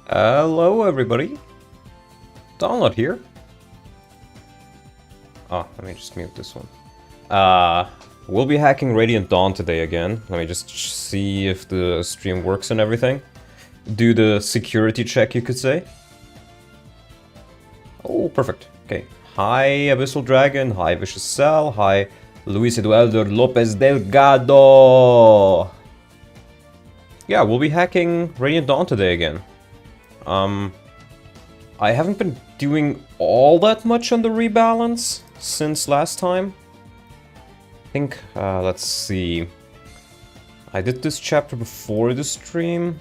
Hello everybody, Donald here. Oh, let me just mute this one. We'll be hacking Radiant Dawn today again. Let me just see if the stream works and everything. Do the security check, you could say. Oh, perfect. Okay. Hi, Abyssal Dragon. Hi, Vicious Cell. Hi, Luis Eduardo Lopez Delgado. Yeah, we'll be hacking Radiant Dawn today again. I haven't been doing all that much on the rebalance since last time. I think, let's see. I did this chapter before the stream.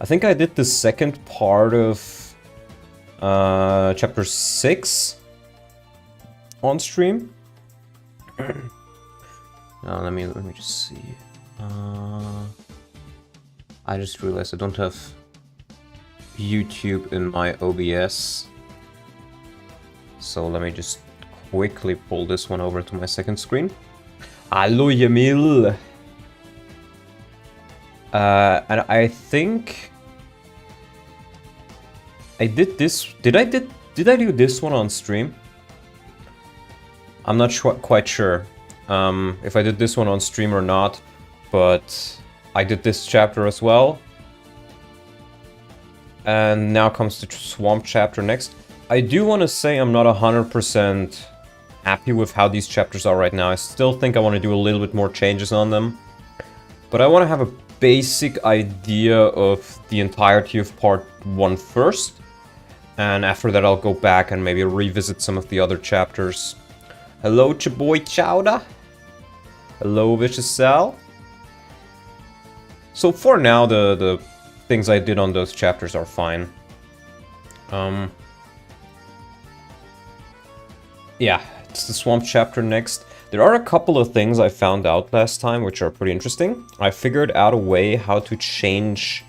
I think I did the second part of chapter 6 on stream. Let me just see. I just realized I don't have YouTube in my OBS. So let me just quickly pull this one over to my second screen. Hallo Yamil! And I think I did this. Did I do this one on stream? I'm not quite sure if I did this one on stream or not, but I did this chapter as well. And now comes the Swamp chapter next. I do want to say I'm not 100% happy with how these chapters are right now. I still think I want to do a little bit more changes on them. But I want to have a basic idea of the entirety of part 1 first. And after that I'll go back and maybe revisit some of the other chapters. Hello, Chaboy Chowda. Hello, Vicious Cell. So for now, the things I did on those chapters are fine. Yeah, it's the Swamp chapter next. There are a couple of things I found out last time which are pretty interesting. I figured out a way how to change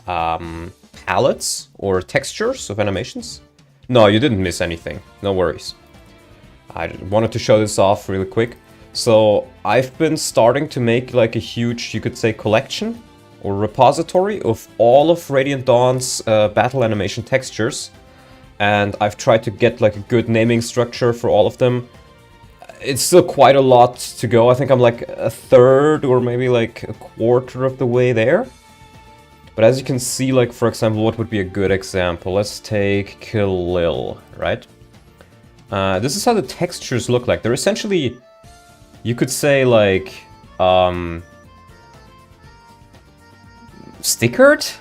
palettes or textures of animations. No, you didn't miss anything. No worries. I wanted to show this off really quick. So I've been starting to make like a huge, you could say, collection or repository of all of Radiant Dawn's battle animation textures. And I've tried to get like a good naming structure for all of them. It's still quite a lot to go. I think I'm like a third or maybe like a quarter of the way there. But as you can see, like for example, what would be a good example? Let's take Kill Lil, right? This is how the textures look like. They're essentially, you could say like, stickered,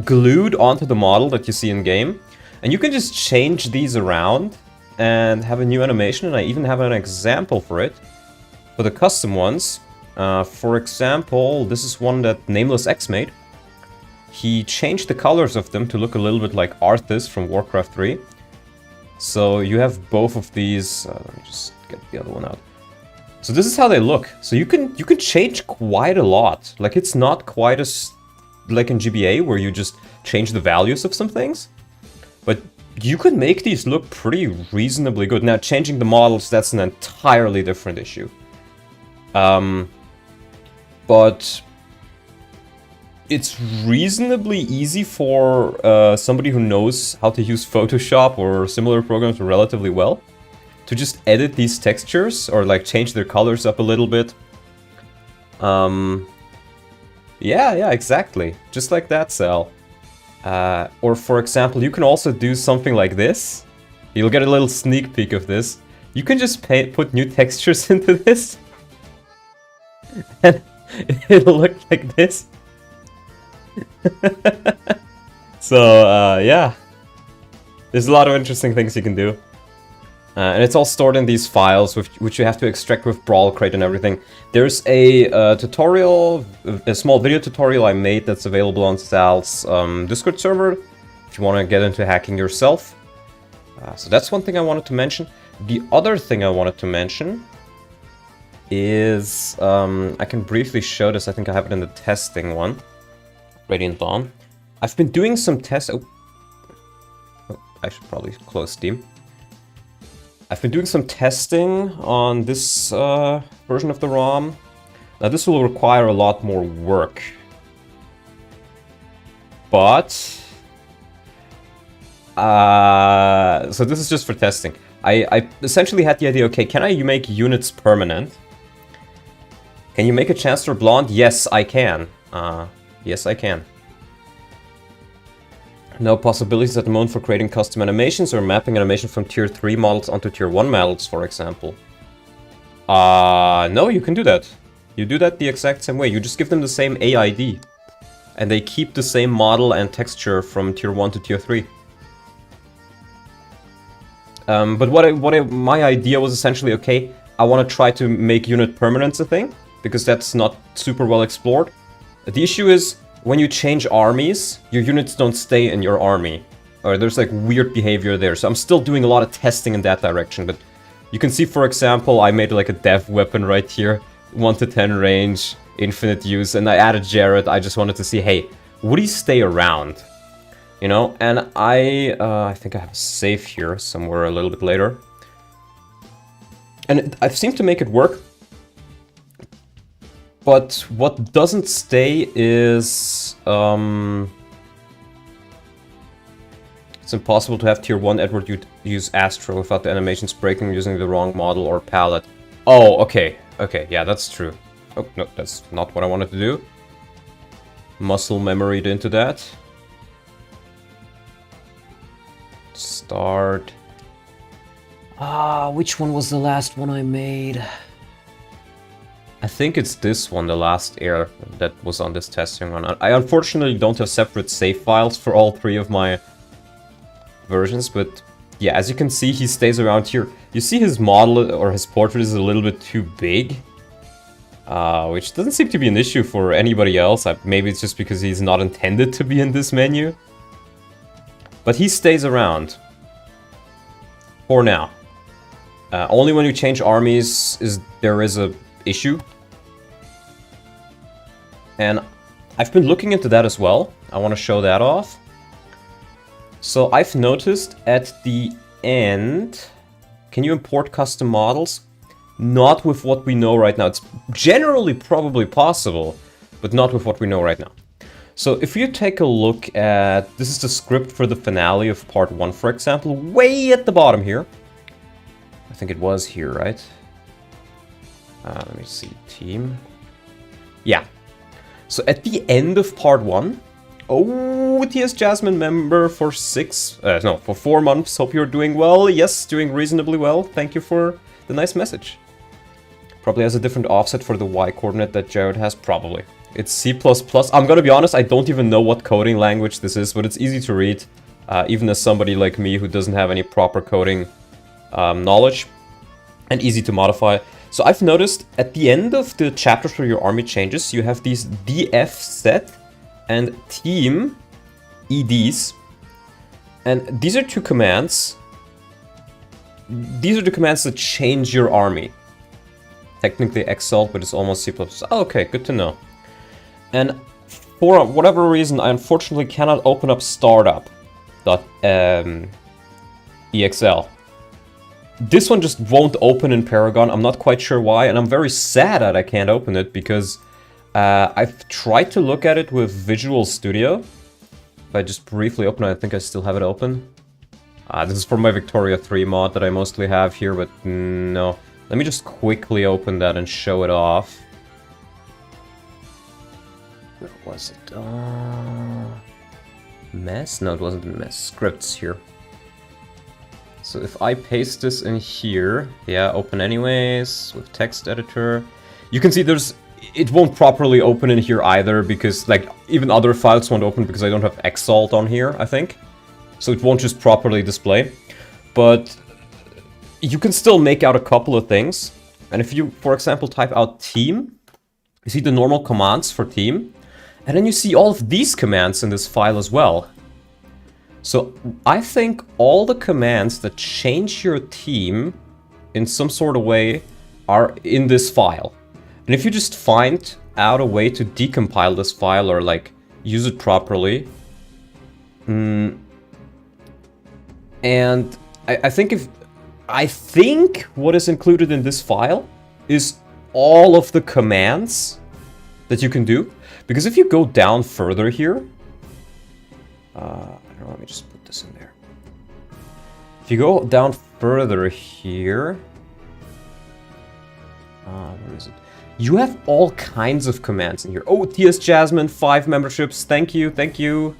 glued onto the model that you see in game, and you can just change these around and have a new animation. And I even have an example for it for the custom ones. For example, this is one that Nameless X made. He changed the colors of them to look a little bit like Arthas from Warcraft 3. So you have both of these. Let me just get the other one out. So this is how they look. So you can change quite a lot. Like it's not quite as like in GBA where you just change the values of some things, but you could make these look pretty reasonably good. Now changing the models, that's an entirely different issue. But it's reasonably easy for somebody who knows how to use Photoshop or similar programs relatively well to just edit these textures or like change their colors up a little bit. Yeah, exactly. Just like that, Cell. Or for example, you can also do something like this. You'll get a little sneak peek of this. You can just put new textures into this. And it'll look like this. So, yeah. There's a lot of interesting things you can do. And it's all stored in these files, which you have to extract with Brawl Crate and everything. There's a tutorial, a small video tutorial I made that's available on Sal's Discord server, if you want to get into hacking yourself. So that's one thing I wanted to mention. The other thing I wanted to mention is, I can briefly show this, I think I have it in the testing one, Radiant Dawn. I've been doing some tests, oh, I should probably close Steam. I've been doing some testing on this version of the ROM. Now this will require a lot more work. but so this is just for testing. I essentially had the idea, okay, can I make units permanent? Can you make a Chancellor blonde? Yes, I can. Yes, I can. No possibilities at the moment for creating custom animations or mapping animation from tier 3 models onto tier 1 models, for example. No, you can do that. You do that the exact same way. You just give them the same AID. And they keep the same model and texture from tier 1 to tier 3. But my idea was essentially, okay, I want to try to make unit permanence a thing, because that's not super well explored. The issue is, when you change armies, your units don't stay in your army. Or there's like weird behavior there. So I'm still doing a lot of testing in that direction. But you can see, for example, I made like a dev weapon right here. 1 to 10 range, infinite use. And I added Jared. I just wanted to see, hey, would he stay around? You know? And I think I have a save here somewhere a little bit later. And I've seemed to make it work. But what doesn't stay is... it's impossible to have tier 1 Edward use Astro without the animations breaking using the wrong model or palette. Oh, okay. Okay, yeah, that's true. Oh, no, that's not what I wanted to do. Muscle memoried into that. Start. Which one was the last one I made? I think it's this one, the last air that was on this testing run. I unfortunately don't have separate save files for all 3 of my versions, but yeah, as you can see, he stays around here. You see his model or his portrait is a little bit too big, which doesn't seem to be an issue for anybody else. Maybe it's just because he's not intended to be in this menu. But he stays around. For now. Only when you change armies there is a issue. And I've been looking into that as well. I want to show that off. So I've noticed at the end, can you import custom models? Not with what we know right now. It's generally probably possible, but not with what we know right now. So if you take a look at, this is the script for the finale of part 1, for example, way at the bottom here. I think it was here, right? Let me see, team. Yeah. So at the end of part 1, OTS Jasmine member for 4 months. Hope you're doing well. Yes, doing reasonably well. Thank you for the nice message. Probably has a different offset for the Y coordinate that Jared has. Probably. It's C++. I'm gonna be honest, I don't even know what coding language this is, but it's easy to read. Even as somebody like me who doesn't have any proper coding knowledge. And easy to modify. So I've noticed at the end of the chapters where your army changes, you have these df set and team EDs. And these are 2 commands. These are the commands that change your army. Technically Exalt, but it's almost C++. Oh, okay, good to know. And for whatever reason, I unfortunately cannot open up startup.exl. This one just won't open in Paragon. I'm not quite sure why, and I'm very sad that I can't open it because I've tried to look at it with Visual Studio. If I just briefly open it, I think I still have it open. This is for my Victoria 3 mod that I mostly have here, but no. Let me just quickly open that and show it off. Where was it? Mess? No, it wasn't a mess. Scripts here. So if I paste this in here, yeah, open anyways, with text editor. You can see it won't properly open in here either, because like even other files won't open because I don't have Exalt on here, I think. So it won't just properly display. But you can still make out a couple of things. And if you, for example, type out team, you see the normal commands for team. And then you see all of these commands in this file as well. So I think all the commands that change your team in some sort of way are in this file. And if you just find out a way to decompile this file or like use it properly. And I think what is included in this file is all of the commands that you can do. Because if you go down further here, I don't know, let me just put this in there. If you go down further here... where is it? You have all kinds of commands in here. Oh, TS Jasmine, 5 memberships. Thank you, thank you.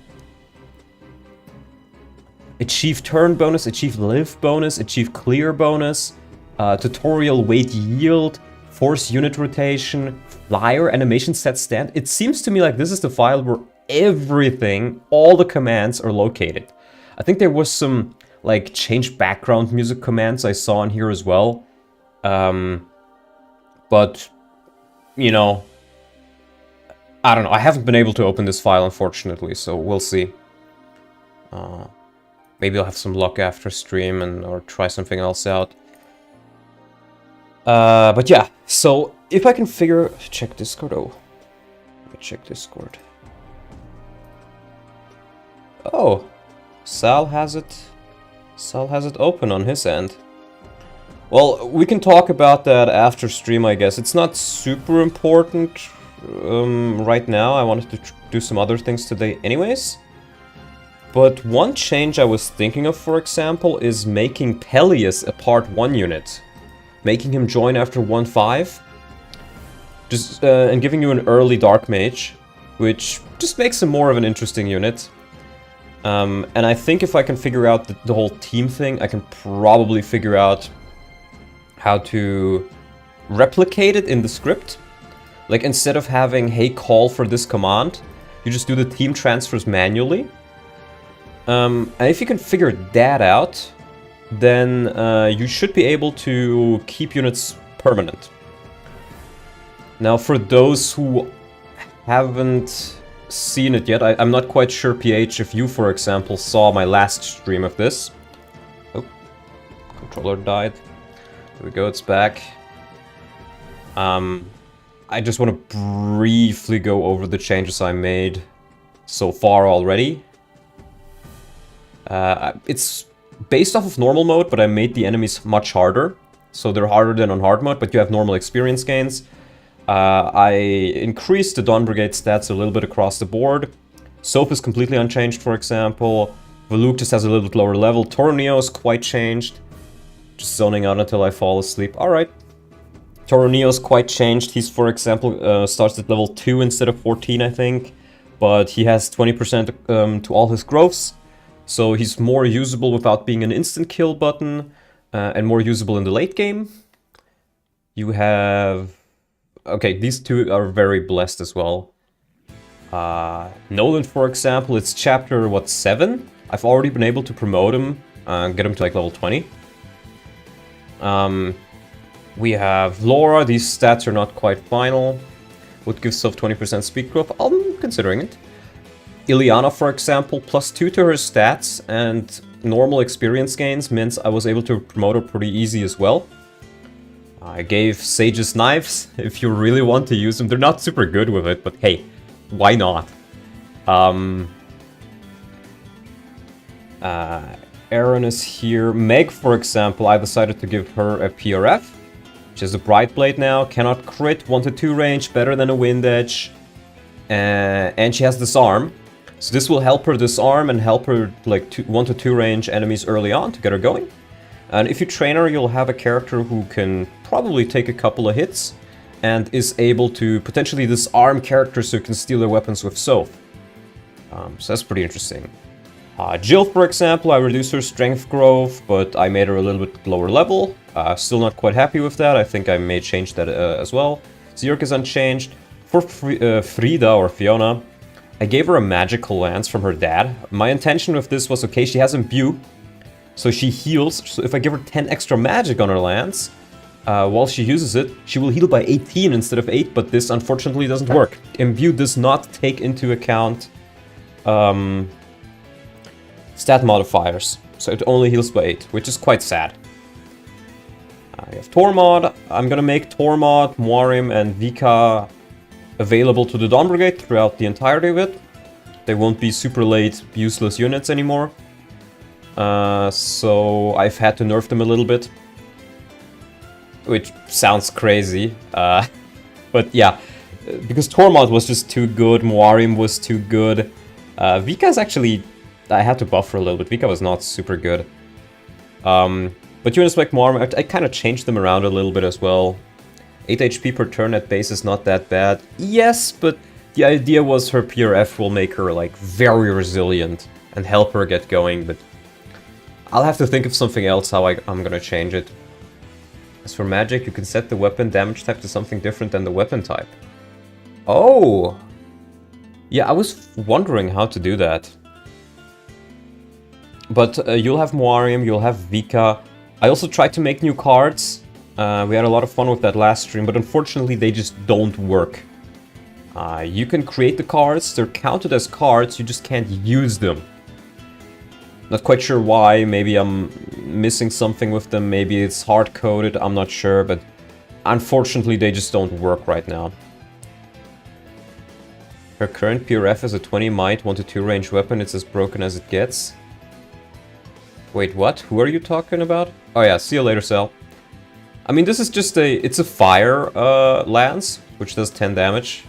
Achieve turn bonus, achieve live bonus, achieve clear bonus, tutorial weight yield, force unit rotation, flyer, animation set stand. It seems to me like this is the file where everything, all the commands are located. I think there was some like change background music commands I saw in here as well. But, you know, I don't know. I haven't been able to open this file, unfortunately, so we'll see. Maybe I'll have some luck after stream or try something else out. But yeah, so if I can figure... Check Discord. Oh, let me check Discord. Oh, Sal has it open on his end. Well, we can talk about that after stream, I guess. It's not super important right now. I wanted to do some other things today anyways. But one change I was thinking of, for example, is making Peleus a part 1 unit. Making him join after 1-5. Just and giving you an early Dark Mage, which just makes him more of an interesting unit. And I think if I can figure out the whole team thing, I can probably figure out how to replicate it in the script. Like, instead of having, hey, call for this command, you just do the team transfers manually. And if you can figure that out, then you should be able to keep units permanent. Now, for those who haven't seen it yet, I'm not quite sure, PH, if you, for example, saw my last stream of this. Oh, controller died. There we go, it's back. I just want to briefly go over the changes I made so far already. It's based off of normal mode, but I made the enemies much harder. So they're harder than on hard mode, but you have normal experience gains. I increased the Dawn Brigade stats a little bit across the board. Soap is completely unchanged, for example. Valuk just has a little bit lower level. Torneo is quite changed. Just zoning out until I fall asleep. Alright. Toroneo's quite changed. He's, for example, starts at level 2 instead of 14, I think. But he has 20% to all his growths. So he's more usable without being an instant kill button. And more usable in the late game. You have... Okay, these two are very blessed as well. Nolan, for example, it's chapter, what, 7? I've already been able to promote him. Get him to like level 20. We have Laura, these stats are not quite final. Would give self 20% speed growth, I'm considering it. Ileana, for example, +2 to her stats, and normal experience gains means I was able to promote her pretty easy as well. I gave Sage's knives, if you really want to use them. They're not super good with it, but hey, why not? Aaron is here. Meg, for example, I decided to give her a PRF. She has a Bright Blade now, cannot crit, 1-2 range, better than a Wind Edge. And she has Disarm. So this will help her disarm and help her like 1-2 range enemies early on to get her going. And if you train her, you'll have a character who can probably take a couple of hits and is able to potentially disarm characters so you can steal their weapons with Soph. So that's pretty interesting. Jill, for example, I reduced her strength growth, but I made her a little bit lower level. Still not quite happy with that. I think I may change that as well. Zerk is unchanged. For Frida, or Fiona, I gave her a magical lance from her dad. My intention with this was, okay, she has Imbue, so she heals. So if I give her 10 extra magic on her lance, while she uses it, she will heal by 18 instead of 8, but this unfortunately doesn't work. Imbue does not take into account stat modifiers, so it only heals by 8, which is quite sad. I have Tormod. I'm gonna make Tormod, Muarim, and Vika available to the Dawn Brigade throughout the entirety of it. They won't be super late, useless units anymore. So I've had to nerf them a little bit. Which sounds crazy. But yeah, because Tormod was just too good, Muarim was too good. Vika's actually I had to buffer a little bit. Vika was not super good. But units like Moarm, I kind of changed them around a little bit as well. 8 HP per turn at base is not that bad. Yes, but the idea was her PRF will make her like very resilient and help her get going, but I'll have to think of something else how I'm gonna change it. As for magic, you can set the weapon damage type to something different than the weapon type. Oh! Yeah, I was wondering how to do that. But you'll have Moarium, you'll have Vika. I also tried to make new cards. We had a lot of fun with that last stream, but unfortunately they just don't work. You can create the cards, they're counted as cards, you just can't use them. Not quite sure why, maybe I'm missing something with them, maybe it's hard-coded, I'm not sure, but unfortunately they just don't work right now. Her current PRF is a 20 might, 1 to 2 range weapon, it's as broken as it gets. Wait, what? Who are you talking about? Oh yeah, see you later, Sal. I mean, this is just it's a fire lance, which does 10 damage.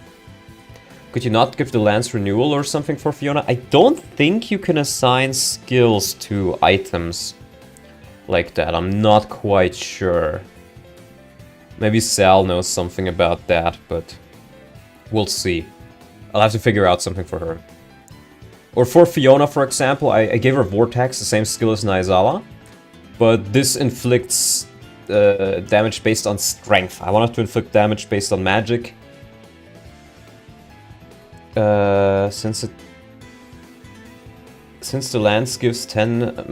Could you not give the lance renewal or something for Fiona? I don't think you can assign skills to items like that. I'm not quite sure. Maybe Sal knows something about that, but we'll see. I'll have to figure out something for her. Or for Fiona, for example, I gave her Vortex, the same skill as Naizawa, but this inflicts damage based on strength. I wanted to inflict damage based on magic. Since the lance gives 10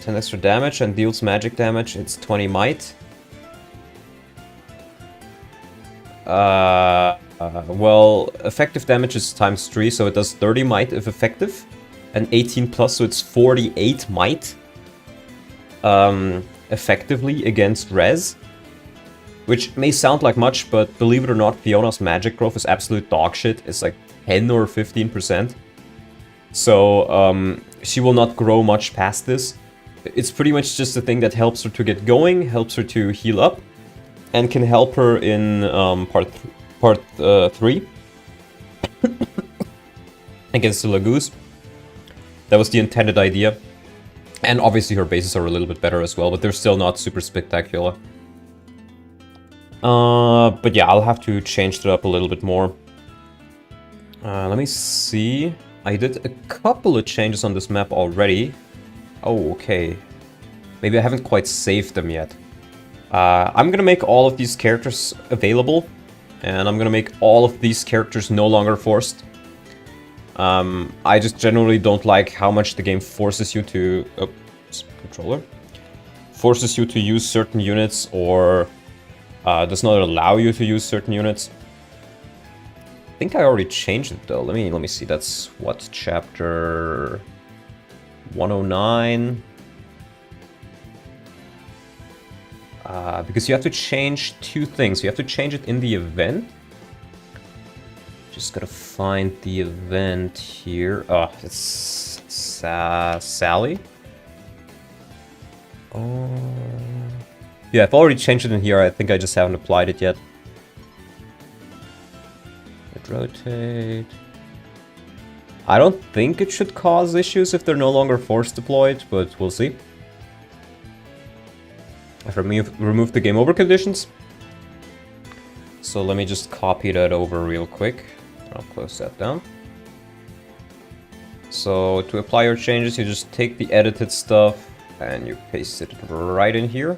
extra damage and deals magic damage, it's 20 might. Well, effective damage is times 3, so it does 30 might if effective, and 18 plus, so it's 48 might. Effectively against res, which may sound like much, but believe it or not, Fiona's magic growth is absolute dog shit. It's like 10 or 15%. So she will not grow much past this. It's pretty much just a thing that helps her to get going, helps her to heal up, and can help her in part 3 against the Lagoose. That was the intended idea. And obviously her bases are a little bit better as well, but they're still not super spectacular. But yeah, I'll have to change it up a little bit more. Let me see. I did a couple of changes on this map already. Oh, okay. Maybe I haven't quite saved them yet. I'm gonna make all of these characters available, and I'm gonna make all of these characters no longer forced. I just generally don't like how much the game forces you to... Oops, controller. Forces you to use certain units, or does not allow you to use certain units. I think I already changed it though. Let me see. That's what, chapter 109? Because you have to change 2 things. You have to change it in the event. Just gotta find the event here. Oh, it's Sally. Oh, yeah, I've already changed it in here. I think I just haven't applied it yet. Rotate. I don't think it should cause issues if they're no longer force deployed, but we'll see. I've removed the game over conditions. So let me just copy that over real quick. I'll close that down. So to apply your changes, you just take the edited stuff and you paste it right in here.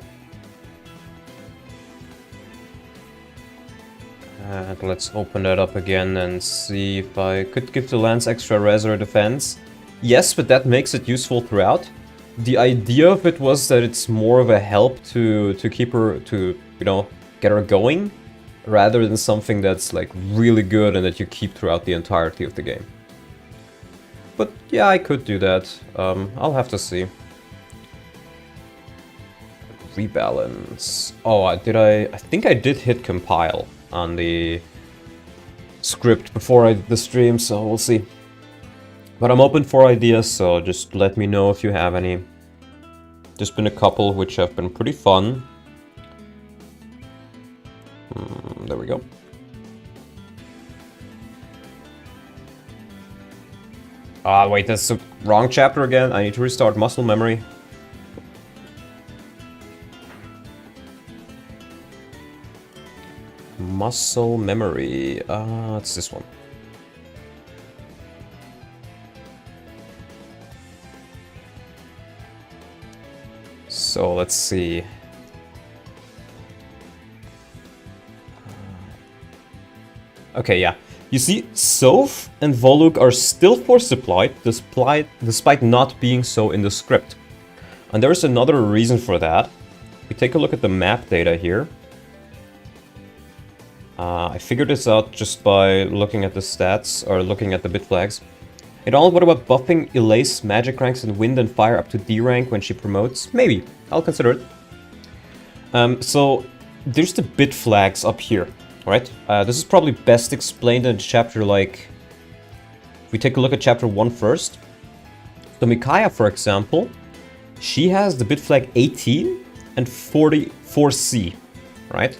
And let's open that up again and see if I could give the lance extra res or defense. Yes, but that makes it useful throughout. The idea of it was that it's more of a help to keep her, to, you know, get her going, rather than something that's like really good and that you keep throughout the entirety of the game. But yeah, I could do that. I'll have to see. Rebalance. Oh, I think I did hit compile on the script before I did the stream, so we'll see. But I'm open for ideas, so just let me know if you have any. There's been a couple which have been pretty fun. There we go. Ah, wait, that's the wrong chapter again. I need to restart muscle memory. Muscle memory. It's this one. So let's see. Okay, yeah. You see, Soph and Voluk are still force deployed, despite not being so in the script. And there is another reason for that. We take a look at the map data here. I figured this out just by looking at the stats, or looking at the bit flags. And all, what about buffing Elai's magic ranks in Wind and Fire up to D rank when she promotes? Maybe. I'll consider it. So, there's the bit flags up here, right? This is probably best explained in a chapter like... If we take a look at chapter 1 first. So Micaiah, for example, she has the bit flag 18 and 44C, right?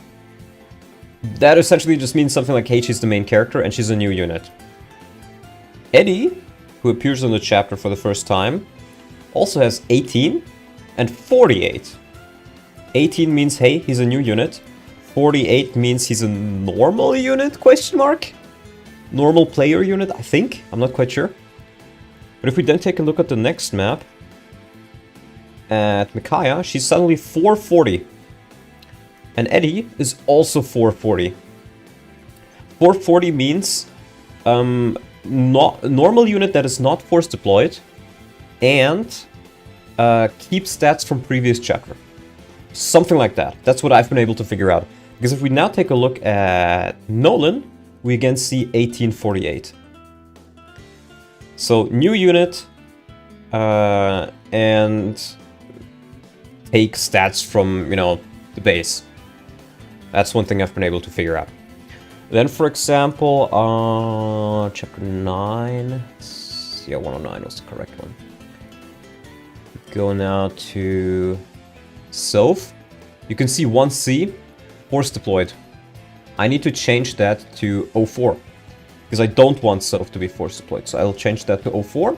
That essentially just means something like, hey, she's the main character and she's a new unit. Eddie, who appears in the chapter for the first time, also has 18 and 48. 18 means, hey, he's a new unit. 48 means he's a normal unit, question mark? Normal player unit, I think? I'm not quite sure. But if we then take a look at the next map, at Micaiah, she's suddenly 440. And Eddie is also 440. 440 means normal unit that is not force deployed and keep stats from previous chapter. Something like that. That's what I've been able to figure out. Because if we now take a look at Nolan, we again see 1848. So new unit and take stats from, you know, the base. That's one thing I've been able to figure out. Then, for example, chapter 9. Yeah, 109 was the correct one. Go now to Soph. You can see 1C, force deployed. I need to change that to 04. Because I don't want Soph to be force deployed. So I'll change that to 04.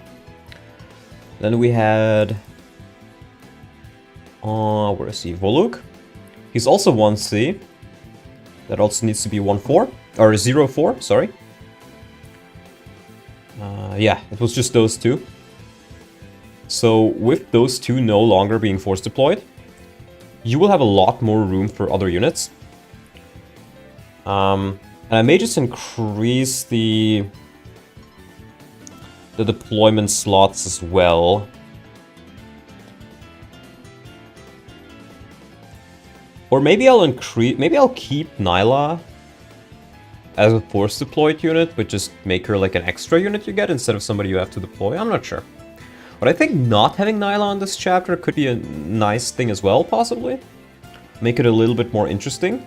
Then we had... where is he? Voluk. He's also 1C. That also needs to be 1-4, or 0-4, sorry. Yeah, it was just those two. So with those two no longer being force deployed, you will have a lot more room for other units. And I may just increase the deployment slots as well. Or maybe I'll keep Nyla as a force deployed unit, but just make her like an extra unit you get instead of somebody you have to deploy. I'm not sure. But I think not having Nyla on this chapter could be a nice thing as well, possibly. Make it a little bit more interesting.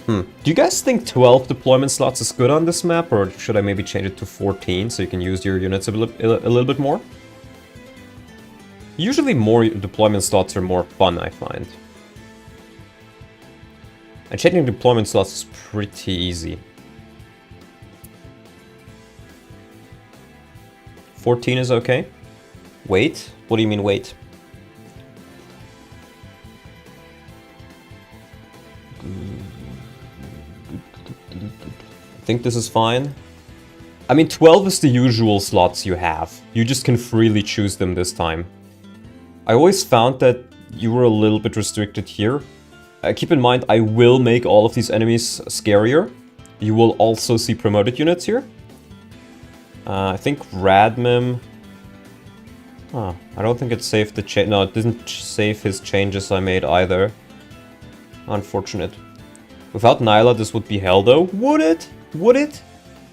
Do you guys think 12 deployment slots is good on this map, or should I maybe change it to 14 so you can use your units a little bit more? Usually more deployment slots are more fun, I find. And changing deployment slots is pretty easy. 14 is okay. Wait? What do you mean wait? I think this is fine. I mean, 12 is the usual slots you have. You just can freely choose them this time. I always found that you were a little bit restricted here. Keep in mind, I will make all of these enemies scarier. You will also see promoted units here. I think Radmim... Huh, I don't think it saved the change. No, it didn't save his changes I made either. Unfortunate. Without Nyla, this would be hell though. Would it? Would it?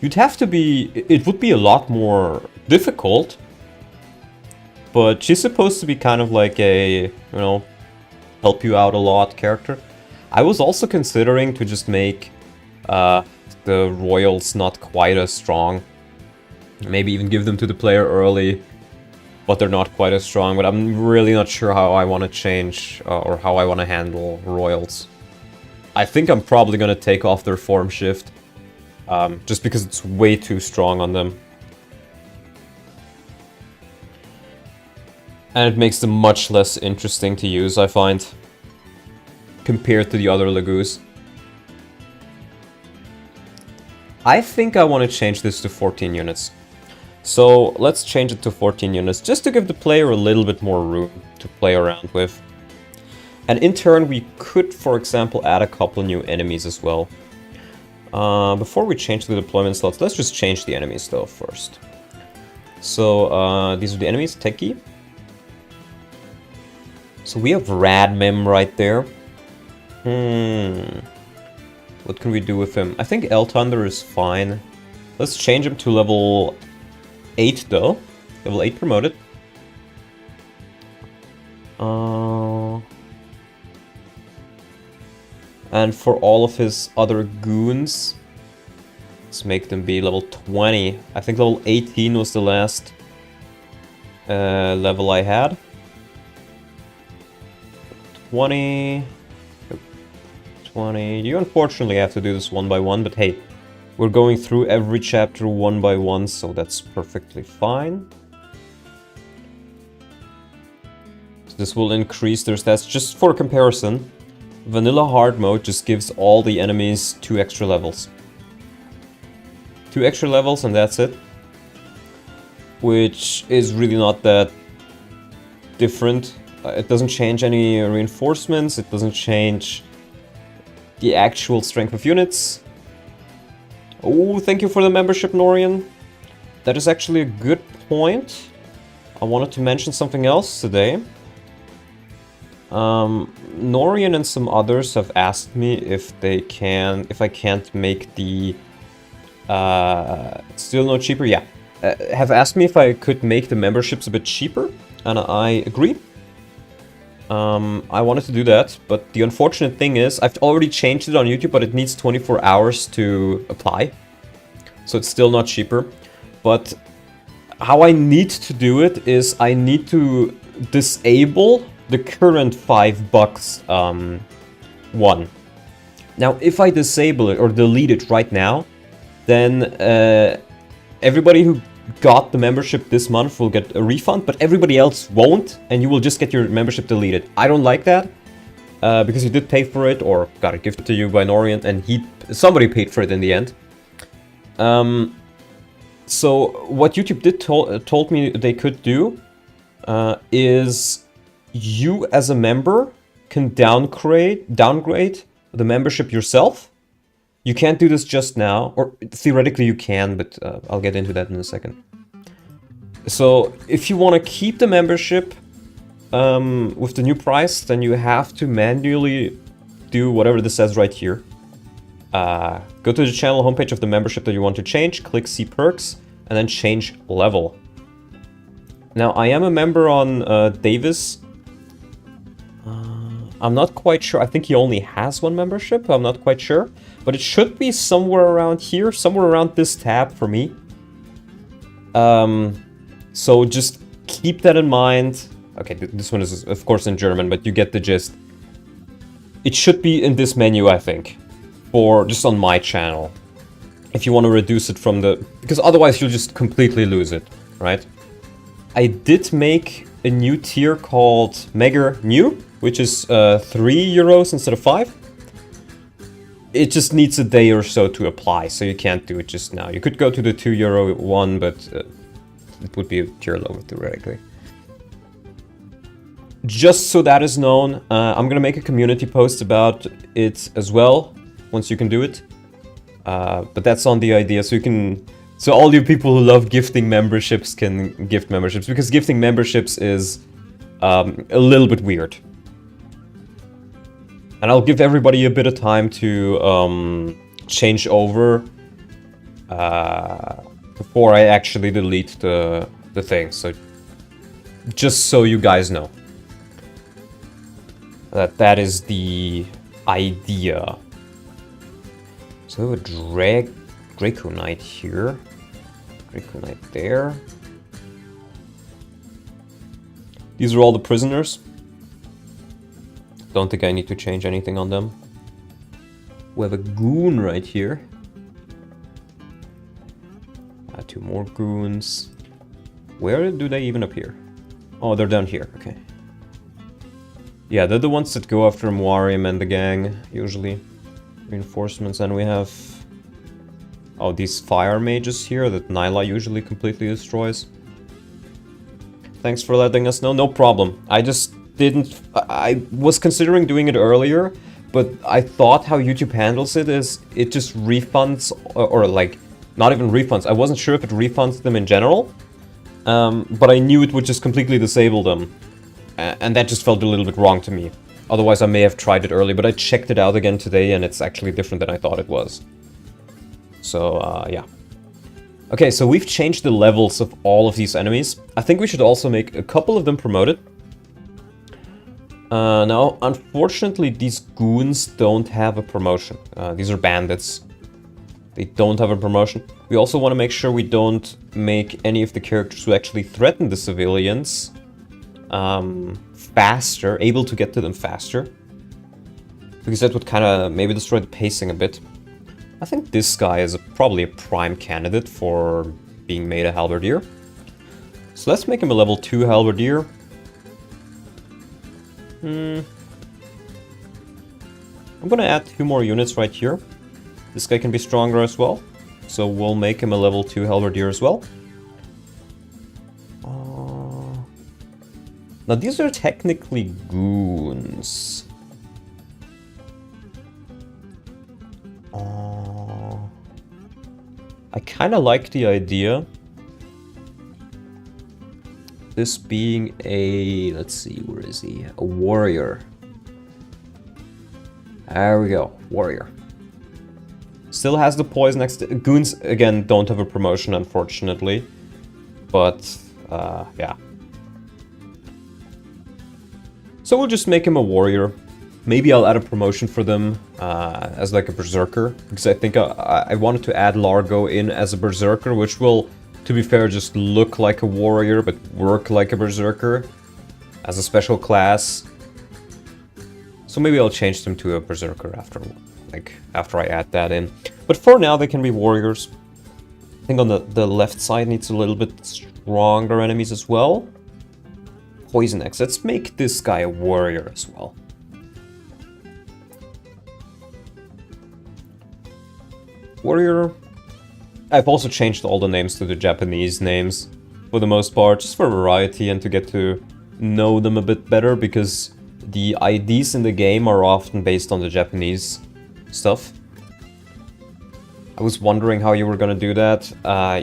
You'd have to be... It would be a lot more difficult. But she's supposed to be kind of like a, you know, help you out a lot character. I was also considering to just make the royals not quite as strong. Maybe even give them to the player early, but they're not quite as strong. But I'm really not sure how I want to change or how I want to handle royals. I think I'm probably going to take off their form shift. just because it's way too strong on them. And it makes them much less interesting to use, I find, compared to the other Lagoos. I think I want to change this to 14 units. So let's change it to 14 units, just to give the player a little bit more room to play around with. And in turn, we could, for example, add a couple new enemies as well. Before we change the deployment slots, let's just change the enemies though first. So these are the enemies, Techie. So we have Radmim right there. What can we do with him? I think El Thunder is fine. Let's change him to level 8 though. Level 8 promoted. And for all of his other goons, let's make them be level 20. I think level 18 was the last level I had. 20. You unfortunately have to do this one by one, but hey, we're going through every chapter one by one, so that's perfectly fine. So this will increase their stats just for comparison. Vanilla hard mode just gives all the enemies 2 extra levels. 2 extra levels and that's it. Which is really not that different. It doesn't change any reinforcements, it doesn't change the actual strength of units. Oh, thank you for the membership, Norian. That is actually a good point. I wanted to mention something else today. Norian and some others have asked me if I can't make the still no cheaper. Yeah, have asked me if I could make the memberships a bit cheaper, and I agree. I wanted to do that, but the unfortunate thing is I've already changed it on YouTube, but it needs 24 hours to apply, so it's still not cheaper. But how I need to do it is I need to disable the current $5 one. Now, if I disable it or delete it right now, then everybody who got the membership this month will get a refund, but everybody else won't, and you will just get your membership deleted. I don't like that, because you did pay for it, or got it gifted to you by Norian, and somebody paid for it in the end. So what YouTube did told me they could do is you as a member can downgrade the membership yourself. You can't do this just now, or theoretically you can, but I'll get into that in a second. So if you want to keep the membership with the new price, then you have to manually do whatever this says right here. Go to the channel homepage of the membership that you want to change, click See Perks, and then change level. Now, I am a member on Davis. I'm not quite sure. I think he only has one membership. I'm not quite sure. But it should be somewhere around here, somewhere around this tab for me. So just keep that in mind. Okay, this one is of course in German, but you get the gist. It should be in this menu, I think, for just on my channel. If you want to reduce it from the... because otherwise you'll just completely lose it, right? I did make a new tier called Mega New, which is 3 euros instead of 5. It just needs a day or so to apply, so you can't do it just now. You could go to the 2 euro one, but it would be a tier lower theoretically. Just so that is known, I'm gonna make a community post about it as well, once you can do it. But that's on the idea, so all you people who love gifting memberships can gift memberships, because gifting memberships is a little bit weird. And I'll give everybody a bit of time to change over before I actually delete the thing. So just so you guys know that is the idea. So a Draco Knight here, Draco Knight there. These are all the prisoners. Don't think I need to change anything on them. We have a goon right here. 2 more goons. Where do they even appear? Oh, they're down here, okay. Yeah, they're the ones that go after Mwarium and the gang, usually. Reinforcements, and we have... Oh, these fire mages here that Nyla usually completely destroys. Thanks for letting us know. No problem. I just didn't... I was considering doing it earlier, but I thought how YouTube handles it is it just refunds, or like, not even refunds. I wasn't sure if it refunds them in general, but I knew it would just completely disable them. And that just felt a little bit wrong to me. Otherwise, I may have tried it early, but I checked it out again today, and it's actually different than I thought it was. So, yeah. Okay, so we've changed the levels of all of these enemies. I think we should also make a couple of them promoted. Now, unfortunately, these goons don't have a promotion. These are bandits. They don't have a promotion. We also want to make sure we don't make any of the characters who actually threaten the civilians faster, able to get to them faster. Because that would kind of maybe destroy the pacing a bit. I think this guy is probably a prime candidate for being made a halberdier. So let's make him a level 2 halberdier. I'm gonna add 2 more units right here. This guy can be stronger as well. So we'll make him a level 2 halberdier as well. Now these are technically goons. I kind of like the idea. This being a, let's see, where is he? A warrior. There we go, warrior. Still has the poison next to... Goons, again, don't have a promotion, unfortunately. But, yeah. So we'll just make him a warrior. Maybe I'll add a promotion for them as like a berserker. Because I think I wanted to add Largo in as a berserker, which will, to be fair, just look like a warrior, but work like a berserker as a special class. So maybe I'll change them to a berserker after I add that in. But for now, they can be warriors. I think on the left side needs a little bit stronger enemies as well. Poison X. Let's make this guy a warrior as well. Warrior. I've also changed all the names to the Japanese names for the most part, just for variety and to get to know them a bit better, because the IDs in the game are often based on the Japanese stuff. I was wondering how you were gonna do that.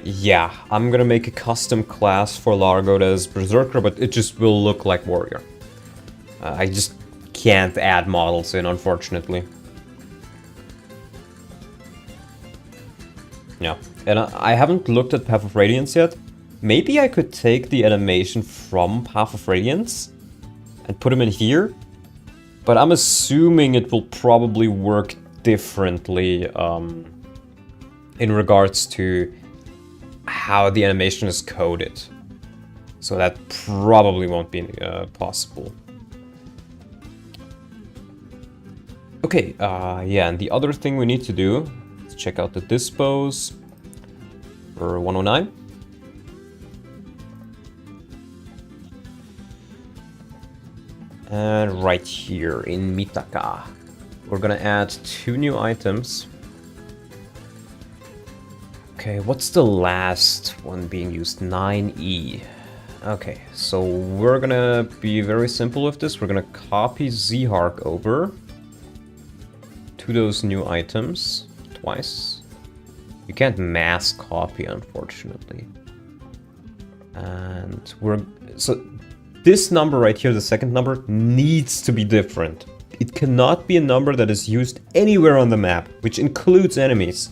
Yeah, I'm gonna make a custom class for Largo that is Berserker, but it just will look like Warrior. I just can't add models in, unfortunately. Yeah, and I haven't looked at Path of Radiance yet. Maybe I could take the animation from Path of Radiance and put him in here, but I'm assuming it will probably work differently in regards to how the animation is coded. So that probably won't be possible. Okay, yeah, and the other thing we need to do, let's check out the dispos for 109. And right here in Mitaka, we're gonna add 2 new items. Okay, what's the last one being used? 9E. Okay, so we're gonna be very simple with this. We're gonna copy Zhark over to those new items twice. You can't mass copy, unfortunately. And so this number right here, the second number, needs to be different. It cannot be a number that is used anywhere on the map, which includes enemies.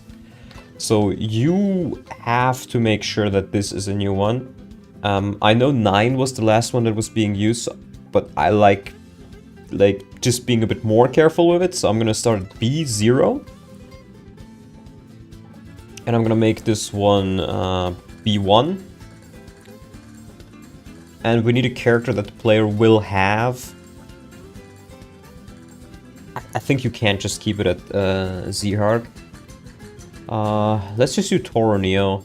So you have to make sure that this is a new one. I know 9 was the last one that was being used, but I like just being a bit more careful with it. So I'm gonna start at B0. And I'm gonna make this one B1. And we need a character that the player will have. I think you can't just keep it at Zhark. Let's just do Toro Neo.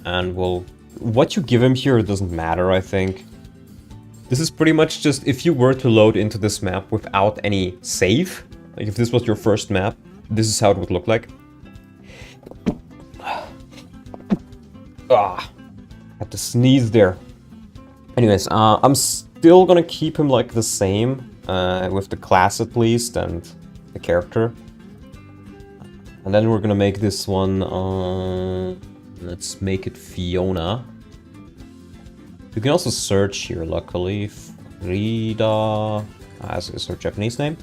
And what you give him here doesn't matter, I think. This is pretty much just if you were to load into this map without any save, like if this was your first map, this is how it would look like. Had to sneeze there. Anyways, I'm still gonna keep him like the same, with the class at least and the character. And then we're gonna make this one, let's make it Fiona. You can also search here, luckily. Frida, as is her Japanese name.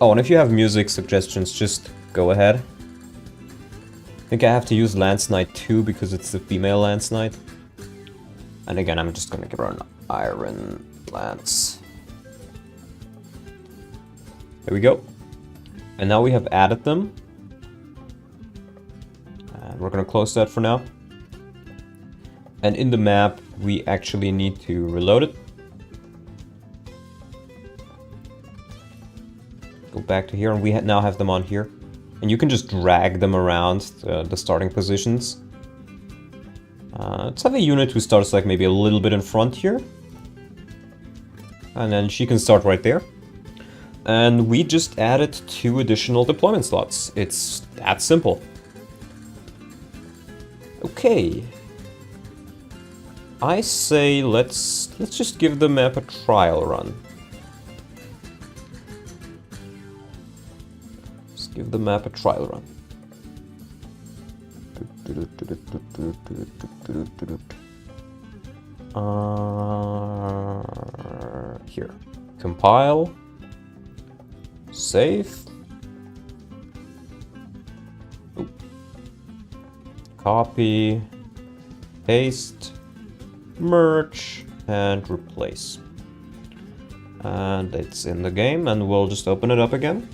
Oh, and if you have music suggestions, just go ahead. I think I have to use Lance Knight too, because it's the female Lance Knight. And again, I'm just gonna give her an Iron Lance. There we go. And now we have added them. And we're gonna close that for now. And in the map, we actually need to reload it. Go back to here, and we now have them on here. And you can just drag them around the starting positions. Let's have a unit who starts like maybe a little bit in front here. And then she can start right there. And we just added 2 additional deployment slots. It's that simple. Okay. I say let's just give the map a trial run. Let's give the map a trial run. Here. Compile. Save. Oop. Copy. Paste. Merge. And replace. And it's in the game, and we'll just open it up again.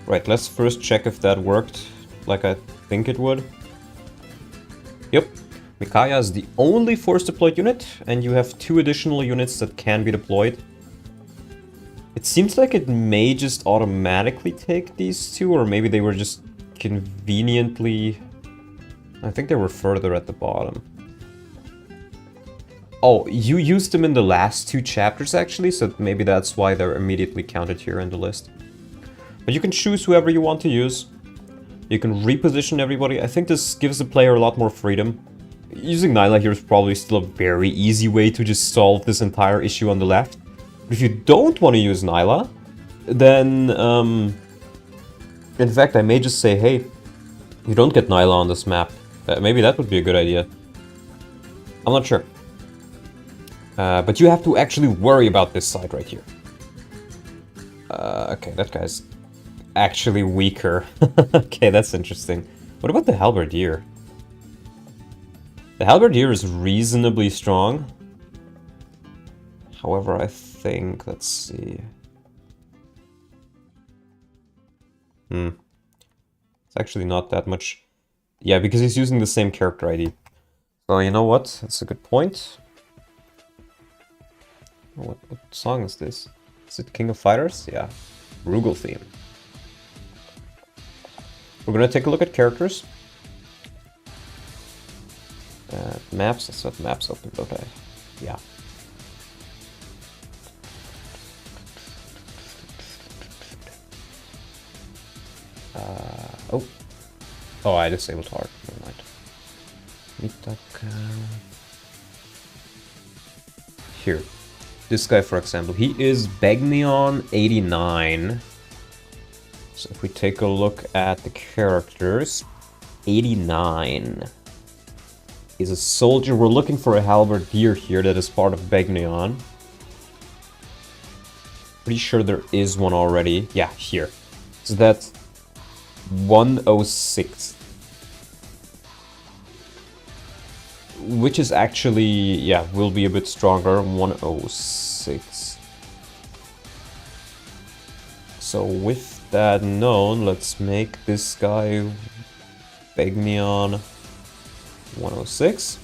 Right, let's first check if that worked like I think it would. Yep, Mikaya is the only force deployed unit, and you have 2 additional units that can be deployed. It seems like it may just automatically take these 2, or maybe they were just conveniently... I think they were further at the bottom. Oh, you used them in the last 2 chapters actually, so maybe that's why they're immediately counted here in the list. But you can choose whoever you want to use. You can reposition everybody. I think this gives the player a lot more freedom. Using Nyla here is probably still a very easy way to just solve this entire issue on the left. But if you don't want to use Nyla, then... in fact, I may just say, hey, you don't get Nyla on this map. Maybe that would be a good idea. I'm not sure. But you have to actually worry about this side right here. Okay, that guy's actually weaker. Okay, that's interesting. What about the Halberdier? The Halberdier is reasonably strong. However, I think... let's see... It's actually not that much... Yeah, because he's using the same character ID. So, you know what? That's a good point. What song is this? Is it King of Fighters? Yeah. Rugal theme. We're gonna take a look at characters. Maps, let's have maps open, don't I? Yeah. Oh, I disabled hard. Never mind. Mitaka. Here. This guy, for example, he is Begnion 89. So if we take a look at the characters, 89 is a soldier. We're looking for a halberdier here that is part of Begnion. Pretty sure there is one already. Yeah, here. So that's 106. Which is actually, yeah, will be a bit stronger. 106. So with that known, let's make this guy Begnion 106.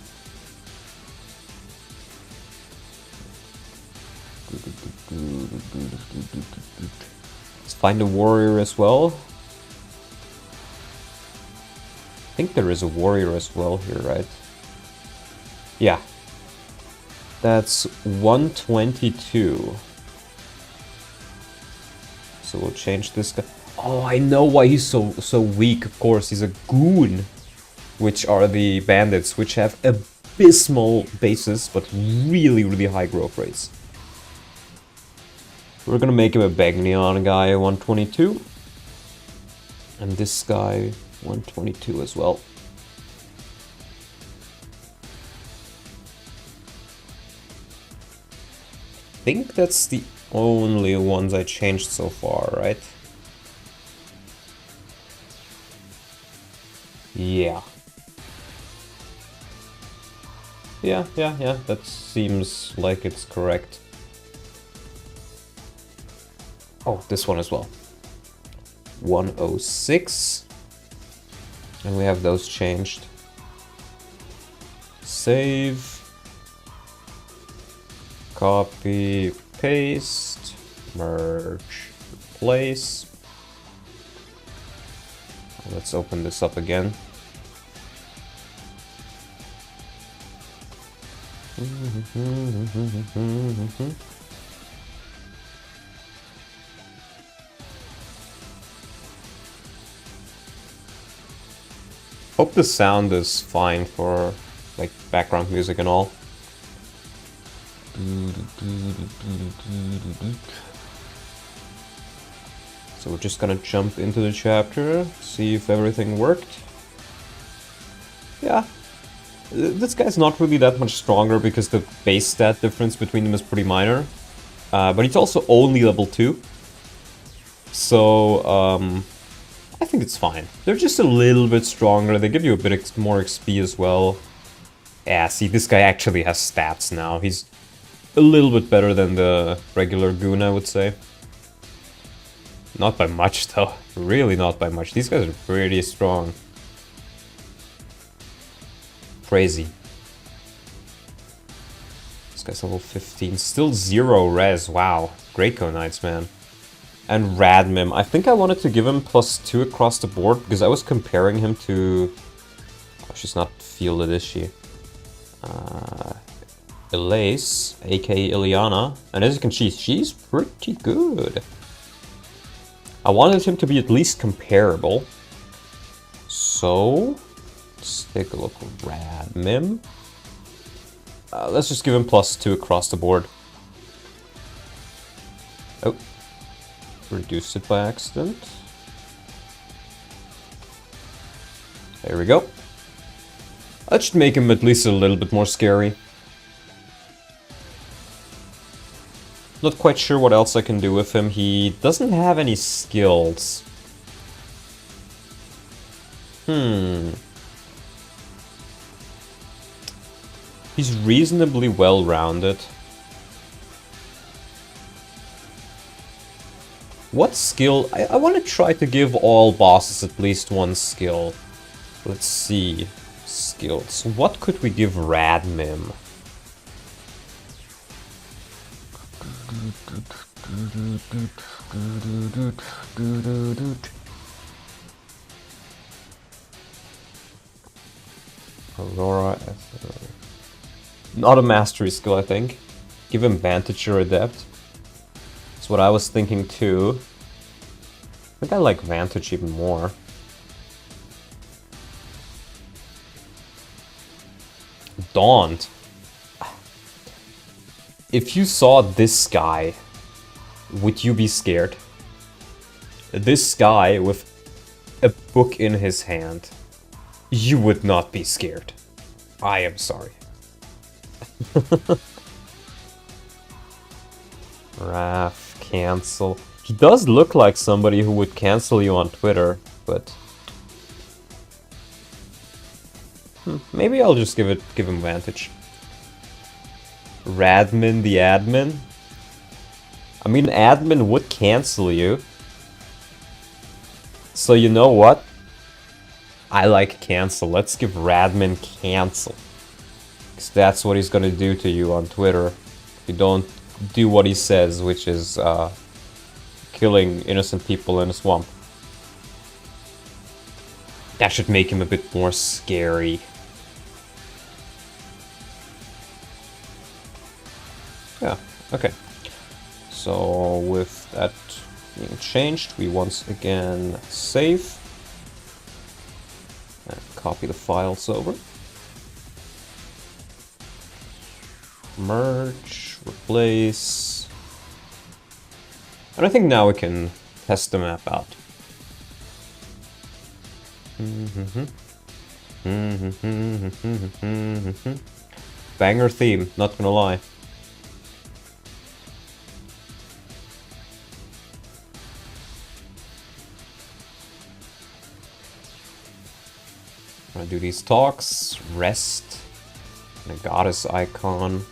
Let's find a warrior as well. I think there is a warrior as well here, right? Yeah. That's 122. So we'll change this guy. Oh, I know why he's so weak, of course. He's a goon. Which are the bandits, which have abysmal bases, but really, really high growth rates. We're gonna make him a Begnion guy, 122. And this guy, 122 as well. I think that's the only ones I changed so far, right? Yeah. Yeah, that seems like it's correct. Oh, this one as well. 106. And we have those changed. Save. Copy, paste, merge, replace. Let's open this up again. Hope the sound is fine for like background music and all. So we're just gonna jump into the chapter, see if everything worked. Yeah. This guy's not really that much stronger because the base stat difference between them is pretty minor. But he's also only level 2. So, I think it's fine. They're just a little bit stronger. They give you a bit more XP as well. Yeah, see, this guy actually has stats now. He's a little bit better than the regular goon, I would say. Not by much, though. Really not by much. These guys are pretty strong. Crazy. This guy's level 15. Still 0 res. Wow. Draco Knights, man. And Radmim. I think I wanted to give him +2 across the board because I was comparing him to... Oh, she's not fielded, is she? Elise, aka Ileana. And as you can see, she's pretty good. I wanted him to be at least comparable. So... let's take a look at Radmim. Let's just give him +2 across the board. Oh. Reduced it by accident. There we go. That should make him at least a little bit more scary. Not quite sure what else I can do with him. He doesn't have any skills. He's reasonably well-rounded. What skill? I want to try to give all bosses at least one skill. Let's see. Skills. What could we give Radmim? Aurora. Not a mastery skill, I think. Give him Vantage or Adept. That's what I was thinking too. I think I like Vantage even more. Daunt. If you saw this guy, would you be scared? This guy with a book in his hand. You would not be scared. I am sorry. Raph, cancel. He does look like somebody who would cancel you on Twitter, but... maybe I'll just give him Vantage. Radmin the admin? I mean, admin would cancel you. So you know what? I like cancel. Let's give Radman cancel. Because that's what he's gonna do to you on Twitter. If you don't do what he says, which is killing innocent people in a swamp. That should make him a bit more scary. Yeah, okay. So with that being changed, we once again save. And copy the files over. Merge, replace. And I think now we can test the map out. Banger theme, not gonna lie. I'm gonna do these talks, rest, and a goddess icon.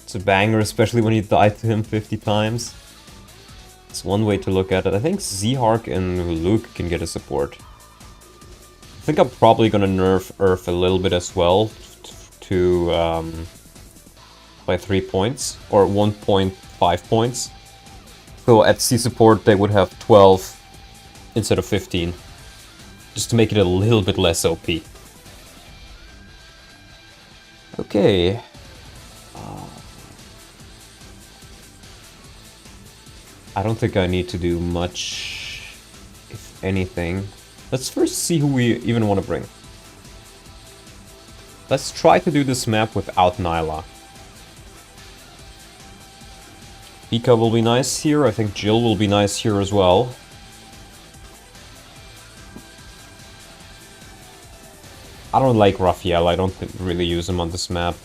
It's a banger, especially when you die to him 50 times. It's one way to look at it. I think Z-Hark and Luke can get a support. I think I'm probably gonna nerf Earth a little bit as well to by 3 points or 1.5 points. So at C support they would have 12 instead of 15, just to make it a little bit less OP. Okay. I don't think I need to do much, if anything. Let's first see who we even want to bring. Let's try to do this map without Nyla. Pika will be nice here. I think Jill will be nice here as well. I don't like Raphael. I don't really use him on this map.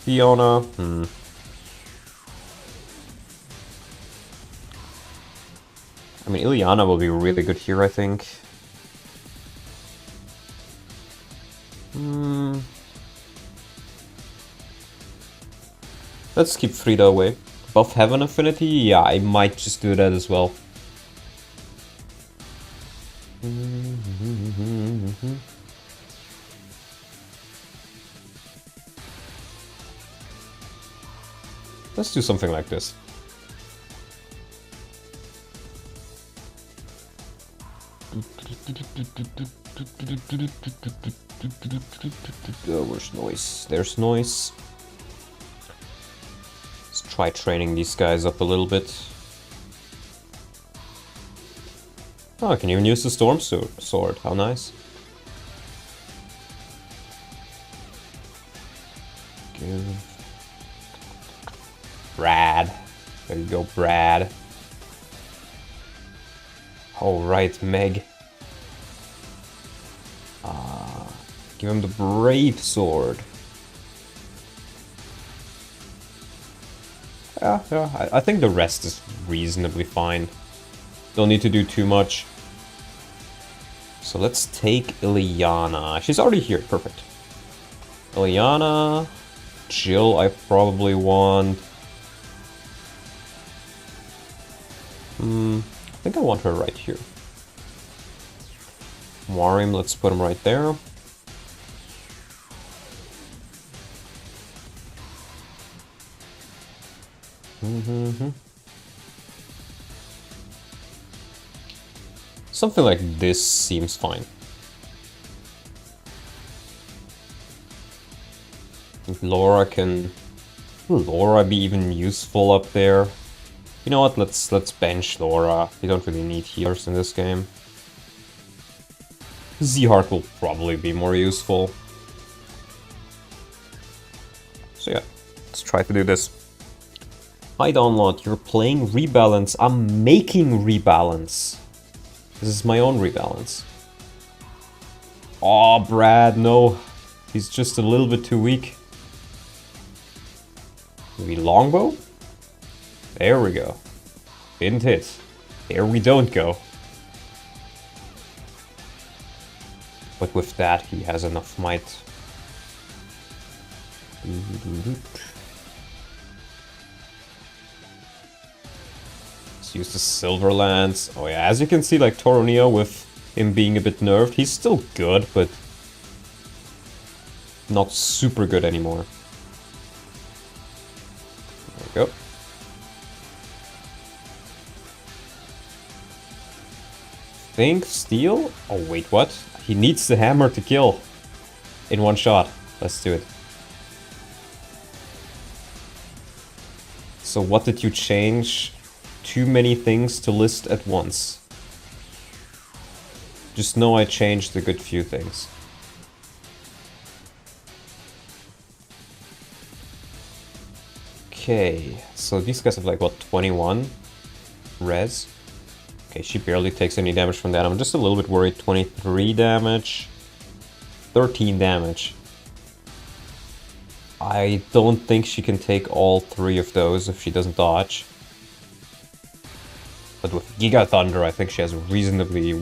Fiona. I mean, Ilyana will be really good here, I think. Let's keep Frida away. Buff Heaven Affinity? Yeah, I might just do that as well. Let's do something like this. Oh, where's noise? There's noise. Let's try training these guys up a little bit. Oh, I can even use the Storm Sword. How nice. Brad. There you go, Brad. Alright, Meg. Give him the Brave Sword. Yeah, I think the rest is reasonably fine. Don't need to do too much. So let's take Ilyana. She's already here, perfect. Ilyana, Jill I probably want. I think I want her right here. Warim, let's put him right there. Something like this seems fine. Laura can... Will Laura be even useful up there? You know what, let's bench Laura. We don't really need healers in this game. Z-Heart will probably be more useful. So yeah, let's try to do this. Hi Download, you're playing Rebalance. I'm making Rebalance. This is my own Rebalance. Aw, Brad, no. He's just a little bit too weak. Maybe Longbow? There we go. Didn't hit. There we don't go. But with that, he has enough might. use the Silver Lance. Oh yeah, as you can see, like Toroneo with him being a bit nerfed, he's still good, but not super good anymore. There we go. Think steel? Oh wait, what? He needs the hammer to kill in one shot. Let's do it. So what did you change? Too many things to list at once. Just know I changed a good few things. Okay, so these guys have like, what, 21 res? Okay, she barely takes any damage from that. I'm just a little bit worried. 23 damage, 13 damage. I don't think she can take all 3 of those if she doesn't dodge. But with Giga Thunder, I think she has a reasonably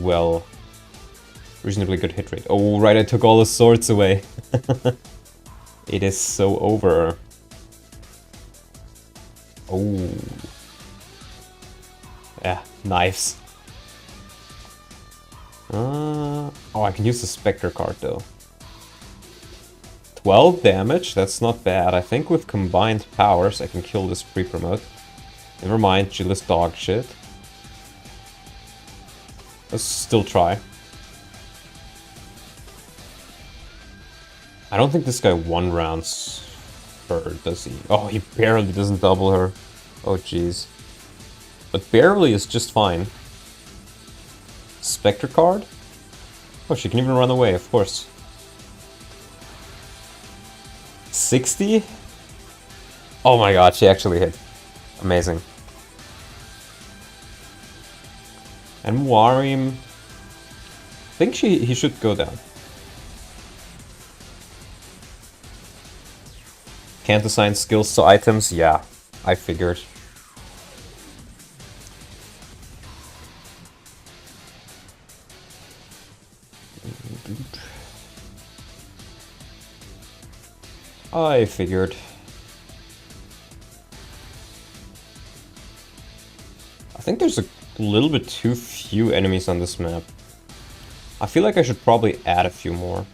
good hit rate. Oh, right, I took all the swords away. It is so over. Oh. Yeah, knives. Oh, I can use the Spectre card though. 12 damage, that's not bad. I think with combined powers I can kill this pre-promote. Never mind, Jill is dog shit. Let's still try. I don't think this guy one rounds her, does he? Oh, he barely doesn't double her. Oh, jeez. But barely is just fine. Spectre card? Oh, she can even run away, of course. 60? Oh my god, she actually hit. Amazing. And Warim... I think he should go down. Can't assign skills to items? Yeah, I figured. I figured. I think there's a little bit too few enemies on this map. I feel like I should probably add a few more.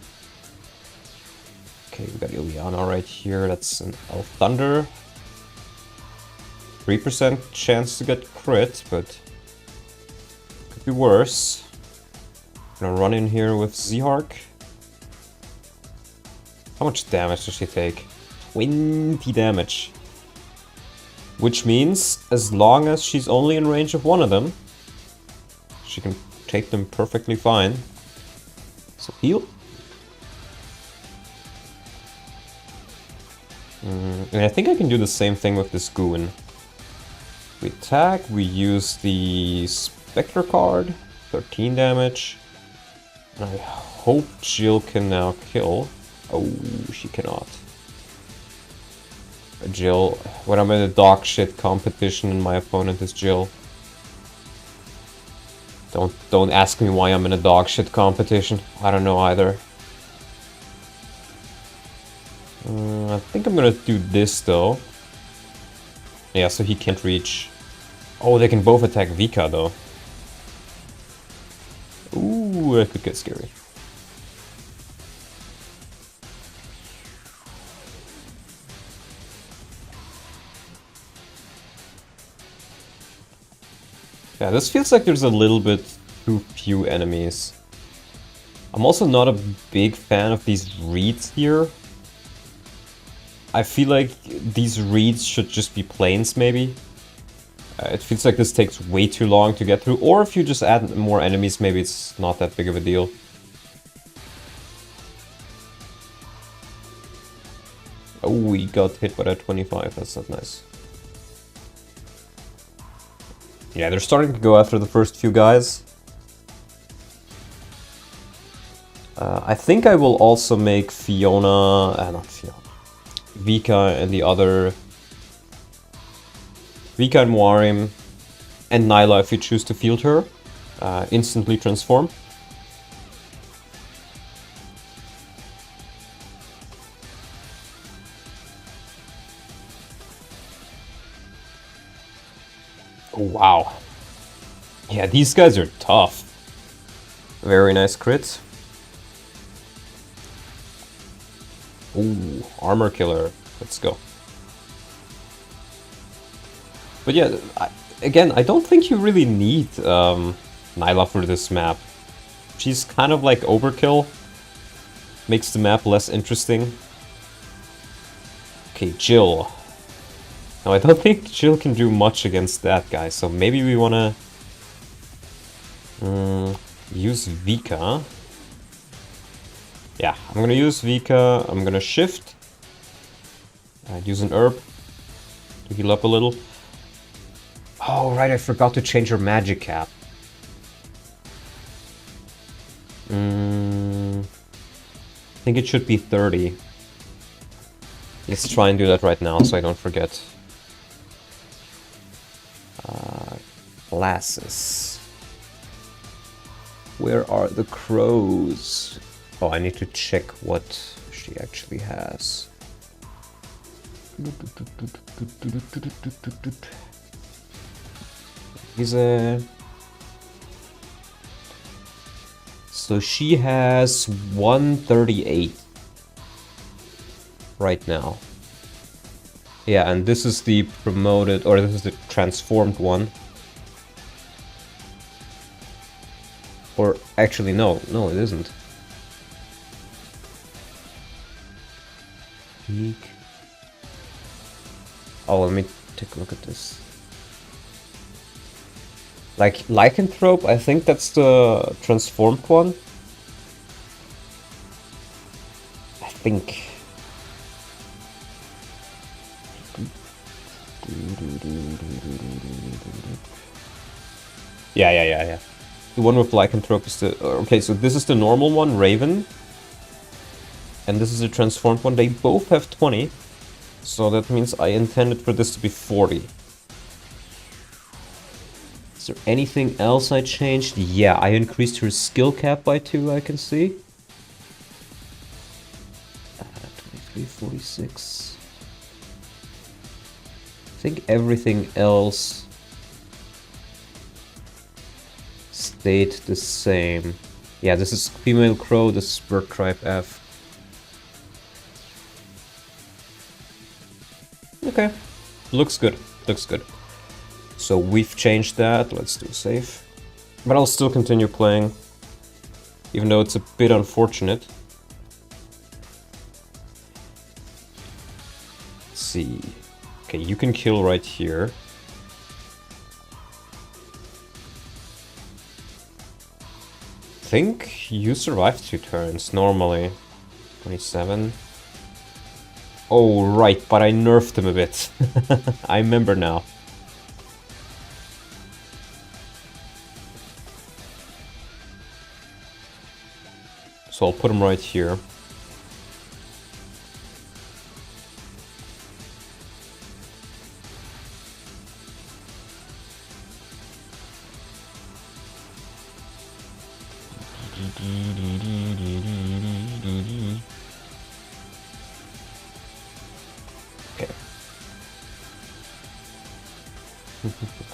Okay, we got Ileana right here. That's an Elf Thunder. 3% chance to get crit, but could be worse. Gonna run in here with Zehark. How much damage does she take? 20 damage. Which means, as long as she's only in range of one of them, she can take them perfectly fine. So heal. And I think I can do the same thing with this Goon. We attack, we use the Spectre card, 13 damage. And I hope Jill can now kill. Oh, she cannot. Jill, when I'm in a dog shit competition and my opponent is Jill. Don't ask me why I'm in a dog shit competition. I don't know either. I think I'm gonna do this though. Yeah, so he can't reach. Oh, they can both attack Vika though. Ooh, that could get scary. Yeah, this feels like there's a little bit too few enemies. I'm also not a big fan of these reeds here. I feel like these reeds should just be planes, maybe. It feels like this takes way too long to get through. Or if you just add more enemies, maybe it's not that big of a deal. Oh, we got hit by that 25. That's not nice. Yeah, they're starting to go after the first few guys. I think I will also make Fiona... not Fiona. Vika and the other... Vika and Warim and Nyla, if you choose to field her, instantly transform. Oh, wow. Yeah, these guys are tough. Very nice crits. Ooh, armor killer. Let's go. But yeah, again, I don't think you really need Nyla for this map. She's kind of like overkill. Makes the map less interesting. Okay, Jill. Now, I don't think Jill can do much against that guy, so maybe we wanna use Vika. Yeah, I'm gonna use Vika. I'm gonna shift. Use an herb to heal up a little. Oh, right, I forgot to change her magic cap. I think it should be 30. Let's try and do that right now so I don't forget. Glasses. Where are the crows? Oh, I need to check what she actually has. So she has 138 right now. Yeah, and this is the promoted, or this is the transformed one. Or actually, no, it isn't. Peak. Oh, let me take a look at this. Like, Lycanthrope, I think that's the transformed one. I think. Yeah. The one with Lycanthrope is the... Okay, so this is the normal one, Raven. And this is the transformed one. They both have 20. So that means I intended for this to be 40. Is there anything else I changed? Yeah, I increased her skill cap by 2, I can see. 23, 46. I think everything else stayed the same. Yeah, this is Female Crow, this is Bird Tribe F. Okay, looks good, looks good. So we've changed that, let's do save. But I'll still continue playing, even though it's a bit unfortunate. Let's see. Okay, you can kill right here. I think you survived 2 turns normally. 27. Oh, right, but I nerfed him a bit. I remember now. So I'll put him right here. Okay.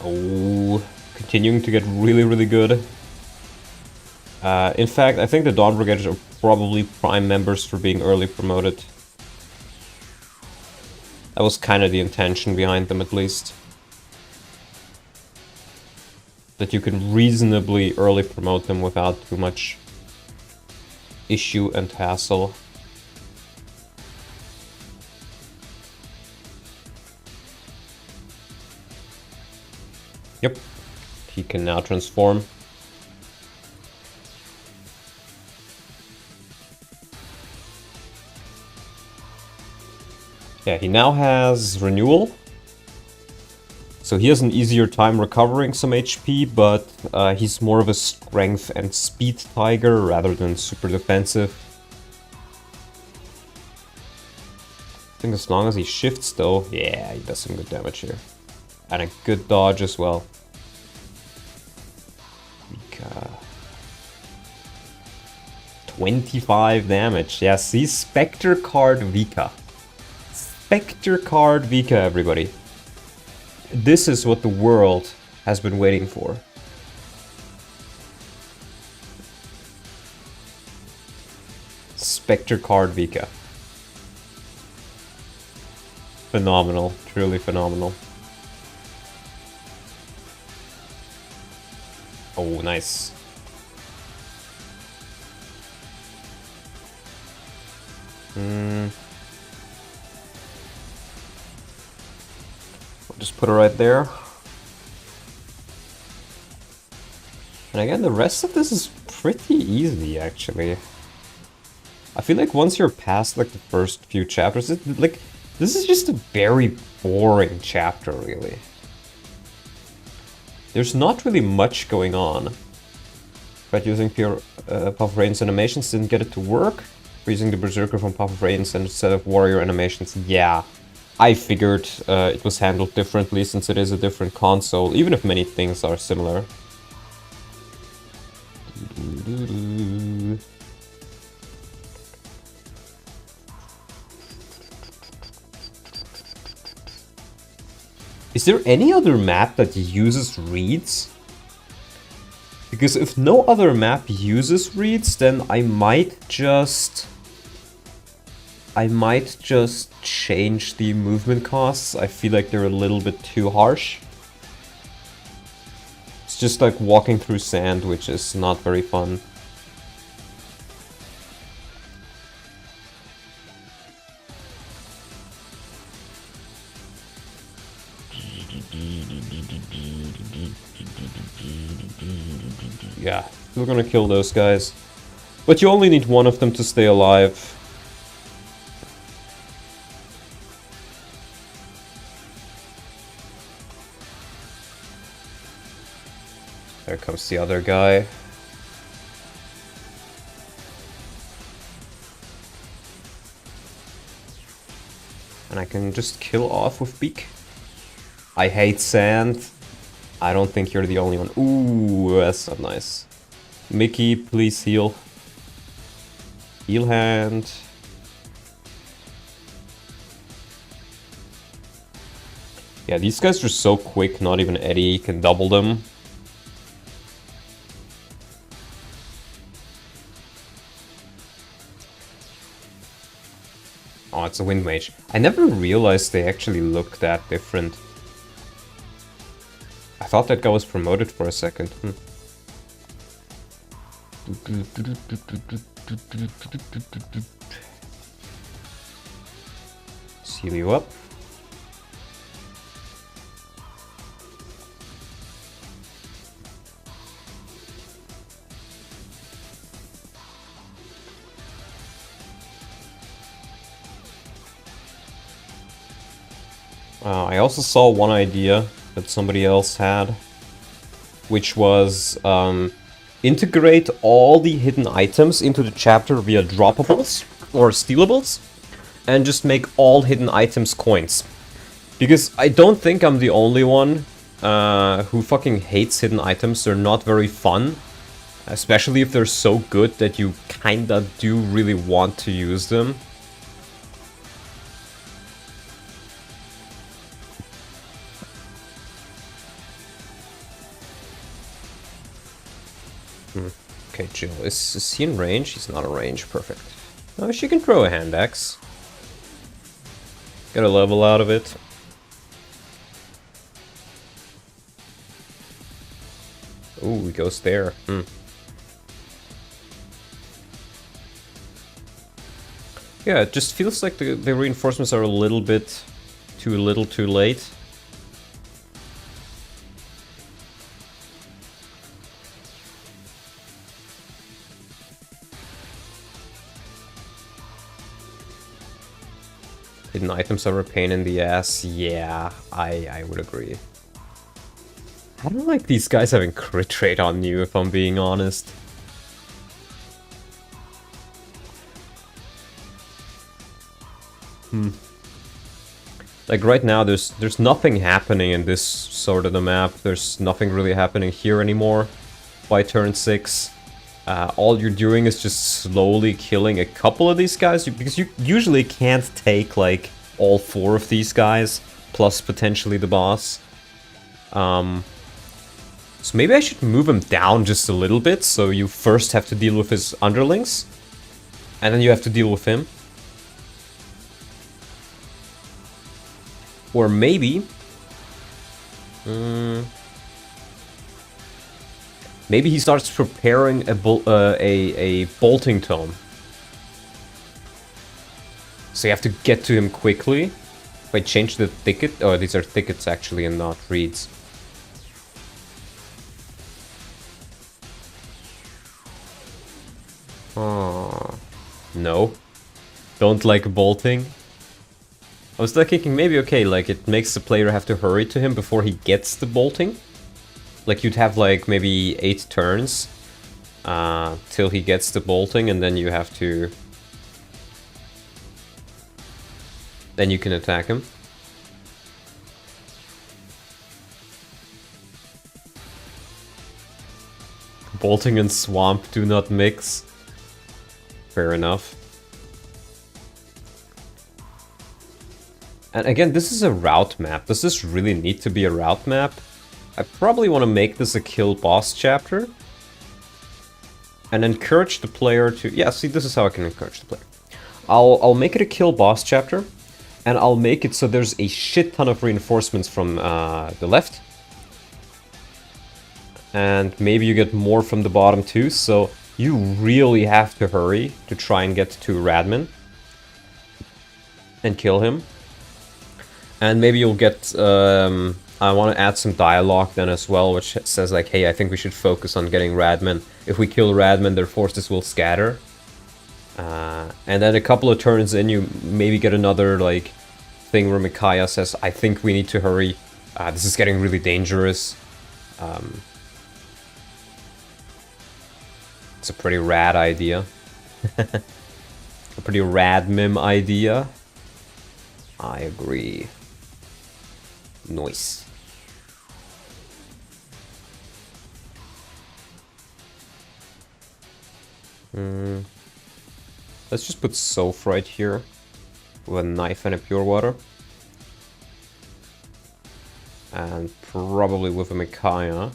Oh, continuing to get really good. In fact, I think the Dawn Brigade are probably prime members for being early promoted. That was kind of the intention behind them, at least. That you can reasonably early promote them without too much issue and hassle. Yep, he can now transform. Yeah, he now has renewal. So he has an easier time recovering some HP, but he's more of a strength and speed tiger rather than super defensive. I think as long as he shifts though, yeah, he does some good damage here. And a good dodge as well. Vika. 25 damage. Yeah, see, Spectre card Vika. Spectre card Vika, everybody. This is what the world has been waiting for. Spectre card Vika. Phenomenal. Truly phenomenal. Oh, nice. I'll just put it right there. And again, the rest of this is pretty easy, actually. I feel like once you're past, like, the first few chapters, like, this is just a very boring chapter, really. There's not really much going on. But using pure Puff of Rain's animations didn't get it to work. We're using the Berserker from Puff of Rain's instead of Warrior animations. Yeah, I figured it was handled differently since it is a different console, even if many things are similar. Is there any other map that uses reeds? Because if no other map uses reeds, then I might just change the movement costs. I feel like they're a little bit too harsh. It's just like walking through sand, which is not very fun. Yeah, we're gonna kill those guys. But you only need one of them to stay alive. There comes the other guy. And I can just kill off with Beak. I hate sand. I don't think you're the only one. Ooh, that's not nice. Mickey, please heal. Heal hand. Yeah, these guys are so quick, not even Eddie can double them. Oh, it's a Wind Mage. I never realized they actually look that different. I thought that guy was promoted for a second. Seal you up. I also saw one idea that somebody else had, which was integrate all the hidden items into the chapter via droppables or stealables, and just make all hidden items coins. Because I don't think I'm the only one who fucking hates hidden items. They're not very fun, especially if they're so good that you kinda do really want to use them. Okay, Jill. Is he in range? He's not in range. Perfect. Oh, she can throw a hand axe. Get a level out of it. Ooh, he goes there. Yeah, it just feels like the reinforcements are a little bit too little too late. Hidden items are a pain in the ass. Yeah, I would agree. I don't like these guys having crit rate on you, if I'm being honest. Like right now, there's nothing happening in this sort of the map. There's nothing really happening here anymore. By turn 6. All you're doing is just slowly killing a couple of these guys, because you usually can't take, like, all 4 of these guys, plus potentially the boss. So maybe I should move him down just a little bit, so you first have to deal with his underlings. And then you have to deal with him. Or maybe... maybe he starts preparing a bolting tome. So you have to get to him quickly. If I change the thicket... Oh, these are thickets actually and not reeds. Oh, no. Don't like bolting. I was thinking maybe, okay, like it makes the player have to hurry to him before he gets the bolting. Like you'd have like maybe 8 turns till he gets the bolting, and then you have to... Then you can attack him. Bolting and swamp do not mix. Fair enough. And again, this is a route map. Does this really need to be a route map? I probably want to make this a kill boss chapter. And encourage the player to... Yeah, see, this is how I can encourage the player. I'll make it a kill boss chapter. And I'll make it so there's a shit ton of reinforcements from the left. And maybe you get more from the bottom too, so you really have to hurry to try and get to Radman. And kill him. And maybe you'll get... I want to add some dialogue then as well, which says like, hey, I think we should focus on getting Radman. If we kill Radman, their forces will scatter. And then a couple of turns in, you maybe get another like thing where Micaiah says, I think we need to hurry. This is getting really dangerous. It's a pretty rad idea. A pretty rad mim idea. I agree. Nice. Let's just put Soph right here with a knife and a pure water. And probably with a Micaiah.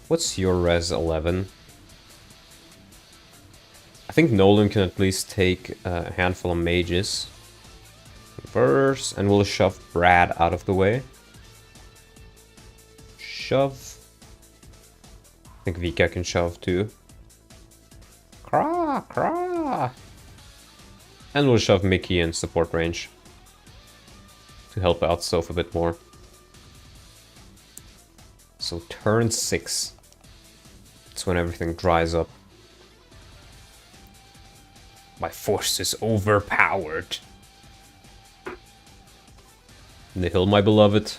What's your res 11? I think Nolan can at least take a handful of mages. Reverse, and we'll shove Brad out of the way. Shove. I think Vika can shove too. Craw, craw. And we'll shove Mickey in support range to help out Soph a bit more. So turn 6. That's when everything dries up. My force is overpowered. Nihil, my beloved.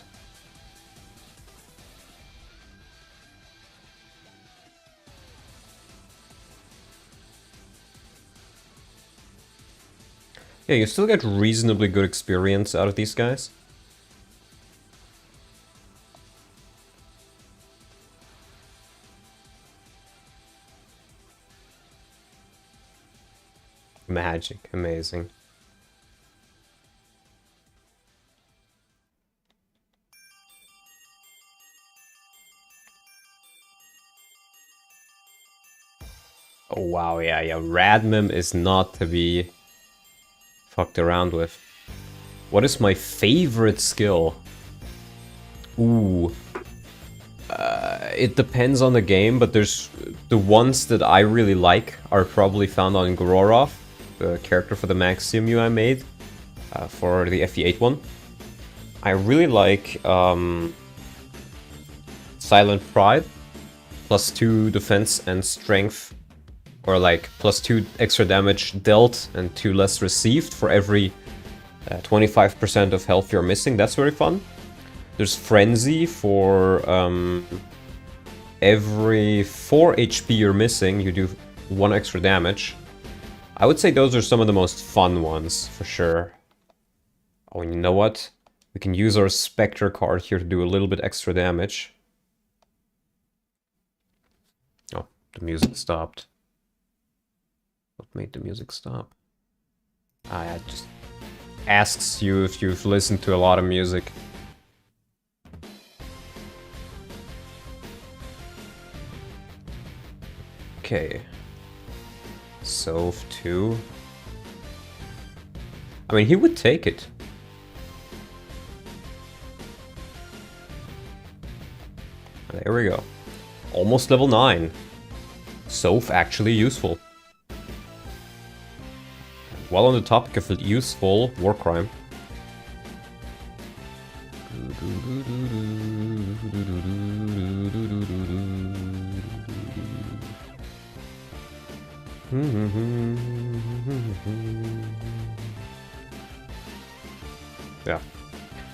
Yeah, you still get reasonably good experience out of these guys. Magic, amazing. Oh wow, yeah, Radmim is not to be fucked around with. What is my favorite skill? Ooh. It depends on the game, but there's the ones that I really like are probably found on Gororov, the character for the Maximum I made for the FE8 one. I really like Silent Pride, +2 defense and strength, or like +2 extra damage dealt and 2 less received for every 25% of health you're missing. That's very fun. There's Frenzy for every 4 HP you're missing, you do 1 extra damage. I would say those are some of the most fun ones, for sure. Oh, and you know what? We can use our Spectre card here to do a little bit extra damage. Oh, the music stopped. What made the music stop? It just asks you if you've listened to a lot of music. Okay. Soph 2. I mean, he would take it. There we go. Almost level 9. Soph actually useful. While on the topic of useful, war crime. Yeah.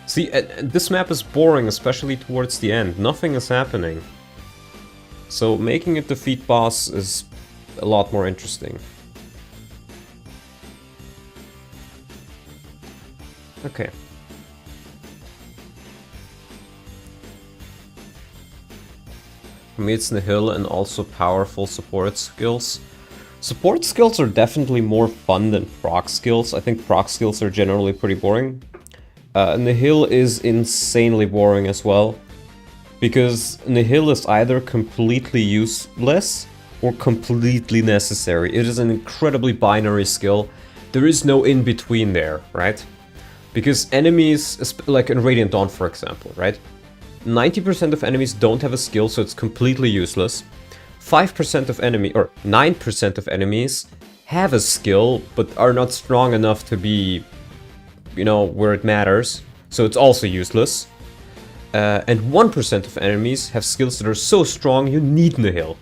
See, this map is boring, especially towards the end. Nothing is happening. So making it defeat boss is a lot more interesting. Okay. For me it's Nihil and also powerful support skills. Support skills are definitely more fun than proc skills. I think proc skills are generally pretty boring. Nihil is insanely boring as well. Because Nihil is either completely useless or completely necessary. It is an incredibly binary skill. There is no in-between there, right? Because enemies, like in Radiant Dawn for example, right? 90% of enemies don't have a skill, so it's completely useless. 5% of enemy, or 9% of enemies have a skill, but are not strong enough to be, you know, where it matters. So it's also useless. And 1% of enemies have skills that are so strong you need Nihil.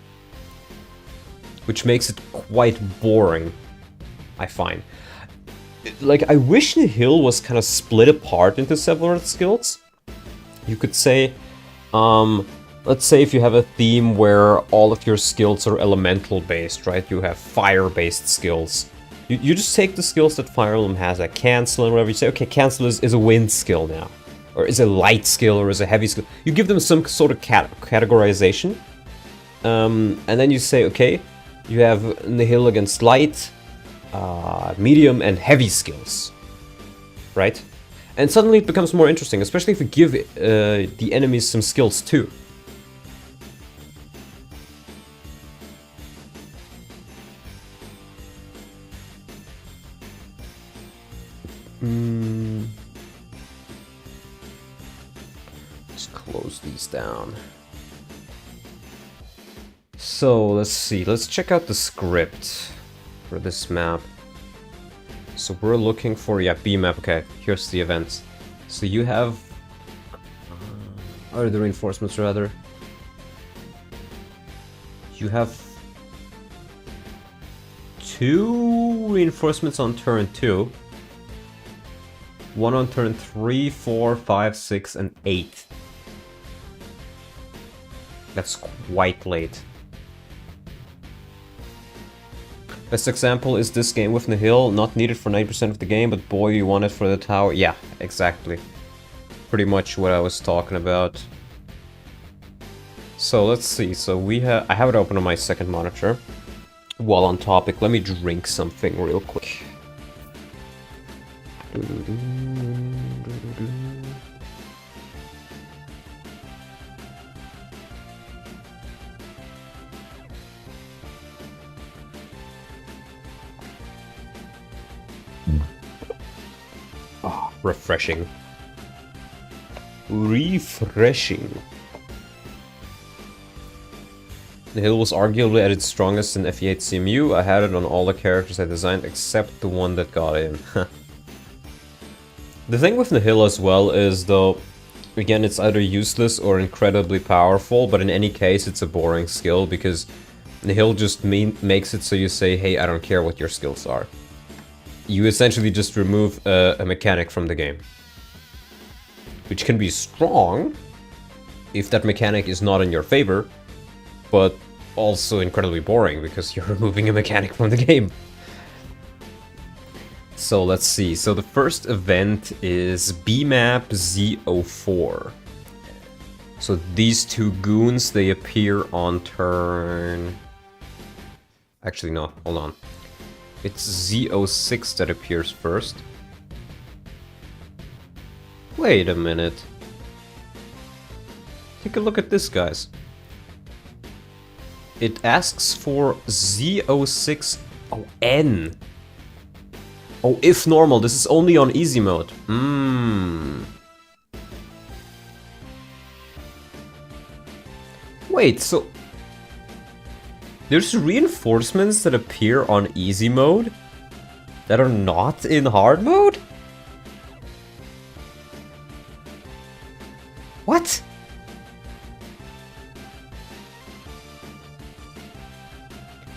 Which makes it quite boring, I find. Like, I wish Nihil was kind of split apart into several skills. You could say, let's say if you have a theme where all of your skills are elemental based, right? You have fire based skills. You just take the skills that Fire Emblem has, like cancel and whatever. You say, okay, cancel is a wind skill now. Or is a light skill, or is a heavy skill. You give them some sort of categorization. And then you say, okay, you have Nihil against light, medium, and heavy skills. Right? And suddenly it becomes more interesting, especially if you give the enemies some skills too. Let's close these down. So, let's see. Let's check out the script for this map. So we're looking for, yeah, B map. Okay, here's the events. So you have... or the reinforcements, rather. You have 2 reinforcements on turn 2. 1 on turn 3, 4, 5, 6, and 8. That's quite late. Best example is this game with Nihil, not needed for 90% of the game, but boy, you want it for the tower. Yeah, exactly. Pretty much what I was talking about. So let's see, so I have it open on my second monitor. While on topic, let me drink something real quick. Oh, refreshing. Refreshing. The hill was arguably at its strongest in FE8 CMU. I had it on all the characters I designed except the one that got in. The thing with Nihil as well is, though, again, it's either useless or incredibly powerful, but in any case it's a boring skill because Nihil just makes it so you say, hey, I don't care what your skills are. You essentially just remove a mechanic from the game. Which can be strong if that mechanic is not in your favor, but also incredibly boring because you're removing a mechanic from the game. So let's see. So the first event is BMAP Z04. So these two goons, they appear on turn... Actually, no, hold on. It's Z06 that appears first. Wait a minute. Take a look at this, guys. It asks for Z06. Oh, N. Oh, if normal. This is only on easy mode. Wait, so... There's reinforcements that appear on easy mode that are not in hard mode? What?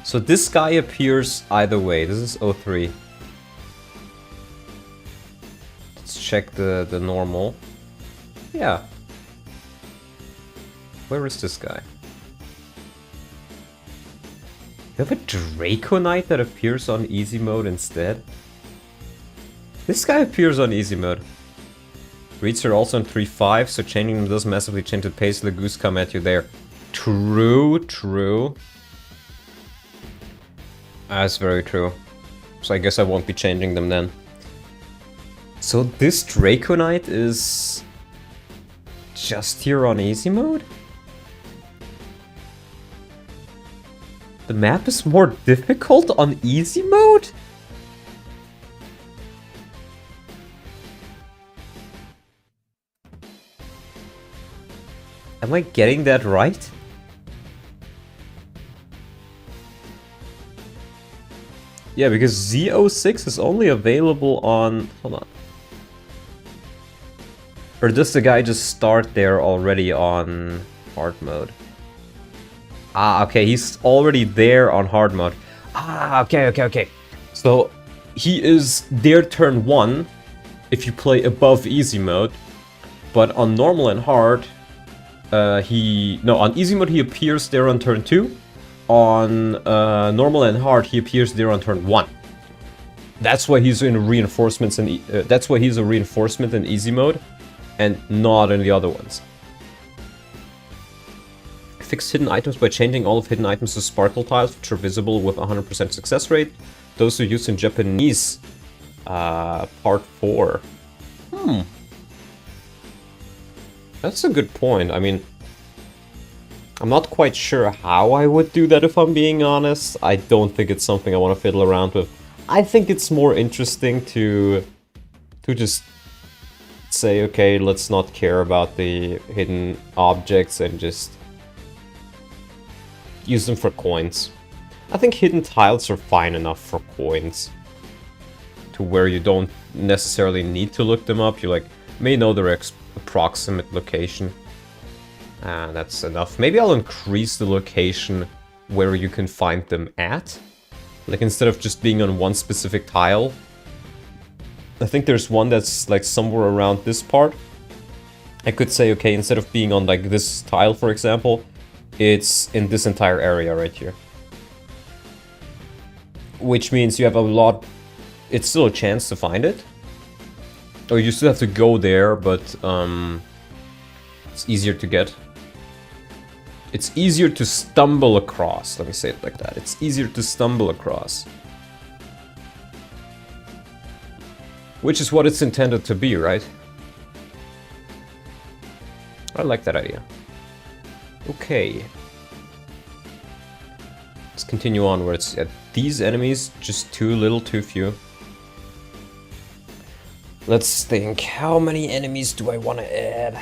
So this guy appears either way. This is 03. Let's check the normal. Yeah. Where is this guy? You have a Draconite that appears on easy mode instead? This guy appears on easy mode. Reeds are also on 3.5, so changing them does massively change the pace of the goose come at you there. True, true. That's very true. So I guess I won't be changing them then. So this Draconite is just here on easy mode? The map is more difficult on easy mode? Am I getting that right? Yeah, because Z06 is only available on... Hold on. Or does the guy just start there already on hard mode? Ah, okay, he's already there on hard mode. Ah, okay. So, he is there turn 1 if you play above easy mode. But on normal and hard, on easy mode he appears there on turn 2. On normal and hard, he appears there on turn 1. That's why he's in reinforcements and that's why he's a reinforcement in easy mode, and not in the other ones. Fix hidden items by changing all of hidden items to sparkle tiles, which are visible with 100% success rate. Those are used in Japanese. Part 4. That's a good point. I mean, I'm not quite sure how I would do that, if I'm being honest. I don't think it's something I want to fiddle around with. I think it's more interesting to just say, okay, let's not care about the hidden objects and just use them for coins. I think hidden tiles are fine enough for coins, to where you don't necessarily need to look them up. You may know their approximate location. And that's enough. Maybe I'll increase the location where you can find them at. Like, instead of just being on one specific tile. I think there's one that's like somewhere around this part. I could say, okay, instead of being on like this tile, for example, it's in this entire area right here. Which means you have a lot... It's still a chance to find it. Or you still have to go there, but it's easier to get. It's easier to stumble across, let me say it like that. It's easier to stumble across. Which is what it's intended to be, right? I like that idea. Okay. Let's continue onwards. These enemies, just too little, too few. Let's think, how many enemies do I want to add?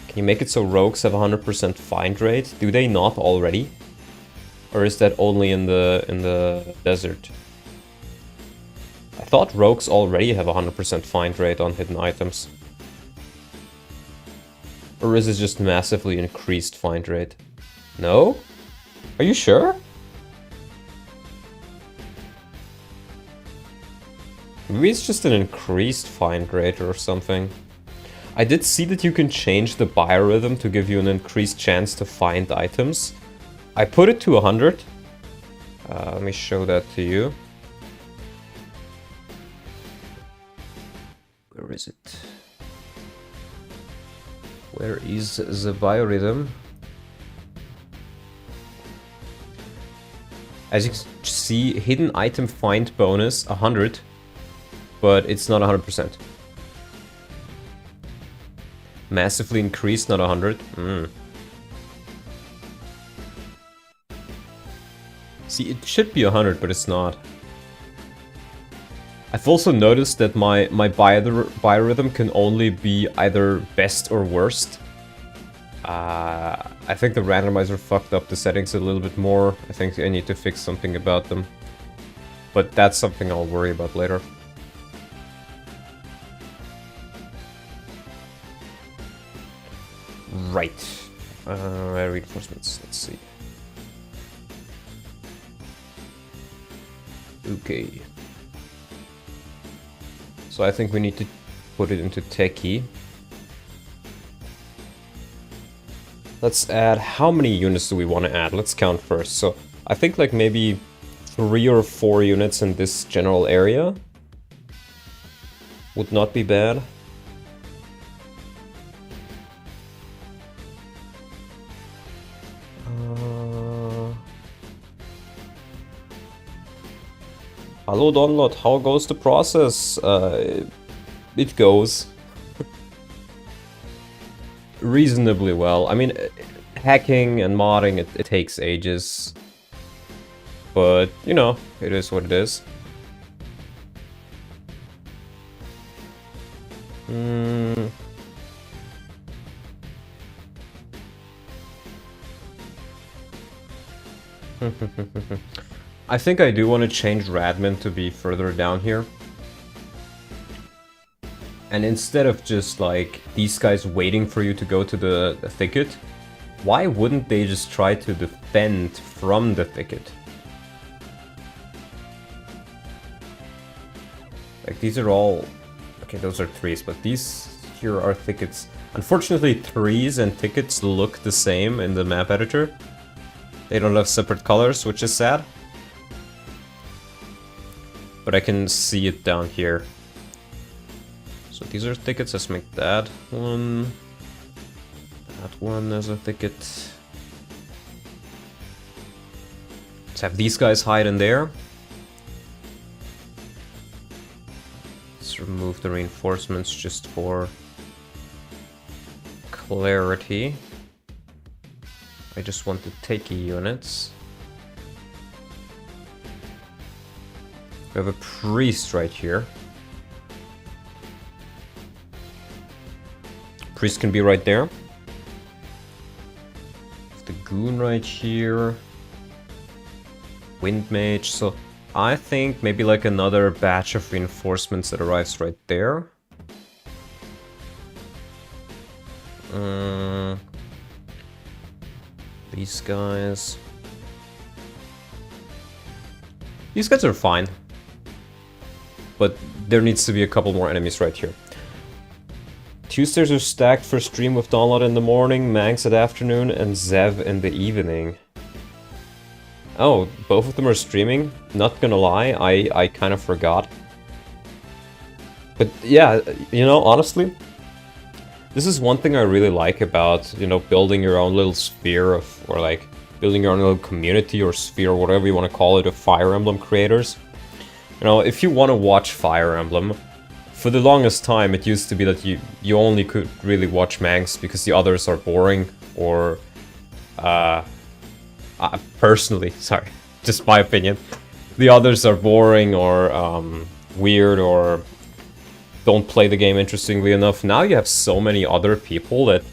Can you make it so rogues have 100% find rate? Do they not already? Or is that only in the desert? I thought rogues already have 100% find rate on hidden items. Or is it just massively increased find rate? No? Are you sure? Maybe it's just an increased find rate or something. I did see that you can change the biorhythm to give you an increased chance to find items. I put it to 100. Let me show that to you. Where is it? Where is the biorhythm? As you can see, hidden item find bonus 100, but it's not 100%. Massively increased, not 100. See, it should be 100, but it's not. I've also noticed that my biorhythm can only be either best or worst. I think the randomizer fucked up the settings a little bit more. I think I need to fix something about them. But that's something I'll worry about later. Right. Reinforcements, let's see. Okay. So I think we need to put it into techie. Let's add, how many units do we want to add? Let's count first. So I think like maybe 3 or 4 units in this general area would not be bad. Hello Donlot, how goes the process? It goes reasonably well. I mean, hacking and modding, it takes ages. But, you know, it is what it is. I think I do want to change Radman to be further down here. And instead of just like these guys waiting for you to go to the thicket, why wouldn't they just try to defend from the thicket? Like these are all... Okay, those are trees, but these here are thickets. Unfortunately, trees and thickets look the same in the map editor. They don't have separate colors, which is sad. But I can see it down here. So these are thickets, let's make that one. That one as a thicket. Let's have these guys hide in there. Let's remove the reinforcements just for clarity. I just want the takey units. We have a priest right here. Priest can be right there. The goon right here. Wind mage. So I think maybe like another batch of reinforcements that arrives right there. These guys. These guys are fine. But there needs to be a couple more enemies right here. Tuesdays are stacked for stream with Download in the morning, Manx at afternoon, and Zev in the evening. Oh, both of them are streaming? Not gonna lie, I kind of forgot. But yeah, you know, honestly, this is one thing I really like about, you know, building your own little sphere of, or like, building your own little community or sphere, whatever you want to call it, of Fire Emblem creators. You know, if you want to watch Fire Emblem, for the longest time it used to be that you only could really watch Manx because the others are boring, or personally, sorry, just my opinion, the others are boring or weird or don't play the game interestingly enough. Now you have so many other people that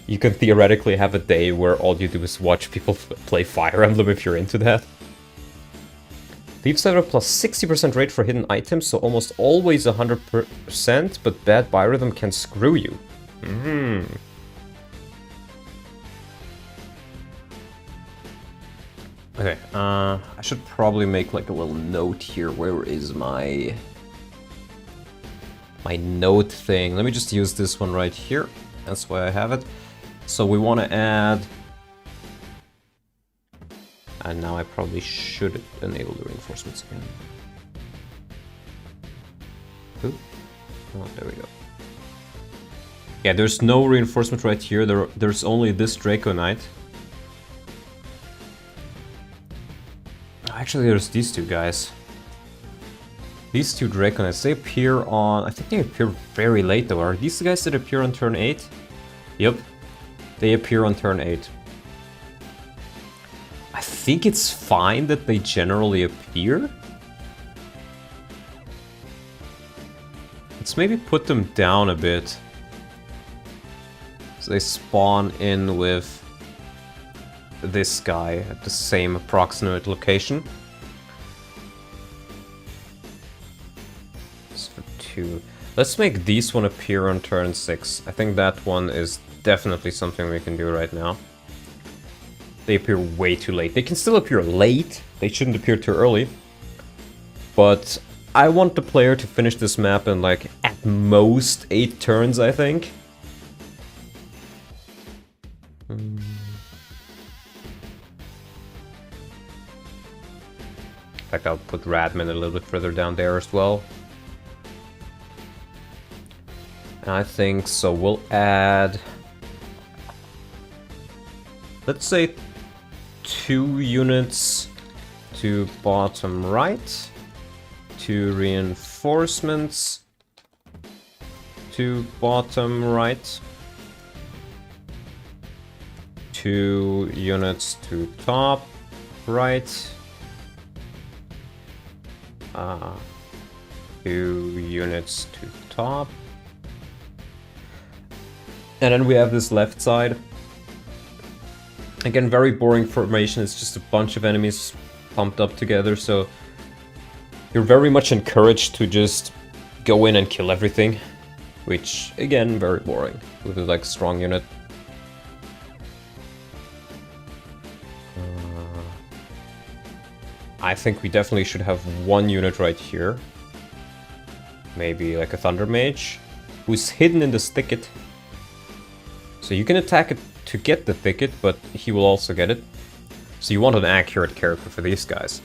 you can theoretically have a day where all you do is watch people play Fire Emblem if you're into that. Thieves have a plus 60% rate for hidden items, so almost always 100%, but bad biorhythm can screw you. Okay, I should probably make like a little note here. Where is my note thing? Let me just use this one right here. That's why I have it. So we want to add... And now I probably should enable the reinforcements again. Ooh. Oh, there we go. Yeah, there's no reinforcement right here. There's only this Draco Knight. Actually, there's these two guys. These two Draco Knights, they appear on... I think they appear very late though. Are these the guys that appear on turn 8? Yep. They appear on turn 8. I think it's fine that they generally appear. Let's maybe put them down a bit. So they spawn in with this guy at the same approximate location. This for 2. Let's make these one appear on turn 6. I think that one is definitely something we can do right now. They appear way too late. They can still appear late. They shouldn't appear too early. But I want the player to finish this map in like at most 8 turns, I think. In fact, I'll put Radman a little bit further down there as well. And I think so. We'll add, let's say, 2 units to bottom right, 2 reinforcements to bottom right, 2 units to top right, 2 units to top, and then we have this left side. Again, very boring formation. It's just a bunch of enemies pumped up together, so you're very much encouraged to just go in and kill everything, which, again, very boring with a like strong unit. I think we definitely should have 1 unit right here. Maybe like a Thunder Mage, who's hidden in this thicket. So you can attack it to get the thicket, but he will also get it. So you want an accurate character for these guys.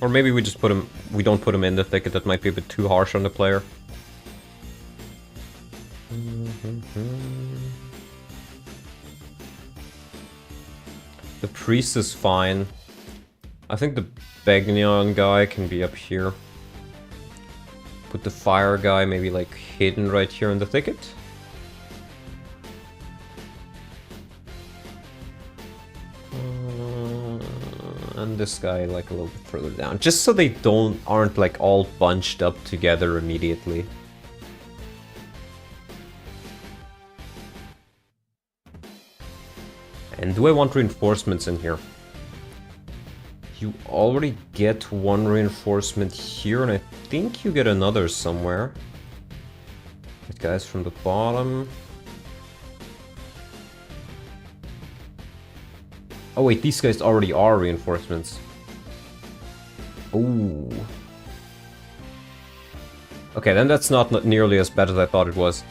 Or maybe we just put him, we don't put him in the thicket. That might be a bit too harsh on the player. The priest is fine. I think the Begnion guy can be up here. Put the fire guy maybe like hidden right here in the thicket. And this guy like a little bit further down, just so they aren't like all bunched up together immediately. And do I want reinforcements in here? You already get 1 reinforcement here, and I think you get another somewhere. That guy's from the bottom. Oh wait, these guys already are reinforcements. Ooh. Okay, then that's not nearly as bad as I thought it was.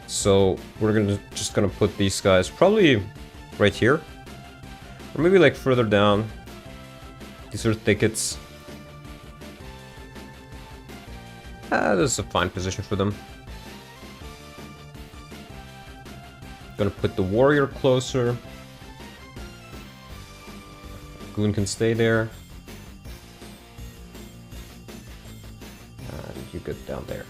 So we're just gonna put these guys probably right here, or maybe like further down. These are thickets. This is a fine position for them. Gonna put the warrior closer. Goon can stay there. And you get down there.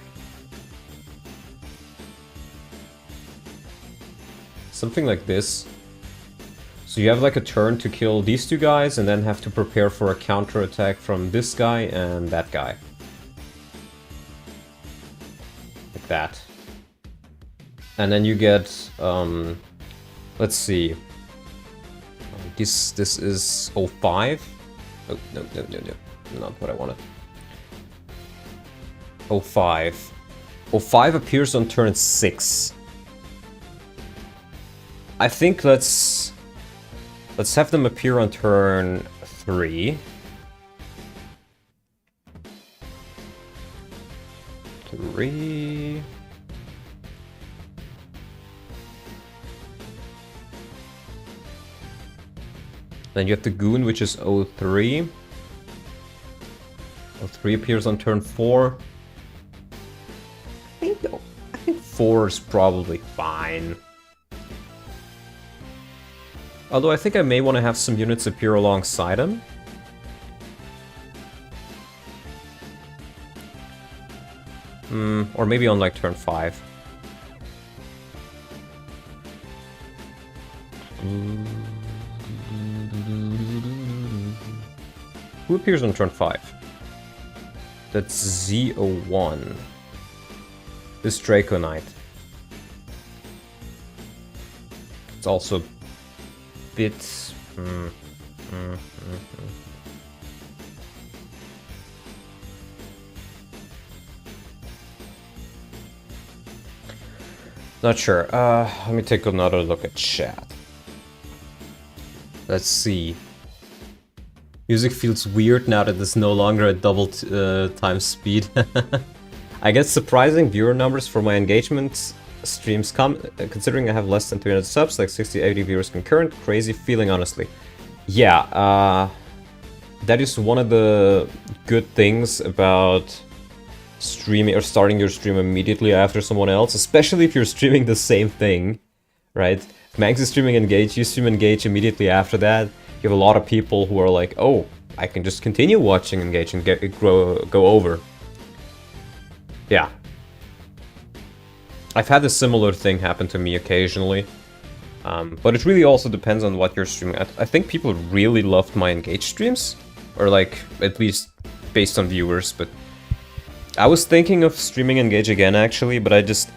Something like this. So you have like a turn to kill these 2 guys and then have to prepare for a counter attack from this guy and that guy. Like that. And then you get, let's see. This is 05. Oh, no, not what I wanted. 05. 05 appears on turn 6. I think let's have them appear on turn 3. 3. Then you have the Goon, which is 03. 03 appears on turn 4. I think 4 is probably fine. Although I think I may want to have some units appear alongside him. Or maybe on like turn 5. Who appears on turn 5? That's Z01. This Draco Knight. It's also a bit... Not sure. Let me take another look at chat. Let's see. Music feels weird now that it's no longer at double time speed. I get surprising viewer numbers for my engagement streams considering I have less than 300 subs, like 60-80 viewers concurrent. Crazy feeling, honestly. Yeah, that is one of the good things about streaming or starting your stream immediately after someone else, especially if you're streaming the same thing, right? If Max is streaming Engage, you stream Engage immediately after that. You have a lot of people who are like, oh, I can just continue watching Engage and go over. Yeah. I've had a similar thing happen to me occasionally. But it really also depends on what you're streaming. I think people really loved my Engage streams, or like, at least based on viewers, but I was thinking of streaming Engage again actually, but I just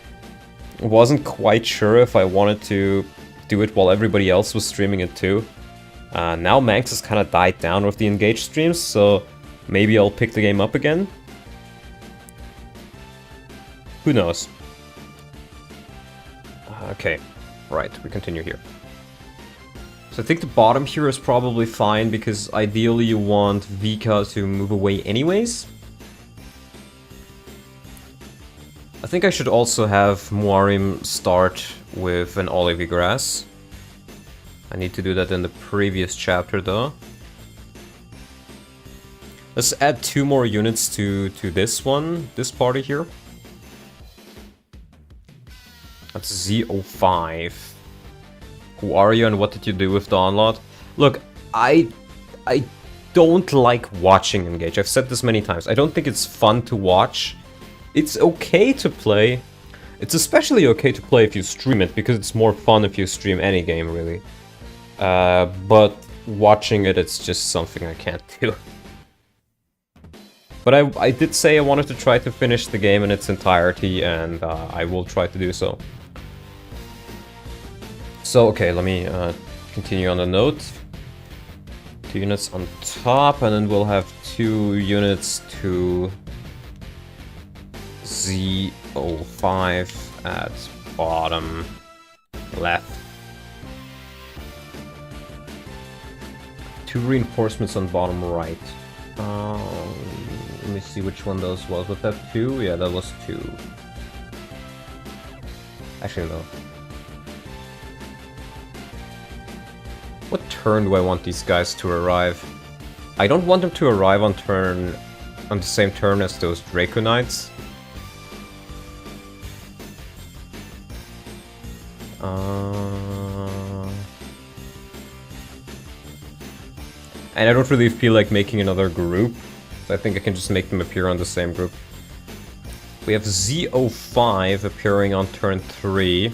wasn't quite sure if I wanted to do it while everybody else was streaming it too. Now Manx has kind of died down with the Engage streams, so maybe I'll pick the game up again. Who knows? Okay, right, we continue here. So I think the bottom here is probably fine, because ideally you want Vika to move away anyways. I think I should also have Muarim start with an Olivy Grass. I need to do that in the previous chapter though. Let's add 2 more units to this one, this party here. That's Z05. Who are you and what did you do with the Onslaught? Look, I don't like watching Engage. I've said this many times. I don't think it's fun to watch. It's okay to play. It's especially okay to play if you stream it, because it's more fun if you stream any game, really. But watching it, it's just something I can't do. But I did say I wanted to try to finish the game in its entirety, and I will try to do so. So, okay, let me continue on the note. 2 units on top, and then we'll have 2 units to Z05 at bottom left. 2 reinforcements on bottom right. Let me see which one those was. Was that 2? Yeah, that was 2. Actually, no. What turn do I want these guys to arrive? I don't want them to arrive on the same turn as those Draco Knights. And I don't really feel like making another group, so I think I can just make them appear on the same group. We have Z05 appearing on turn 3.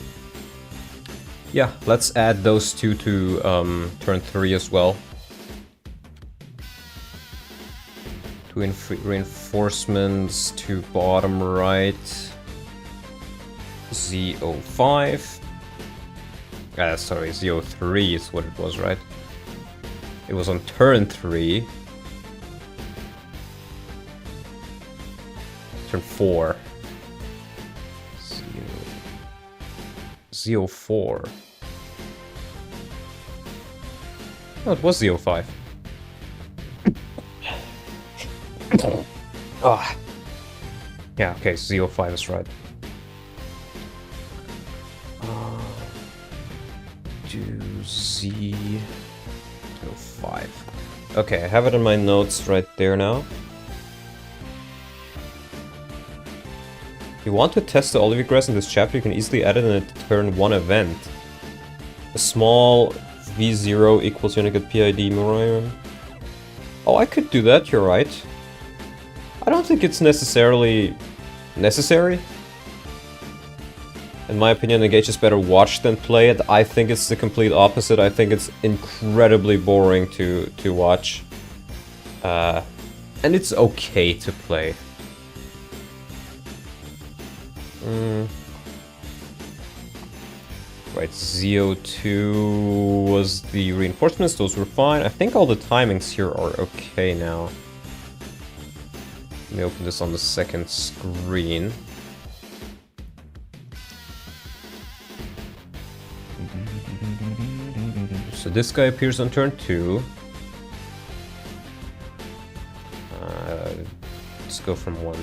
Yeah, let's add those 2 to turn 3 as well. 2 reinforcements to bottom right. Z05. Sorry, Z03 is what it was, right? It was on turn 3. Turn 4. Z04. Oh, it was Z05. Ah. Yeah, okay, Z05 is right. Do Z05. Okay, I have it in my notes right there now. If you want to test the Olivy Grass in this chapter, you can easily add it in a turn 1 event. A small V0 equals unit PID Miriam. Oh, I could do that, you're right. I don't think it's necessarily necessary. In my opinion, Engage is better watched than play it. I think it's the complete opposite. I think it's incredibly boring to watch. And it's okay to play. Right, ZO2 was the reinforcements, those were fine. I think all the timings here are okay now. Let me open this on the second screen. So this guy appears on turn 2. Let's go from 1.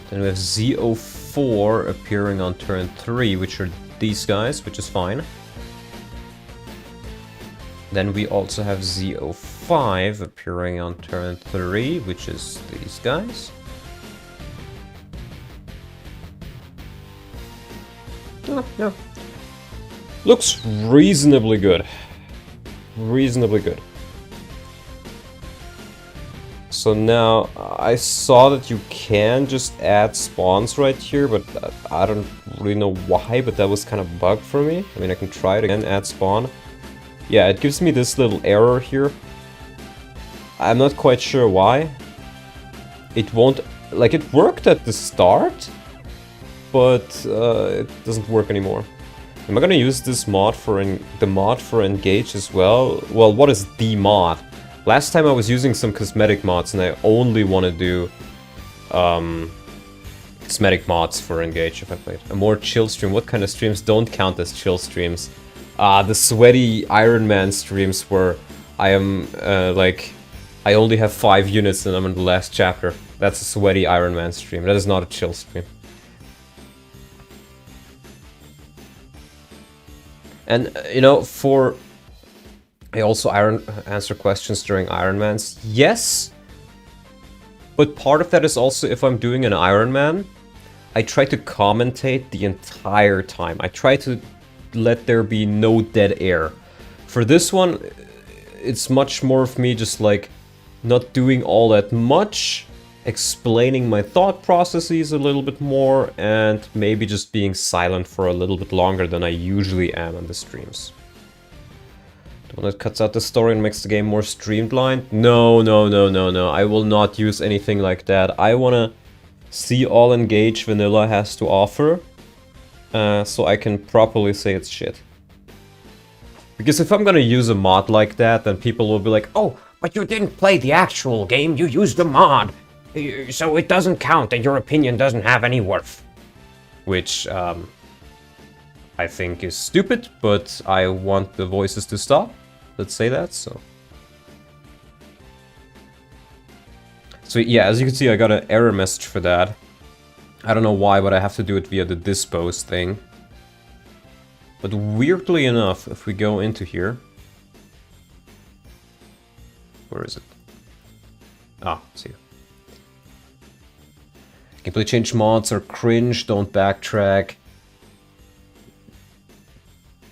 Then we have ZO4 appearing on turn 3, which are these guys, which is fine. Then we also have ZO5 appearing on turn 3, which is these guys. Oh, yeah. Looks reasonably good. Reasonably good. So now, I saw that you can just add spawns right here, but I don't really know why, but that was kind of a bug for me. I mean, I can try it again, add spawn. Yeah, it gives me this little error here. I'm not quite sure why. It won't... Like, it worked at the start, but it doesn't work anymore. Am I gonna use this mod for the mod for Engage as well? Well, what is the mod? Last time I was using some cosmetic mods and I only want to do cosmetic mods for Engage if I played. A more chill stream. What kind of streams don't count as chill streams? The sweaty Iron Man streams where I am like, I only have 5 units and I'm in the last chapter. That's a sweaty Iron Man stream. That is not a chill stream. And, you know, I also answer questions during Ironmans. Yes, but part of that is also if I'm doing an Ironman, I try to commentate the entire time. I try to let there be no dead air. For this one, it's much more of me just like not doing all that much, explaining my thought processes a little bit more, and maybe just being silent for a little bit longer than I usually am on the streams. The one that cuts out the story and makes the game more streamlined? No, no, no, no, no. I will not use anything like that. I wanna see all Engage vanilla has to offer, so I can properly say it's shit. Because if I'm gonna use a mod like that, then people will be like, oh, but you didn't play the actual game, you used a mod, so it doesn't count and your opinion doesn't have any worth. Which, I think is stupid, but I want the voices to stop. Let's say that, so. So yeah, as you can see, I got an error message for that. I don't know why, but I have to do it via the dispose thing. But weirdly enough, if we go into here... Where is it? Ah, see. Gameplay change mods are cringe, don't backtrack.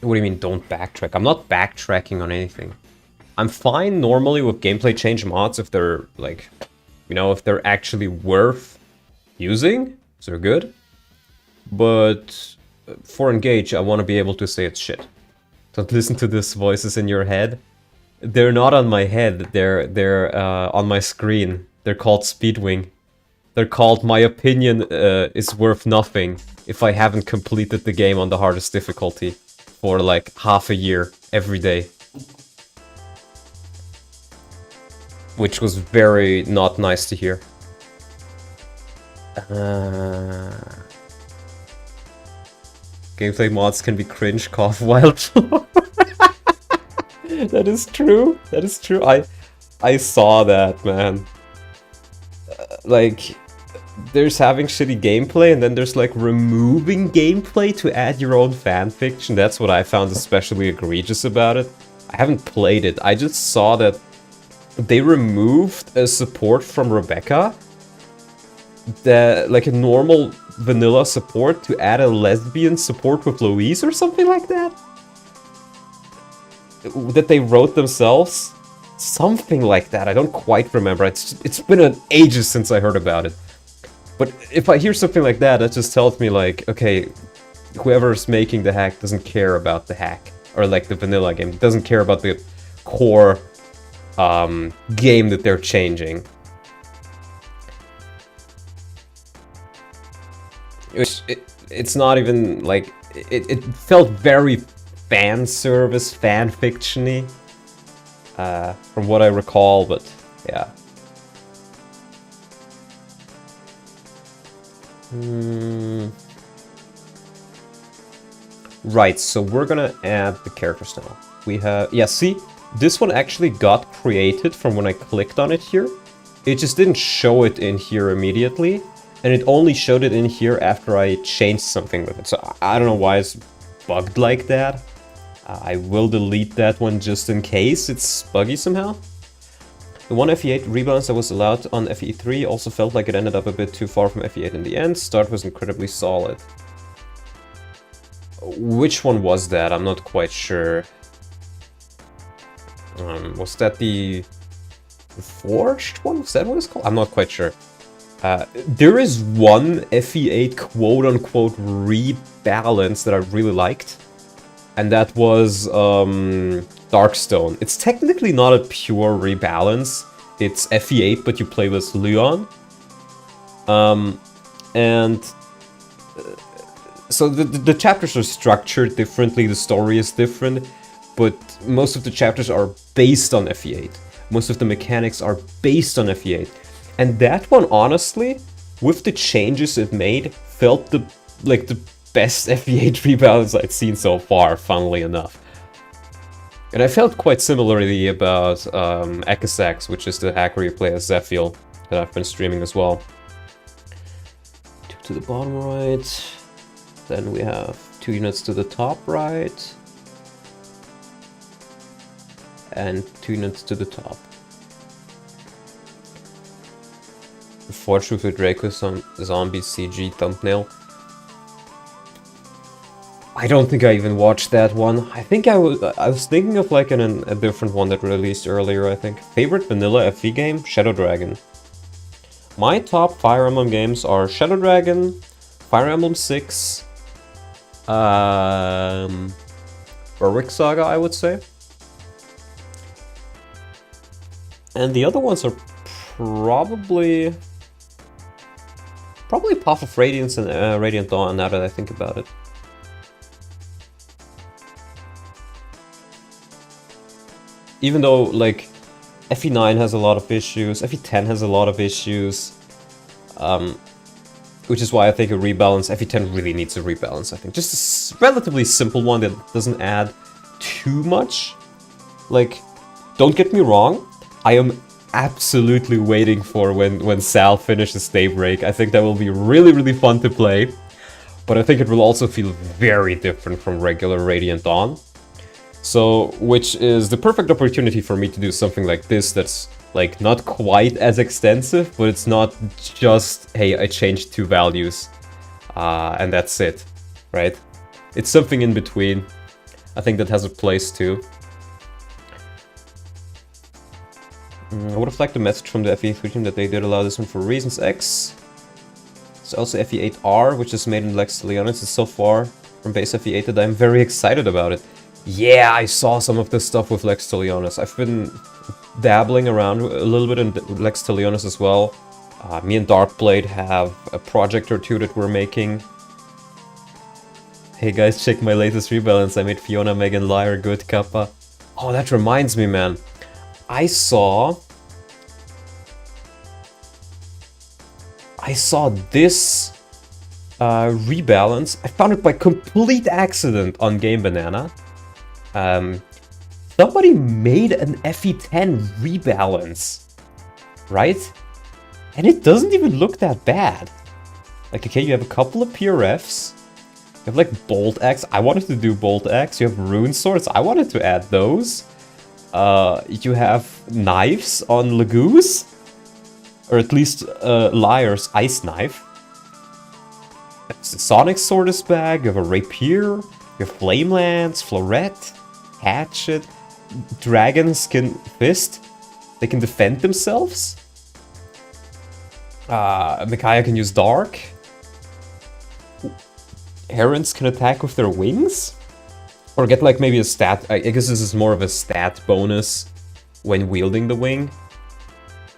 What do you mean, don't backtrack? I'm not backtracking on anything. I'm fine normally with gameplay change mods if they're, like, you know, if they're actually worth using, so they're good. But for Engage, I want to be able to say it's shit. Don't listen to these voices in your head. They're not on my head, they're on my screen. They're called Speedwing. They're called my opinion is worth nothing if I haven't completed the game on the hardest difficulty for like half a year, every day. Which was very not nice to hear. Gameplay mods can be cringe, cough, wild. That is true, that is true. I saw that, man. Like, there's having shitty gameplay, and then there's like removing gameplay to add your own fanfiction. That's what I found especially egregious about it. I haven't played it, I just saw that they removed a support from Rebecca, that like a normal vanilla support, to add a lesbian support with Louise or something like that? That they wrote themselves? Something like that, I don't quite remember. It's been ages since I heard about it. But if I hear something like that, that just tells me like, okay, whoever's making the hack doesn't care about the hack. Or like the vanilla game, doesn't care about the core game that they're changing. It's not even like it felt very fan service, fan fiction-y, from what I recall, but yeah. Right, so we're gonna add the characters now. We have, yeah, see, this one actually got created from when I clicked on it here. It just didn't show it in here immediately, and it only showed it in here after I changed something with it. So I don't know why it's bugged like that. I will delete that one just in case it's buggy somehow. The one FE8 rebalance that was allowed on FE3 also felt like it ended up a bit too far from FE8 in the end. Start was incredibly solid. Which one was that? I'm not quite sure. Was that the Forged one? Is that what it's called? I'm not quite sure. There is one FE8 quote-unquote rebalance that I really liked. And that was Darkstone. It's technically not a pure rebalance. It's FE8, but you play with Leon. So the chapters are structured differently, the story is different, but most of the chapters are based on FE8. Most of the mechanics are based on FE8. And that one, honestly, with the changes it made, felt the best FE8 rebalance I'd seen so far, funnily enough. And I felt quite similarly about Ekisax, which is the hacker you play as Zephiel, that I've been streaming as well. 2 to the bottom right. Then we have 2 units to the top right. And 2 units to the top. Forged with the Draco Zombie CG thumbnail. I don't think I even watched that one. I think I was thinking of like a different one that released earlier, I think. Favorite vanilla FE game? Shadow Dragon. My top Fire Emblem games are Shadow Dragon, Fire Emblem 6, Berwick Saga, I would say. And the other ones are probably Path of Radiance and Radiant Dawn, now that I think about it. Even though, like, FE9 has a lot of issues, FE10 has a lot of issues, which is why I think a rebalance, FE10 really needs a rebalance, I think. Just a relatively simple one that doesn't add too much. Like, don't get me wrong, I am absolutely waiting for when Sal finishes Daybreak. I think that will be really, really fun to play. But I think it will also feel very different from regular Radiant Dawn. So, which is the perfect opportunity for me to do something like this that's, like, not quite as extensive, but it's not just, hey, I changed 2 values, and that's it, right? It's something in between. I think that has a place too. I would have liked a message from the FE3 team that they did allow this one for reasons X. It's also FE8R, which is made in Lex Leonis. It's so far from base FE8 that I'm very excited about it. Yeah, I saw some of this stuff with Lex Leonis. I've been dabbling around a little bit in Lex Leonis as well. Me and Darkblade have a project or 2 that we're making. Hey guys, check my latest rebalance. I made Fiona, Megan, Lyre, good Kappa. Oh, that reminds me, man. I saw this rebalance. I found it by complete accident on Game Banana. Somebody made an FE10 rebalance, right? And it doesn't even look that bad. Like, okay, you have a couple of PRFs. You have, like, Bolt Axe. I wanted to do Bolt Axe. You have Rune Swords. I wanted to add those. You have knives on Lagoose. Or at least, Lyre's Ice Knife. Sonic Sword is back. You have a Rapier. You have Flame Lance, Floret, Hatchet. Dragons can fist. They can defend themselves. Micaiah can use Dark. Herons can attack with their wings? Or get like maybe a stat, I guess this is more of a stat bonus when wielding the wing,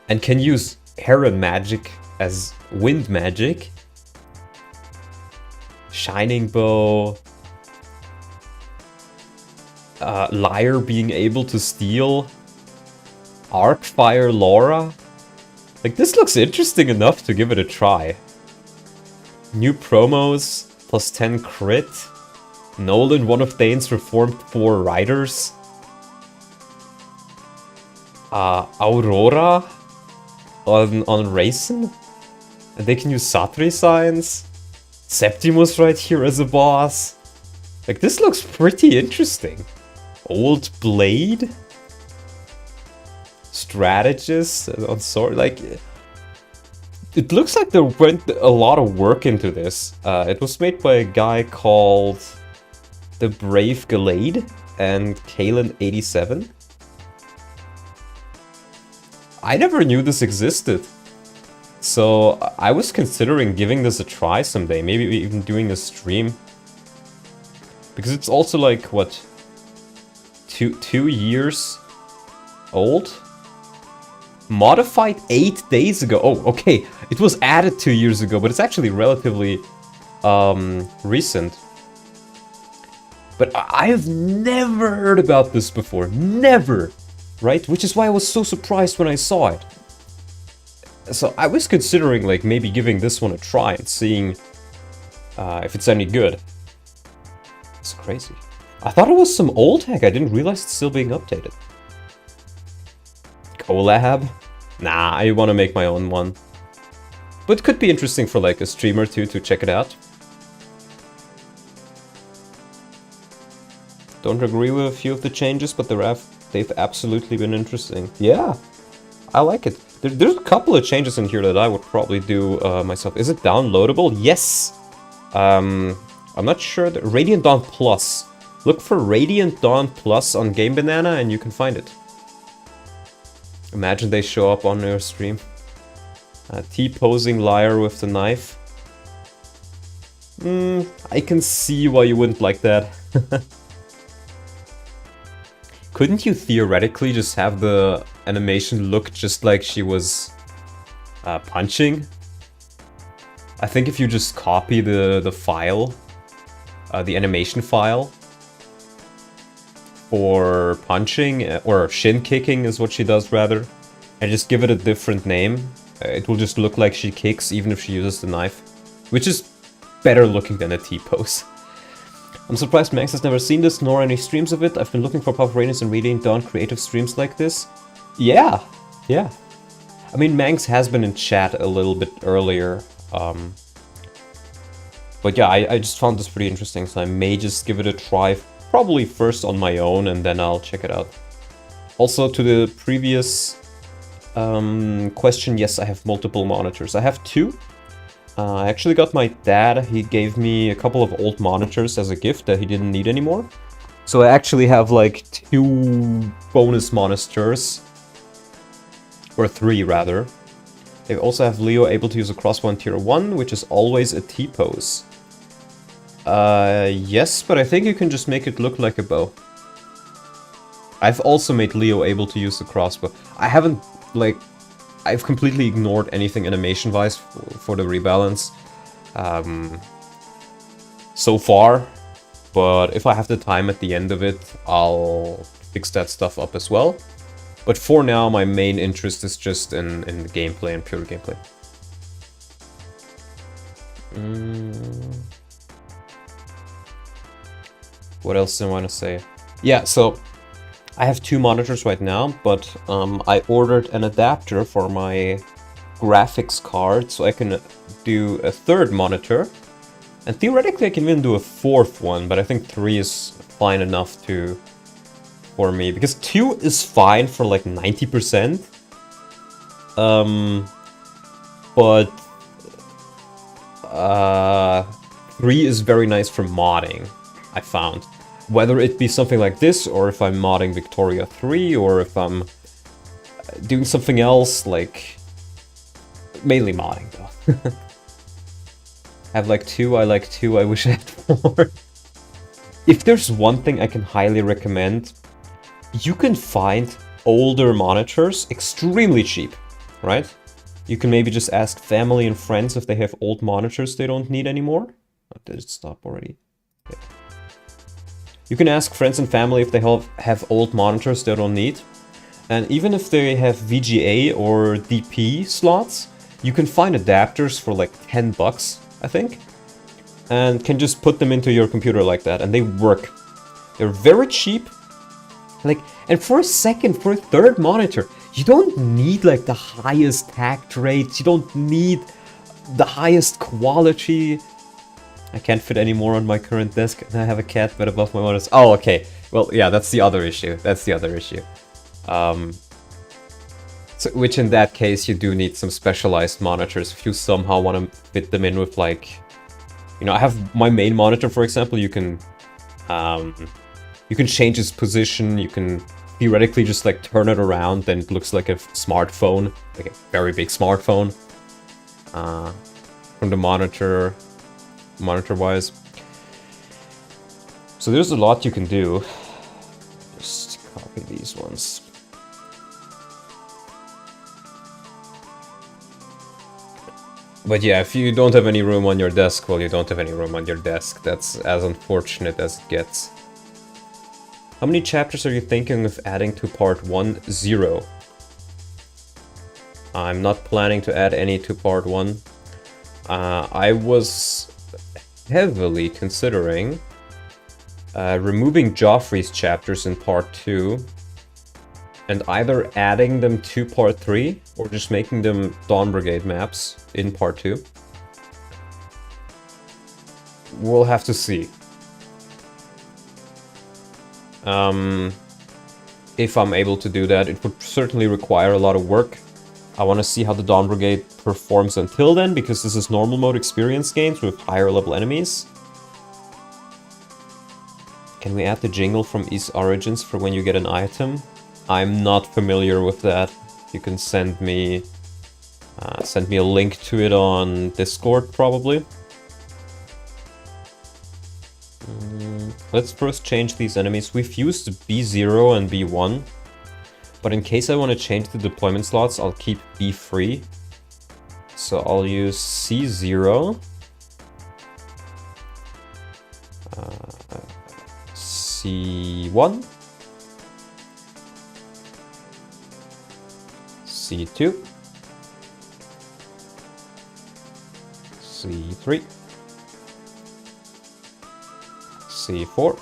and can use Heron magic as wind magic. Shining Bow. Lyre being able to steal. Arcfire Laura. Like, this looks interesting enough to give it a try. New promos, plus 10 crit. Nolan, one of Dane's reformed 4 riders. Aurora on Raisin. And they can use Satri signs. Septimus right here as a boss. Like, this looks pretty interesting. Old Blade. Strategist on sword. Like, it looks like there went a lot of work into this. It was made by a guy called The Brave Gallade and Kalen87. I never knew this existed. So I was considering giving this a try someday, maybe even doing a stream. Because it's also like, what, two years old? Modified 8 days ago. Oh, okay, it was added 2 years ago, but it's actually relatively recent. But I have never heard about this before, never, right? Which is why I was so surprised when I saw it. So I was considering, like, maybe giving this one a try and seeing if it's any good. It's crazy. I thought it was some old hack. I didn't realize it's still being updated. Collab? Nah, I want to make my own one. But it could be interesting for, like, a stream or two to check it out. Don't agree with a few of the changes, but they've absolutely been interesting. Yeah, I like it. There's a couple of changes in here that I would probably do myself. Is it downloadable? Yes! I'm not sure. Radiant Dawn Plus. Look for Radiant Dawn Plus on Game Banana and you can find it. Imagine they show up on your stream. T-posing Lyre with the knife. I can see why you wouldn't like that. Couldn't you theoretically just have the animation look just like she was punching? I think if you just copy the file, the animation file for punching, or shin kicking is what she does rather, and just give it a different name, it will just look like she kicks even if she uses the knife, which is better looking than a T-pose. I'm surprised Max has never seen this, nor any streams of it. I've been looking for Puff Radiance and Radiant Dawn creative streams like this. Yeah. I mean, Manx has been in chat a little bit earlier. But yeah, I just found this pretty interesting, so I may just give it a try. Probably first on my own, and then I'll check it out. Also, to the previous question, yes, I have multiple monitors. I have 2. I actually got my dad, he gave me a couple of old monitors as a gift that he didn't need anymore. So I actually have like 2 bonus monitors. Or 3 rather. They also have Leo able to use a crossbow in tier 1, which is always a T-pose. Yes, but I think you can just make it look like a bow. I've also made Leo able to use the crossbow. I haven't, like... I've completely ignored anything animation-wise for the rebalance so far, but if I have the time at the end of it, I'll fix that stuff up as well. But for now, my main interest is just in the gameplay and pure gameplay. What else do I want to say? Yeah, so... I have 2 monitors right now, but I ordered an adapter for my graphics card so I can do a 3rd monitor. And theoretically I can even do a 4th one, but I think 3 is fine enough for me. Because 2 is fine for like 90%. But 3 is very nice for modding, I found. Whether it be something like this, or if I'm modding Victoria 3, or if I'm doing something else, like... Mainly modding, though. I have like 2, I like 2, I wish I had 4. If there's one thing I can highly recommend, you can find older monitors, extremely cheap, right? You can maybe just ask family and friends if they have old monitors they don't need anymore. Oh, did it stop already? Yeah. You can ask friends and family if they have old monitors they don't need. And even if they have VGA or DP slots, you can find adapters for like 10 bucks, I think. And can just put them into your computer like that, and they work. They're very cheap. Like, and for a third monitor, you don't need like the highest tact rates, you don't need the highest quality. I can't fit any more on my current desk, and I have a cat bed above my monitors. Oh, okay. Well, yeah, that's the other issue. That's the other issue. So, which in that case, you do need some specialized monitors if you somehow want to fit them in with like, you know, I have my main monitor, for example. You can change its position. You can theoretically just like turn it around, and it looks like a smartphone, like a very big smartphone. From the monitor-wise. So there's a lot you can do. Just copy these ones. But yeah, if you don't have any room on your desk, well, you don't have any room on your desk. That's as unfortunate as it gets. How many chapters are you thinking of adding to part 1? 0. I'm not planning to add any to part 1. I was heavily considering removing Joffrey's chapters in part 2 and either adding them to part 3 or just making them Dawn Brigade maps in part 2. We'll have to see. If I'm able to do that, it would certainly require a lot of work. I want to see how the Dawn Brigade performs until then, because this is normal mode experience games with higher level enemies. Can we add the jingle from East Origins for when you get an item? I'm not familiar with that. You can send me a link to it on Discord, probably. Let's first change these enemies. We've used B0 and B1, but in case I want to change the deployment slots, I'll keep B3. So I'll use C0, C1, C2, C3, C4,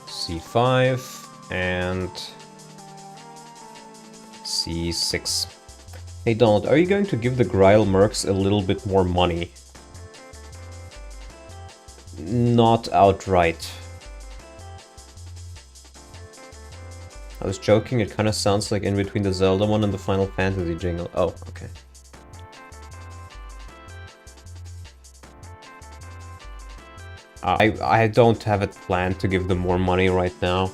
C5, and C6. Hey Donald, are you going to give the Grail Mercs a little bit more money? Not outright. I was joking, it kind of sounds like in between the Zelda one and the Final Fantasy jingle. Oh, okay. I don't have it planned to give them more money right now.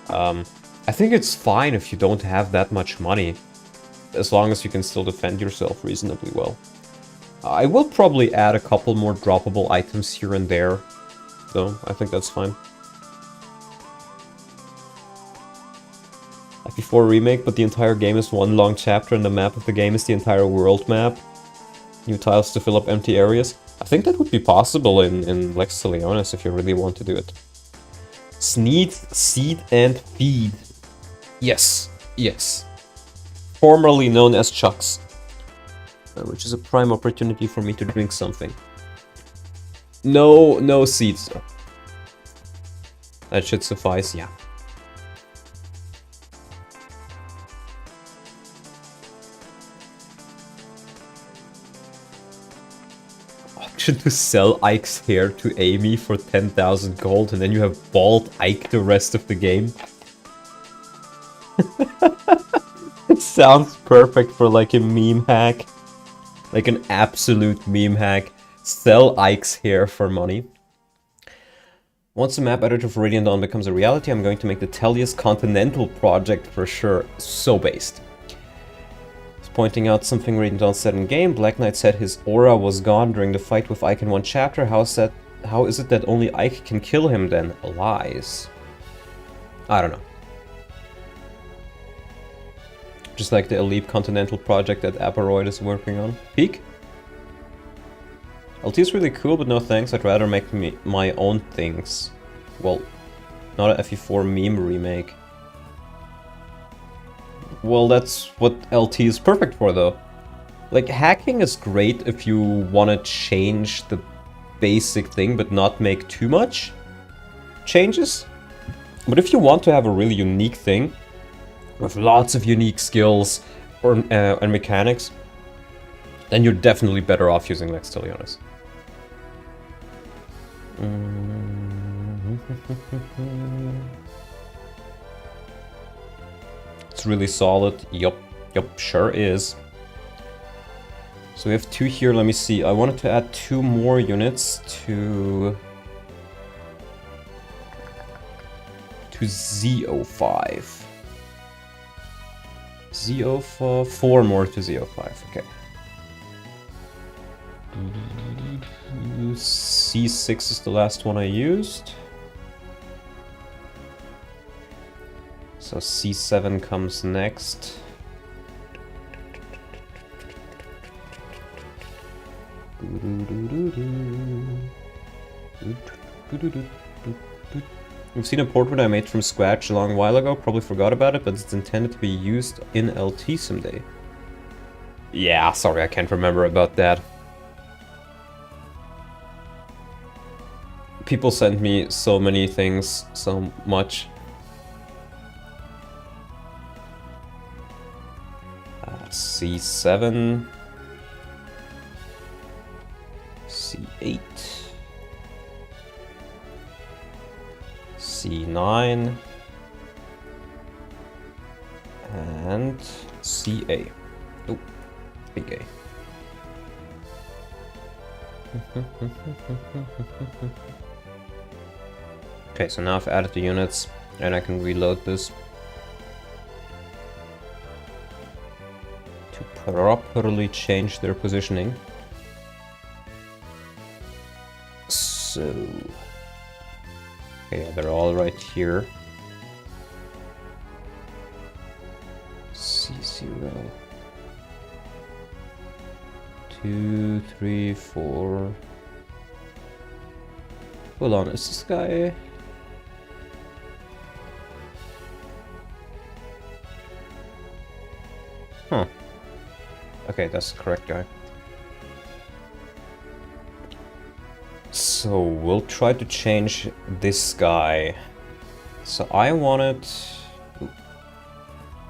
I think it's fine if you don't have that much money, as long as you can still defend yourself reasonably well. I will probably add a couple more droppable items here and there, though. I think that's fine. FE4 remake, but the entire game is one long chapter and the map of the game is the entire world map. New tiles to fill up empty areas. I think that would be possible in Lex Leonis if you really want to do it. Sneed, seed, and feed. Yes, yes. Formerly known as Chucks. Which is a prime opportunity for me to drink something. No seeds though. That should suffice, yeah. Option to sell Ike's hair to Amy for 10,000 gold, and then you have bald Ike the rest of the game. It sounds perfect for like a meme hack. Like an absolute meme hack. Sell Ike's hair for money. Once the map editor for Radiant Dawn becomes a reality, I'm going to make the Tellius Continental project for sure. So based. He's pointing out something Radiant Dawn said in game. Black Knight said his aura was gone during the fight with Ike in one chapter. How is that How is it that only Ike can kill him then? Lies. I don't know. Just like the Elite Continental project that Aperoid is working on. Peek? LT is really cool, but no thanks. I'd rather make my own things. Well, not a FE4 meme remake. Well, that's what LT is perfect for, though. Like, hacking is great if you want to change the basic thing, but not make too much changes. But if you want to have a really unique thing, with lots of unique skills and mechanics, then you're definitely better off using Lex Talionis. It's really solid. Yup, sure is. So we have 2 here, let me see. I wanted to add 2 more units to Z05. Z05, 4 more to Z05, okay. C6 is the last one I used. So C7 comes next. You've seen a portrait I made from scratch a long while ago, probably forgot about it, but it's intended to be used in LT someday. Yeah, sorry, I can't remember about that. People send me so many things, so much. C7. C8. C9. And CA. Oh, big A. Okay, so now I've added the units and I can reload this to properly change their positioning. So, okay, yeah, they're all right here. C0. 2, 3, 4. Hold on, is this guy? Huh. Okay, that's the correct guy. So we'll try to change this guy. So I wanted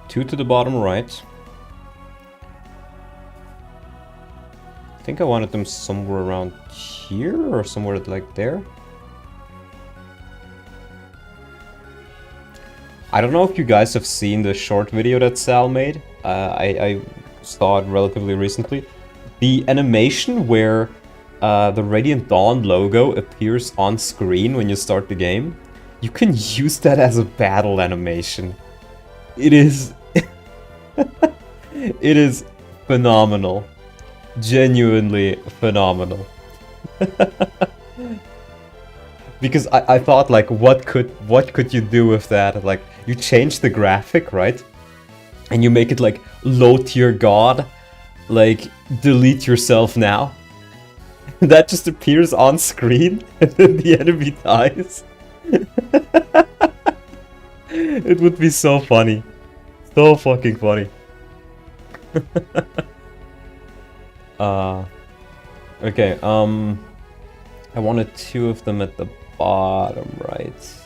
2 to the bottom right. I think I wanted them somewhere around here or somewhere like there. I don't know if you guys have seen the short video that Sal made. I saw it relatively recently. The animation where the Radiant Dawn logo appears on screen when you start the game, you can use that as a battle animation. It is... it is phenomenal. Genuinely phenomenal. Because I thought, like, what could you do with that? Like, you change the graphic, right? And you make it like low tier god, like delete yourself now. That just appears on screen and then the enemy dies. It would be so funny. So fucking funny. Okay, I wanted 2 of them at the bottom right.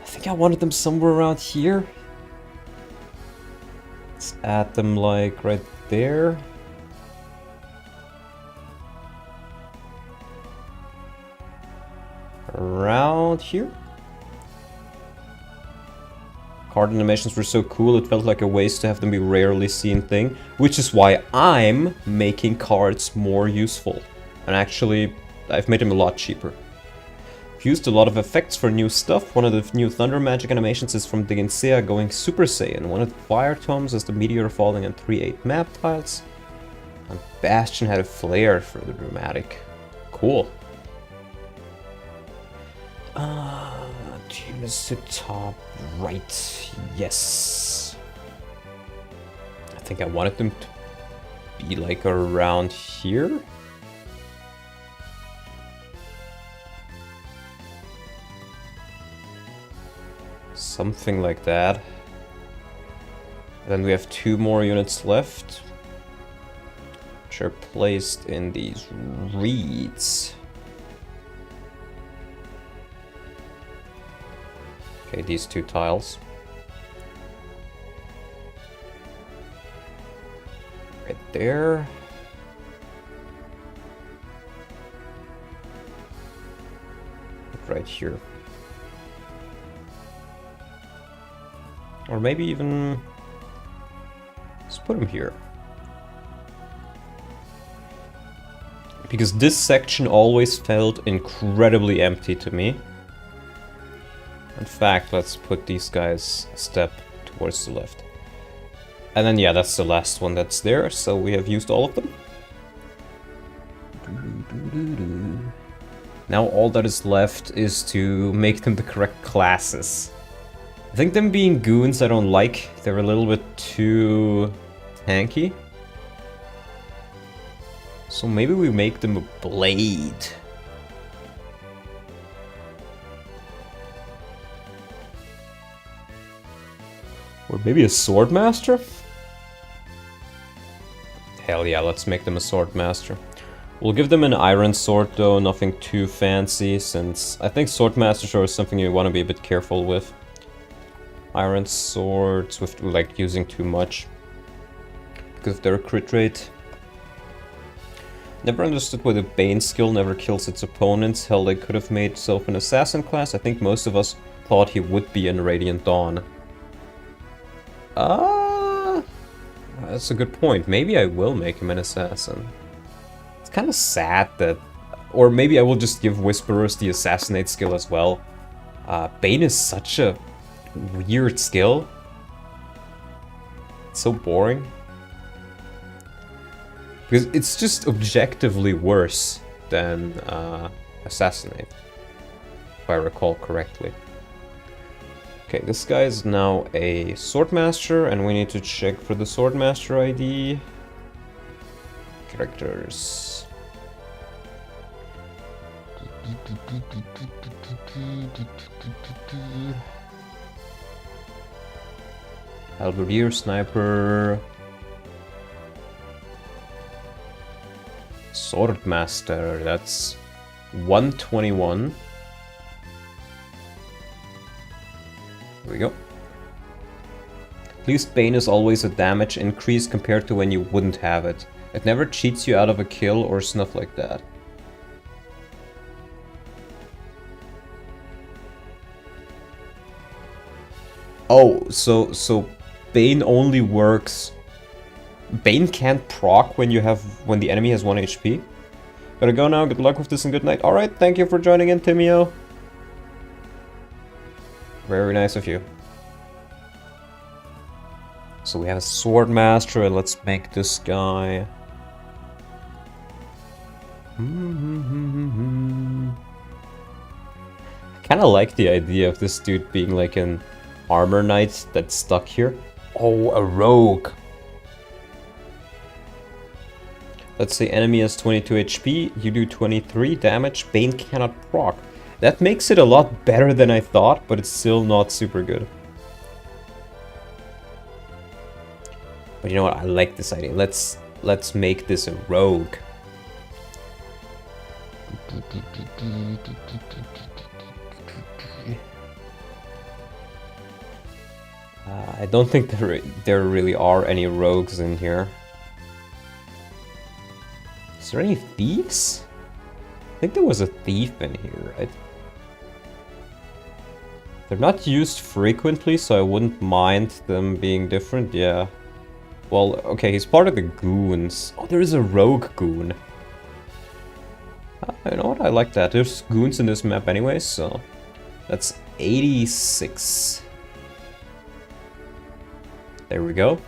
I think I wanted them somewhere around here. Let's add them like right there. Around here. Card animations were so cool, it felt like a waste to have them be rarely seen thing, which is why I'm making cards more useful. And actually, I've made them a lot cheaper. I've used a lot of effects for new stuff. One of the new Thunder Magic animations is from Diginsea going Super Saiyan. One of the Fire Tomes is the meteor falling on 3/8 map tiles. And Bastion had a flare for the dramatic. Cool. Tuners to top right. Yes. I think I wanted them to be like around here. Something like that. Then we have 2 more units left, which are placed in these reeds. Okay, these 2 tiles. Right there. Right here. Or maybe even... let's put them here. Because this section always felt incredibly empty to me. In fact, let's put these guys a step towards the left. And then, yeah, that's the last one that's there, so we have used all of them. Now all that is left is to make them the correct classes. I think them being goons I don't like. They're a little bit too tanky. So maybe we make them a blade. Or maybe a swordmaster? Hell yeah, let's make them a swordmaster. We'll give them an iron sword though, nothing too fancy, since I think swordmasters are something you want to be a bit careful with. Iron swords with like using too much because of their crit rate. Never understood why the Bane skill never kills its opponents. Hell, they could have made Soph an assassin class. I think most of us thought he would be in Radiant Dawn. That's a good point. Maybe I will make him an assassin. It's kind of sad that... or maybe I will just give Whisperers the assassinate skill as well. Bane is such a weird skill. It's so boring. Because it's just objectively worse than Assassinate, if I recall correctly. Okay, this guy is now a Swordmaster, and we need to check for the Swordmaster ID. Characters. Halberdier, Sniper... Swordmaster, that's 121. There we go. At least Bane is always a damage increase compared to when you wouldn't have it. It never cheats you out of a kill or stuff like that. Oh, so Bane only works... Bane can't proc when the enemy has 1 HP. Gotta go now, good luck with this and good night. Alright, thank you for joining in, Timio. Very nice of you. So we have a Swordmaster, and let's make this guy... I kinda like the idea of this dude being like an armor knight that's stuck here. Oh, a rogue. Let's say enemy has 22 HP, you do 23 damage, Bane cannot proc. That makes it a lot better than I thought, but it's still not super good. But you know what, I like this idea. Let's make this a rogue. I don't think there really are any rogues in here. Is there any thieves? I think there was a thief in here, right? They're not used frequently, so I wouldn't mind them being different, yeah. Well, okay, he's part of the goons. Oh, there is a rogue goon. You know what, I like that. There's goons in this map anyway, so... That's 86. There we go.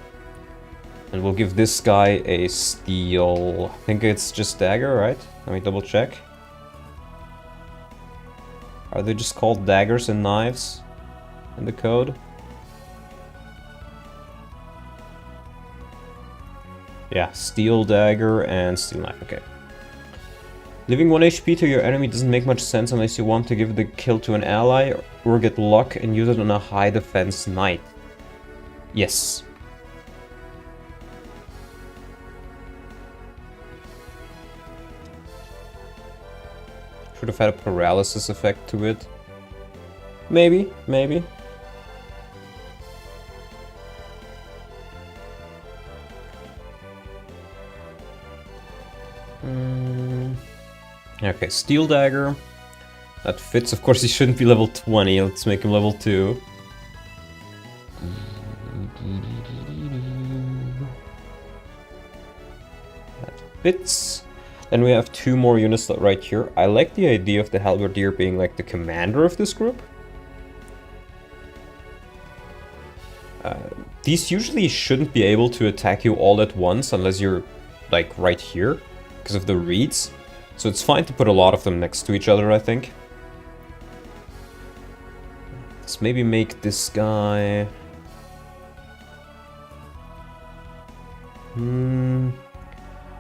And we'll give this guy a steel. I think it's just dagger, right? Let me double check. Are they just called daggers and knives in the code? Yeah, steel dagger and steel knife, okay. Leaving 1 HP to your enemy doesn't make much sense unless you want to give the kill to an ally or get luck and use it on a high defense knight. Yes. Should have had a paralysis effect to it. Maybe, maybe. Okay, steel dagger. That fits. Of course, he shouldn't be level 20. Let's make him level 2. That fits. Then we have 2 more units right here. I like the idea of the halberdier being like the commander of this group. These usually shouldn't be able to attack you all at once unless you're like right here because of the reeds. So it's fine to put a lot of them next to each other, I think. Let's maybe make this guy...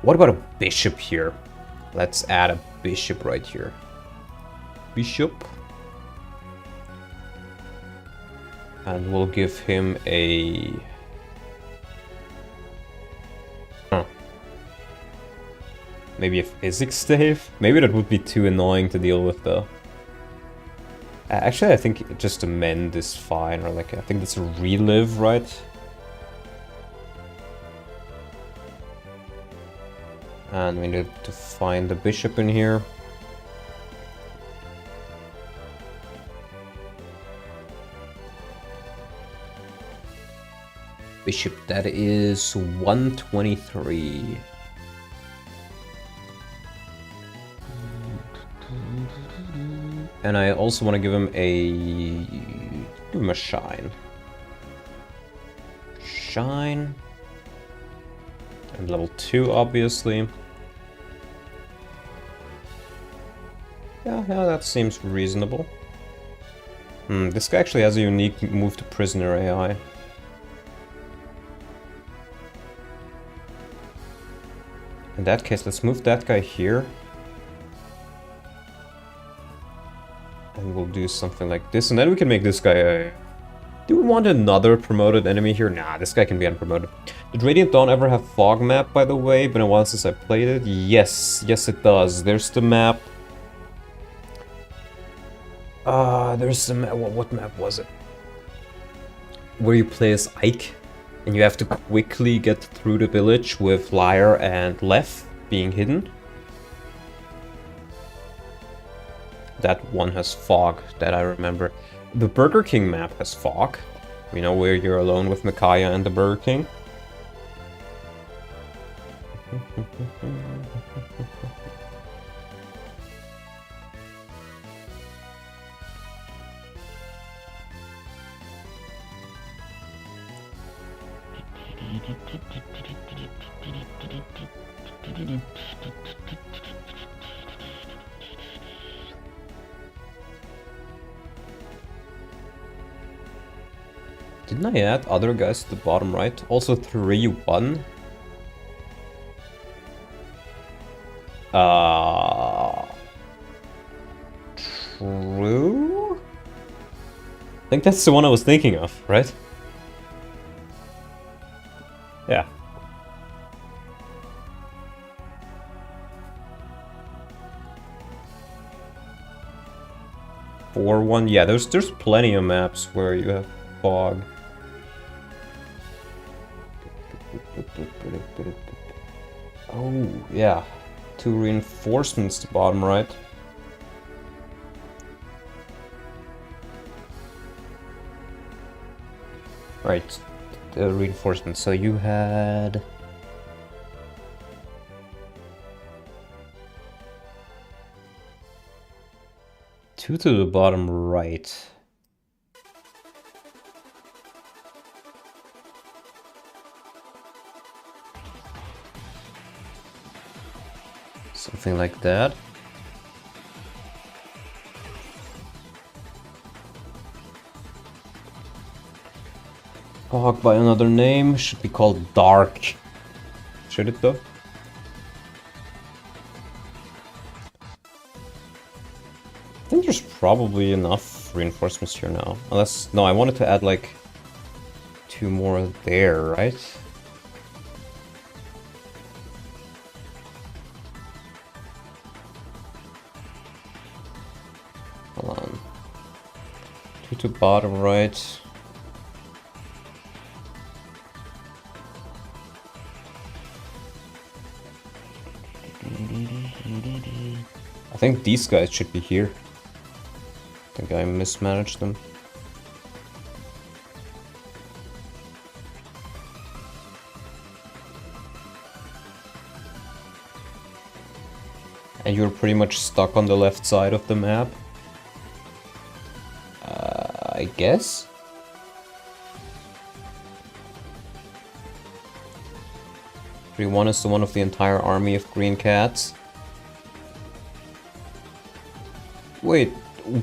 What about a bishop here? Let's add a bishop right here. Bishop. And we'll give him a... Maybe a physics stave? Maybe that would be too annoying to deal with though. Actually, I think just a mend is fine, or like, I think that's a relive, right? And we need to find the bishop in here. Bishop, that is 123. And I also want to give him a shine. Shine. And level 2, obviously. Yeah, that seems reasonable. This guy actually has a unique move to prisoner AI. In that case, let's move that guy here. And we'll do something like this, and then we can make this guy a... Do we want another promoted enemy here? Nah, this guy can be unpromoted. Did Radiant Dawn ever have fog map, by the way? Been a while since I played it. Yes, yes it does. There's the map. There's the map. What map was it? Where you play as Ike, and you have to quickly get through the village with Lyre and Lef being hidden. That one has fog, that I remember. The Burger King map has fog. You know, where you're alone with Micaiah and the Burger King. Didn't I add other guys to the bottom right? Also 3-1. True? I think that's the one I was thinking of, right? Yeah. Four one, yeah. There's plenty of maps where you have fog. Oh yeah, 2 reinforcements to bottom right. Right, the reinforcements. So you had. Two to the bottom right. Something like that. Fog by another name should be called Dark. Should it though? I think there's probably enough reinforcements here now. Unless, no, I wanted to add like 2 more there, right? Hold on. 2 to bottom right. I think these guys should be here. I think I mismanaged them. And you're pretty much stuck on the left side of the map. I guess? One is the one of the entire army of green cats. Wait,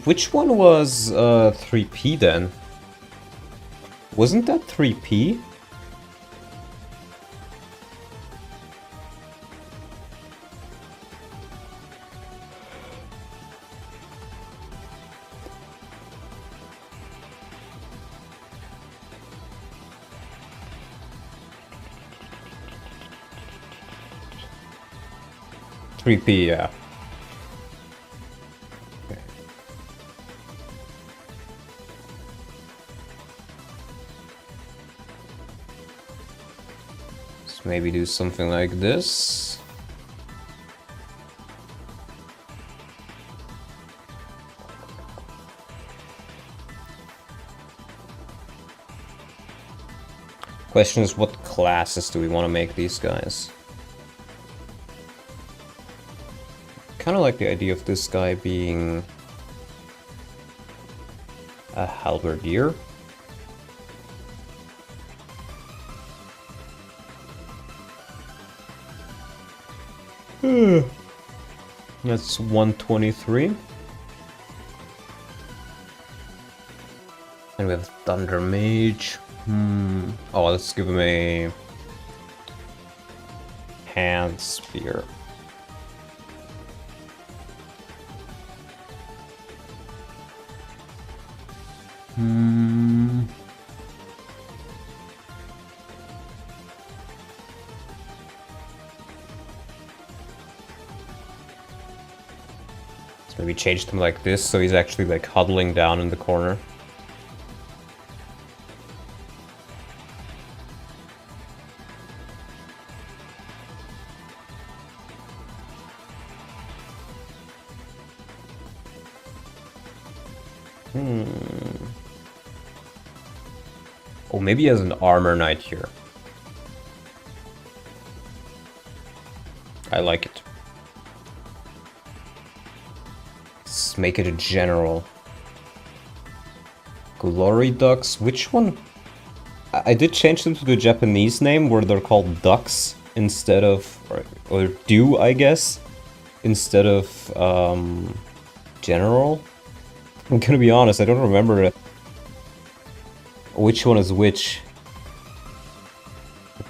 which one was 3P then? Wasn't that 3P? Yeah. Okay. Let's maybe do something like this. Question is, what classes do we want to make these guys? Kind of like the idea of this guy being a halberdier. That's 123. And we have Thunder Mage. Oh, let's give him a hand spear. Let's maybe change them like this, so he's actually like huddling down in the corner. Oh, maybe he has an armor knight here. I like it. Let's make it a general. Glory ducks. Which one? I did change them to the Japanese name where they're called ducks instead of, or do, I guess, instead of general. I'm gonna be honest, I don't remember which one is which.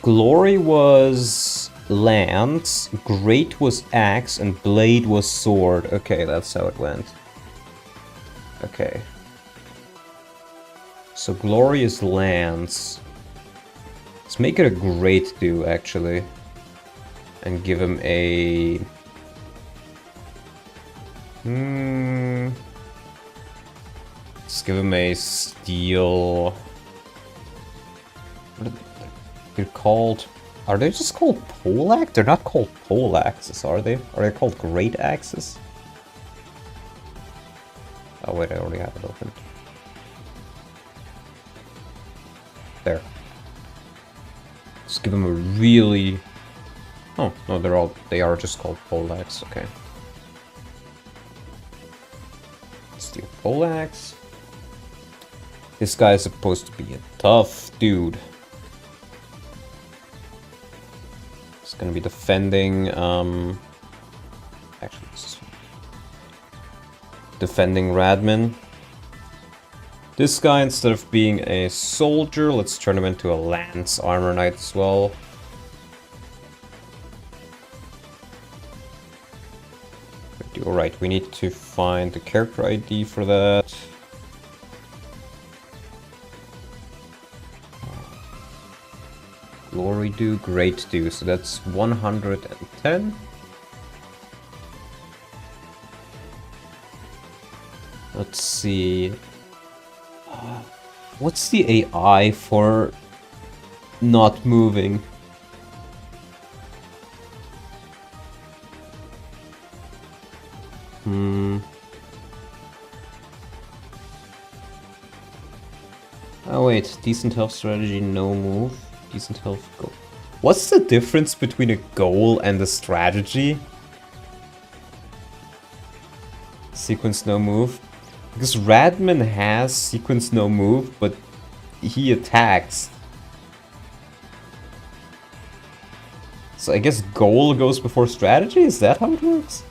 Glory was lance, great was axe, and blade was sword. Okay, that's how it went. Okay. So glory is lance. Let's make it a great do, actually. And give him a... Let's give him a steel... What are they're called? Are they just called poleaxe? They're not called poleaxes, are they? Are they called great axes? Oh wait, I already have it open. There. Let's give them a really... Oh, no, they are just called poleaxe, okay. Steel poleaxe. This guy is supposed to be a tough dude. He's gonna be defending defending Radmin. This guy, instead of being a soldier, let's turn him into a lance armor knight as well. Alright, we need to find the character ID for that. Glory do, great do, so that's 110. Let's see. What's the AI for not moving? Oh wait, decent health strategy, no move. Decent health goal. What's the difference between a goal and a strategy? Sequence no move. Because Radman has sequence no move, but he attacks. So I guess goal goes before strategy? Is that how it works?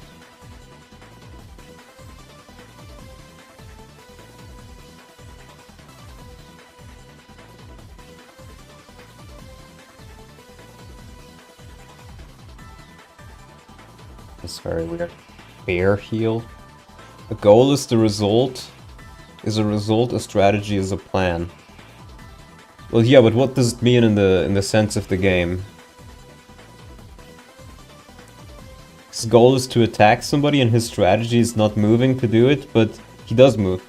That's very weird. Bear heal. A goal is the result. Is a result, a strategy is a plan. Well, yeah, but what does it mean in the sense of the game? His goal is to attack somebody and his strategy is not moving to do it, but he does move.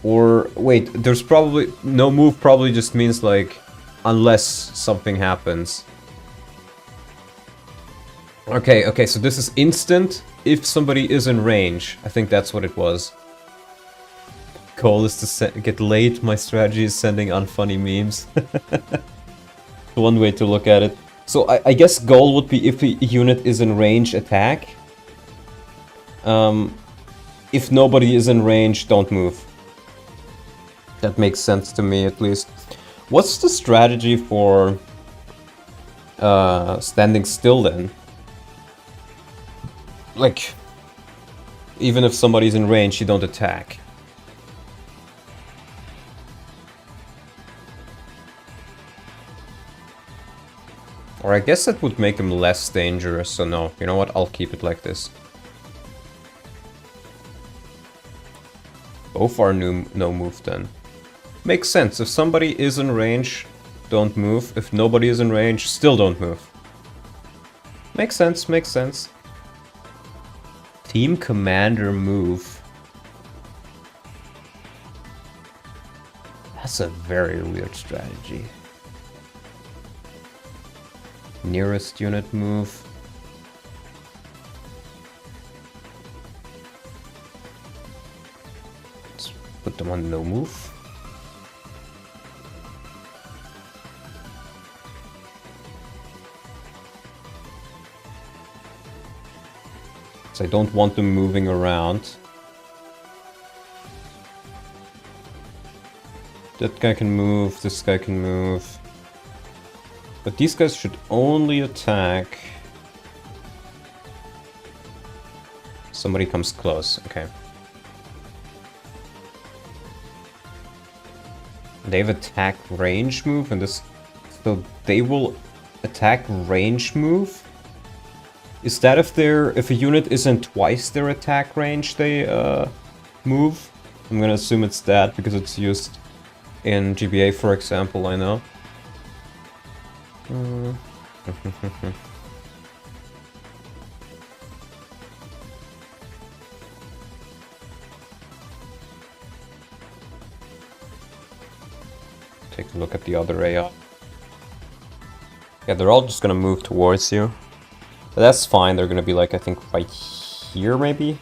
Or, wait, there's probably... No move probably just means, like, unless something happens. Okay, so this is instant if somebody is in range. I think that's what it was. Goal is to get late, my strategy is sending unfunny memes. One way to look at it. So I guess goal would be if a unit is in range, attack. If nobody is in range, don't move. That makes sense to me, at least. What's the strategy for standing still then? Like, even if somebody's in range, you don't attack. Or I guess that would make him less dangerous, so no. You know what? I'll keep it like this. Both are no move then. Makes sense. If somebody is in range, don't move. If nobody is in range, still don't move. Makes sense, makes sense. Team commander move. That's a very weird strategy. Nearest unit move. Let's put them on no move. So I don't want them moving around. That guy can move, this guy can move. But these guys should only attack. Somebody comes close, okay. They have attack range move and this... So they will attack range move? Is that if a unit is in twice their attack range, they move? I'm gonna assume it's that because it's used in GBA, for example, I know. Take a look at the other AI. Yeah, they're all just gonna move towards you. But that's fine, they're gonna be like, I think, right here, maybe?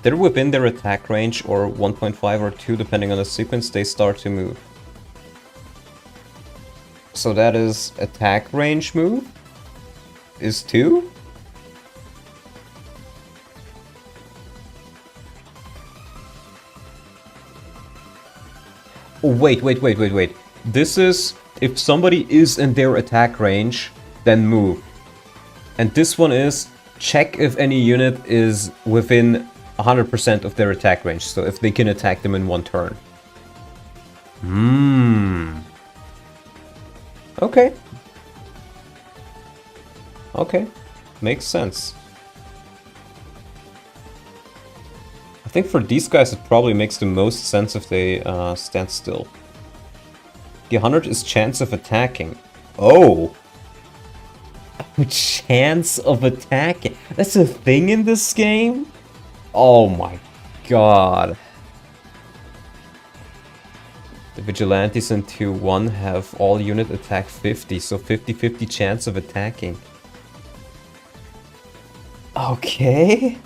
They're within their attack range, or 1.5 or 2, depending on the sequence, they start to move. So that is attack range move? Is 2? Oh, wait. This is... If somebody is in their attack range, then move. And this one is check if any unit is within 100% of their attack range. So if they can attack them in one turn. Okay. Okay. Makes sense. I think for these guys it probably makes the most sense if they stand still. The 100 is chance of attacking. Oh! Chance of attacking. That's a thing in this game? Oh my god. The Vigilantes in 2-1 have all unit attack 50, so 50-50 chance of attacking. Okay.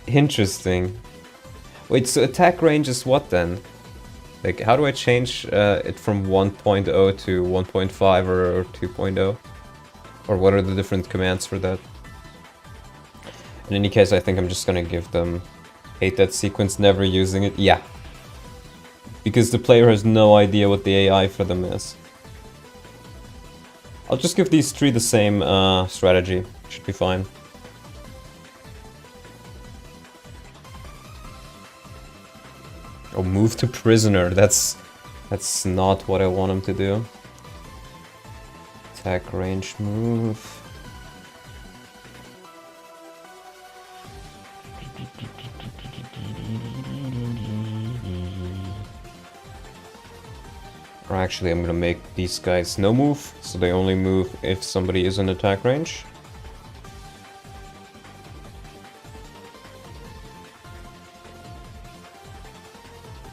Interesting. Wait, so attack range is what then? Like, how do I change it from 1.0 to 1.5 or 2.0? Or what are the different commands for that? In any case, I think I'm just gonna give them... Hate that sequence, never using it. Yeah. Because the player has no idea what the AI for them is. I'll just give these three the same strategy. Should be fine. Oh, move to prisoner. That's not what I want him to do. Attack range move. Or actually, I'm gonna make these guys no move, so they only move if somebody is in attack range.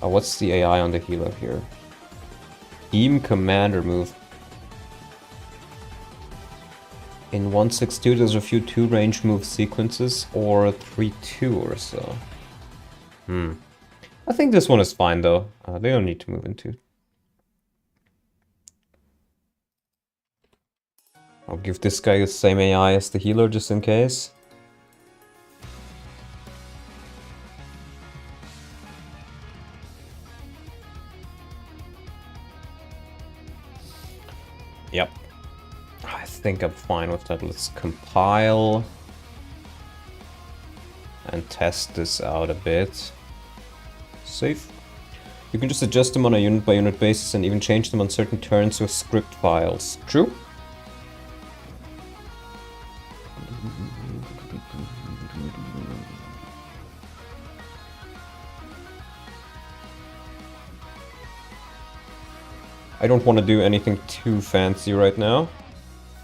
Oh, what's the AI on the healer here? Team commander move. In 162 there's a few 2-range move sequences, or 3-2 or so. I think this one is fine though. They don't need to move into. I'll give this guy the same AI as the healer just in case. Yep. I think I'm fine with that. Let's compile and test this out a bit. Save. You can just adjust them on a unit by unit basis and even change them on certain turns with script files. True? I don't want to do anything too fancy right now.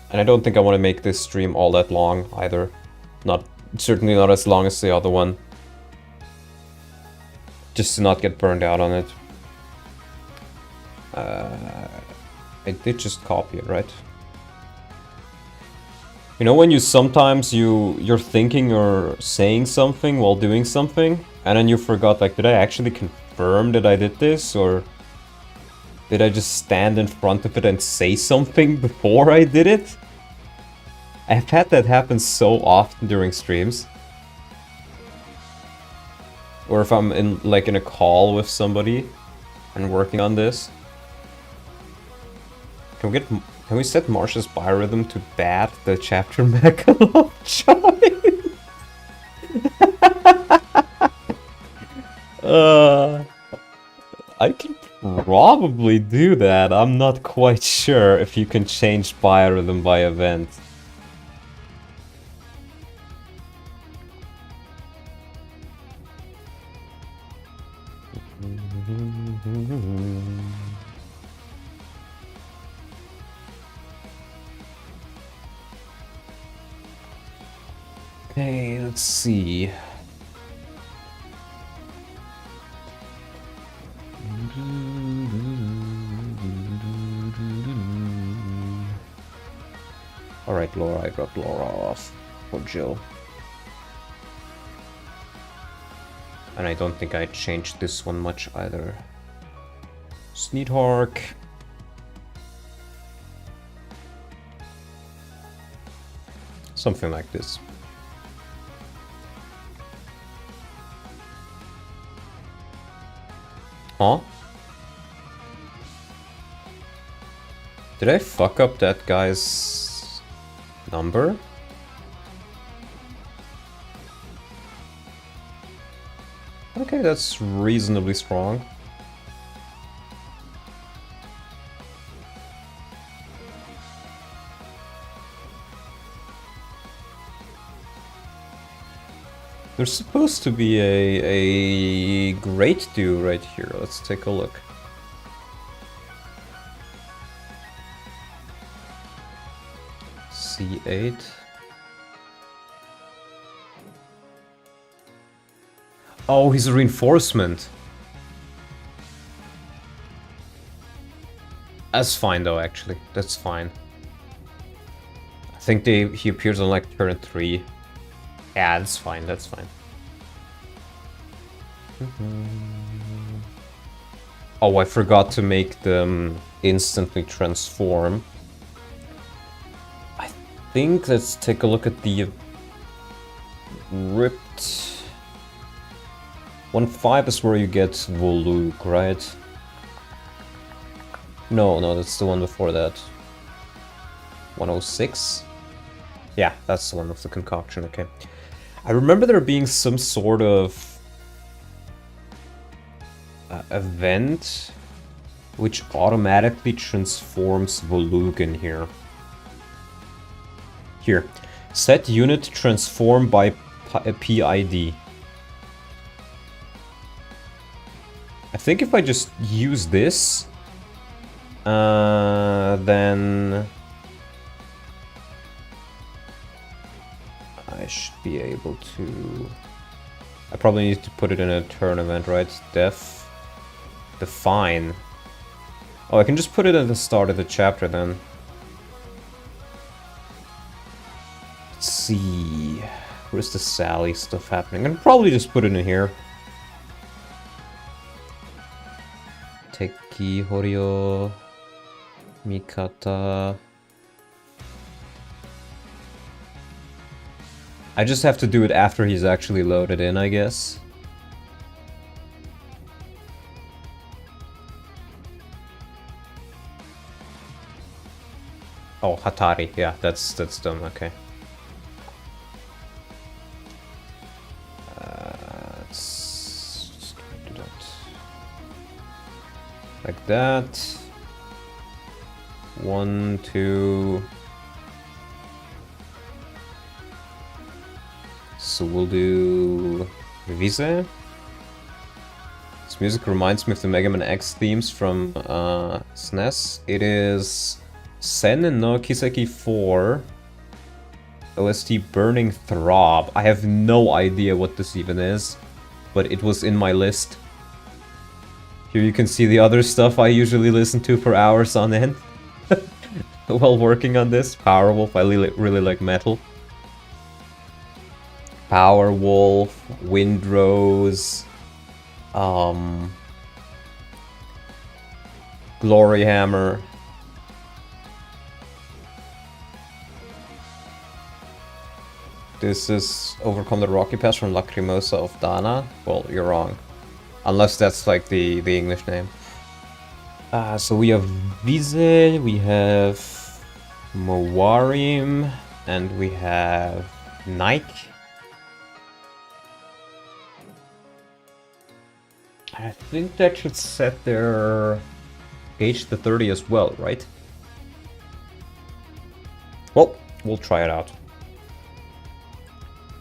And I don't think I want to make this stream all that long either. Certainly not as long as the other one. Just to not get burned out on it. I did just copy it, right? You know when you sometimes you're thinking or saying something while doing something, and then you forgot, like, did I actually confirm that I did this, or did I just stand in front of it and say something before I did it? I've had that happen so often during streams. Or if I'm in a call with somebody and working on this. Can we set Marsh's biorhythm to bad, the chapter mecha join? I can probably do that. I'm not quite sure if you can change biorhythm by event. Okay, let's see. Alright, Laura, I got Laura off for Jill. And I don't think I changed this one much either. Sneedhark. Something like this. Huh? Did I fuck up that guy's number? Okay, that's reasonably strong. There's supposed to be a great do right here. Let's take a look. C8. Oh, he's a reinforcement. That's fine though, actually. That's fine. I think he appears on like turn 3. Yeah, that's fine, that's fine. Oh, I forgot to make them instantly transform. I think let's take a look at the ripped 1.5 is where you get Voluk, right? No, that's the one before that. 106? Yeah, that's the one with the concoction, okay. I remember there being some sort of event which automatically transforms Voluk in here. Here. Set unit transform by PID. I think if I just use this, then I should be able to... I probably need to put it in a turn event, right? Define. Oh, I can just put it at the start of the chapter then. Let's see... Where's the Sally stuff happening? I can probably just put it in here. Teki, Horio, Mikata... I just have to do it after he's actually loaded in, I guess. Oh, Hatari. Yeah, that's dumb. Okay. Let's just do that. Like that. 1, 2... So we'll do Vise. This music reminds me of the Mega Man X themes from SNES. It is Sen no Kiseki 4 OST Burning Throb. I have no idea what this even is, but it was in my list. Here you can see the other stuff I usually listen to for hours on end while working on this. Powerwolf, I really like metal. Powerwolf, Windrose, Glory Hammer. This is Overcome the Rocky Pass from Lacrimosa of Dana. Well, you're wrong. Unless that's like the English name. So we have Vise, we have Mowarim, and we have Nike. I think that should set their gauge to 30 as well, right? Well, we'll try it out.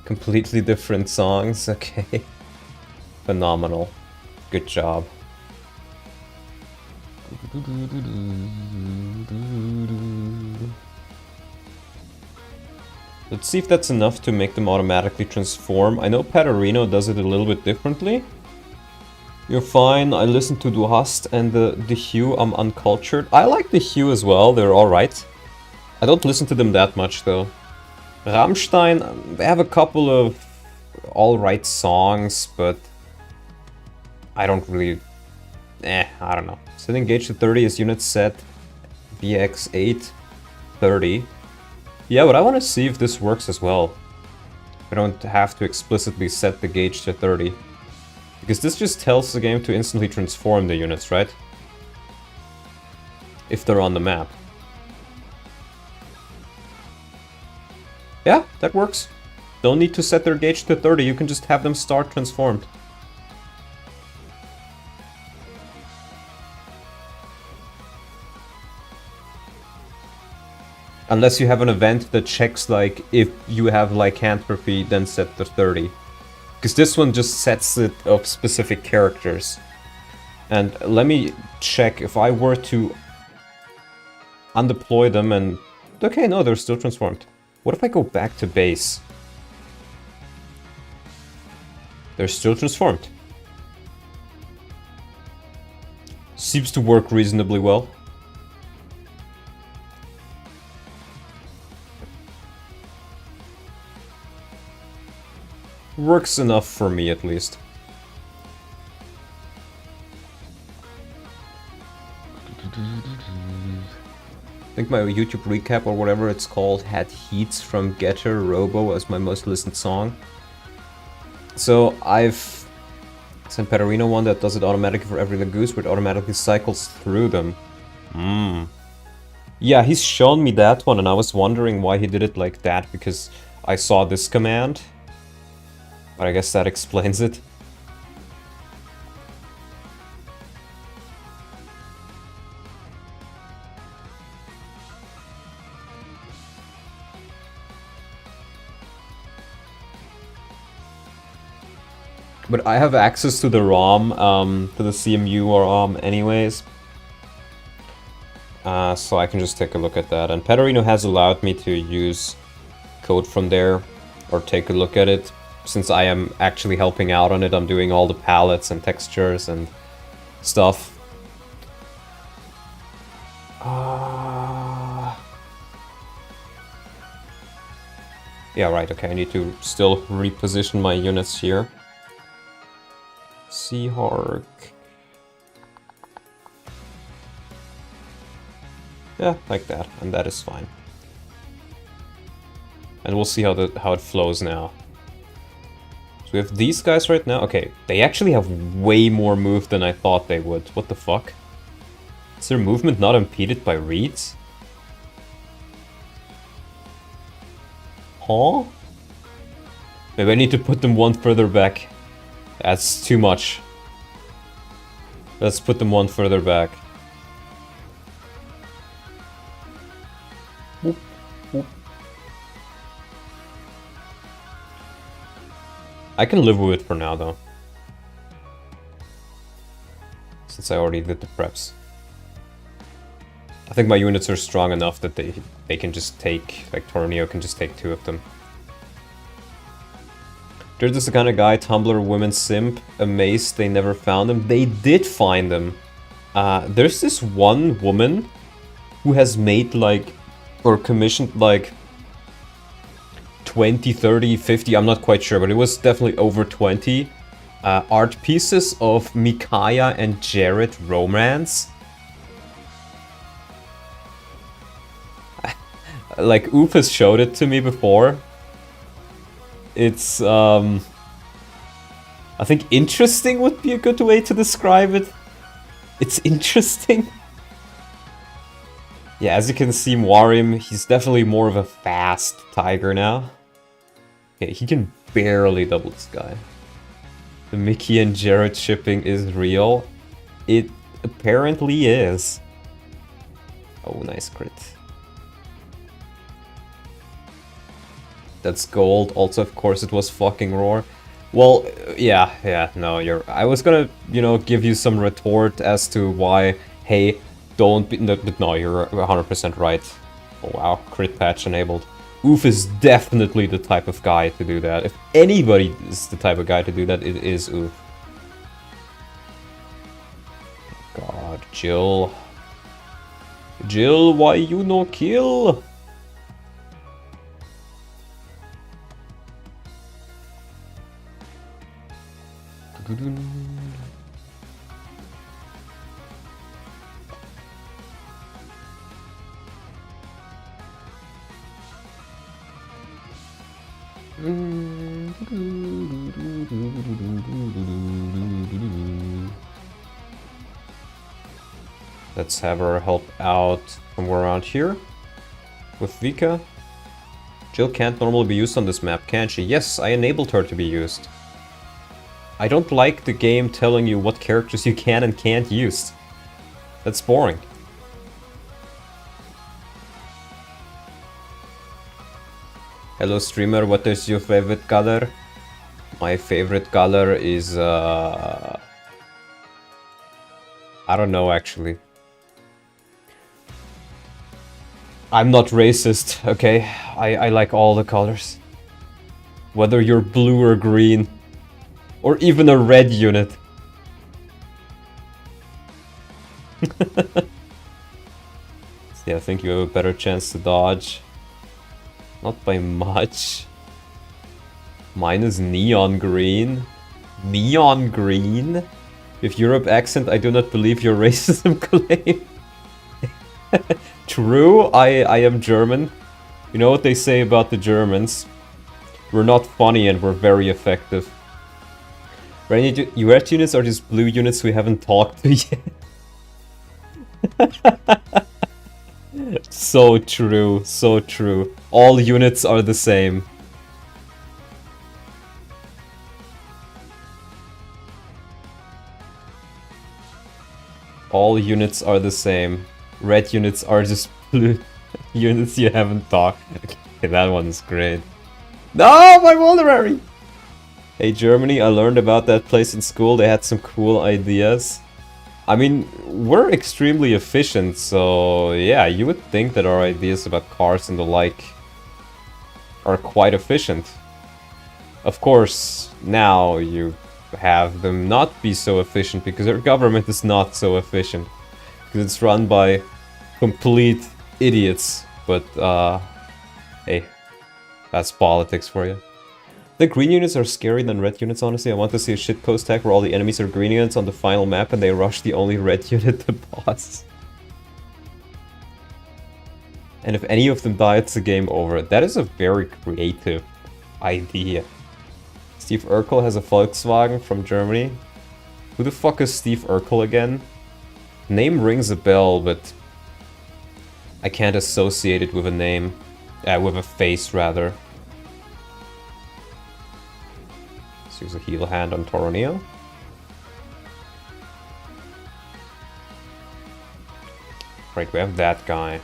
Completely different songs, okay. Phenomenal. Good job. Let's see if that's enough to make them automatically transform. I know Paterino does it a little bit differently. You're fine, I listen to Du Hast and the Hue, I'm uncultured. I like the Hue as well, they're alright. I don't listen to them that much though. Rammstein, they have a couple of alright songs, but I don't really... I don't know. Setting gauge to 30 is unit set VX8 30. Yeah, but I want to see if this works as well. I don't have to explicitly set the gauge to 30. Because this just tells the game to instantly transform the units, right? If they're on the map. Yeah, that works. Don't need to set their gauge to 30, you can just have them start transformed. Unless you have an event that checks, like, if you have lycanthropy, then set to 30. Because this one just sets it of specific characters. And let me check if I were to undeploy them and... Okay, no, they're still transformed. What if I go back to base? They're still transformed. Seems to work reasonably well. Works enough for me, at least. I think my YouTube recap, or whatever it's called, had Heats from Getter Robo as my most listened song. So I've sent Peterino one that does it automatically for every Lagoose, where it automatically cycles through them. Yeah, he's shown me that one, and I was wondering why he did it like that, because I saw this command. But I guess that explains it. But I have access to the ROM, to the CMU or ROM anyways. So I can just take a look at that. And Peterino has allowed me to use code from there, or take a look at it. Since I am actually helping out on it, I'm doing all the palettes and textures and stuff. Yeah, right, okay, I need to still reposition my units here. Seahawk. Yeah, like that, and that is fine. And we'll see how it flows now. So we have these guys right now. Okay, they actually have way more move than I thought they would. What the fuck? Is their movement not impeded by reeds? Huh? Maybe I need to put them one further back. That's too much. Let's put them one further back. Whoop, whoop. I can live with it for now, though. Since I already did the preps. I think my units are strong enough that they can just take, like Tornio can just take 2 of them. They're just the kind of guy, Tumblr women simp, amazed they never found him. They did find them. There's this one woman who has made like, or commissioned like 20, 30, 50, I'm not quite sure, but it was definitely over 20 art pieces of Micaiah and Jared romance. Like, Oof has showed it to me before. It's, I think interesting would be a good way to describe it. It's interesting. Yeah, as you can see, Warim, he's definitely more of a fast tiger now. Okay, he can barely double this guy. The Mickey and Jared shipping is real. It apparently is. Oh, nice crit. That's gold. Also, of course, it was fucking Roar. Well, yeah, no, I was gonna, give you some retort as to why, hey, don't be... But no, you're 100% right. Oh, wow, crit patch enabled. Oof is definitely the type of guy to do that. If anybody is the type of guy to do that, it is Oof. God, Jill. Jill, why you no kill? Let's have her help out somewhere around here with Vika. Jill can't normally be used on this map, can she? Yes, I enabled her to be used. I don't like the game telling you what characters you can and can't use. That's boring. Hello streamer, what is your favorite color? My favorite color is I don't know actually. I'm not racist, okay? I like all the colors. Whether you're blue or green. Or even a red unit. Yeah, I think you have a better chance to dodge. Not by much. Mine is neon green. Neon green? With Europe accent, I do not believe your racism claim. True, I am German. You know what they say about the Germans? We're not funny and we're very effective. Red units are just blue units we haven't talked to yet. So true, so true. All units are the same. All units are the same. Red units are just blue units you haven't talked. Okay, that one is great. No, my vulnerary! Hey Germany, I learned about that place in school. They had some cool ideas. I mean, we're extremely efficient, so yeah, you would think that our ideas about cars and the like are quite efficient. Of course, now you have them not be so efficient because our government is not so efficient. Because it's run by complete idiots. But, hey, that's politics for you. The green units are scarier than red units, honestly. I want to see a shitpost tag where all the enemies are green units on the final map and they rush the only red unit, the boss. And if any of them die, it's a game over. That is a very creative idea. Steve Urkel has a Volkswagen from Germany. Who the fuck is Steve Urkel again? Name rings a bell, but I can't associate it with a name. With a face, rather. Let's use a heal hand on Toronio. Right, we have that guy.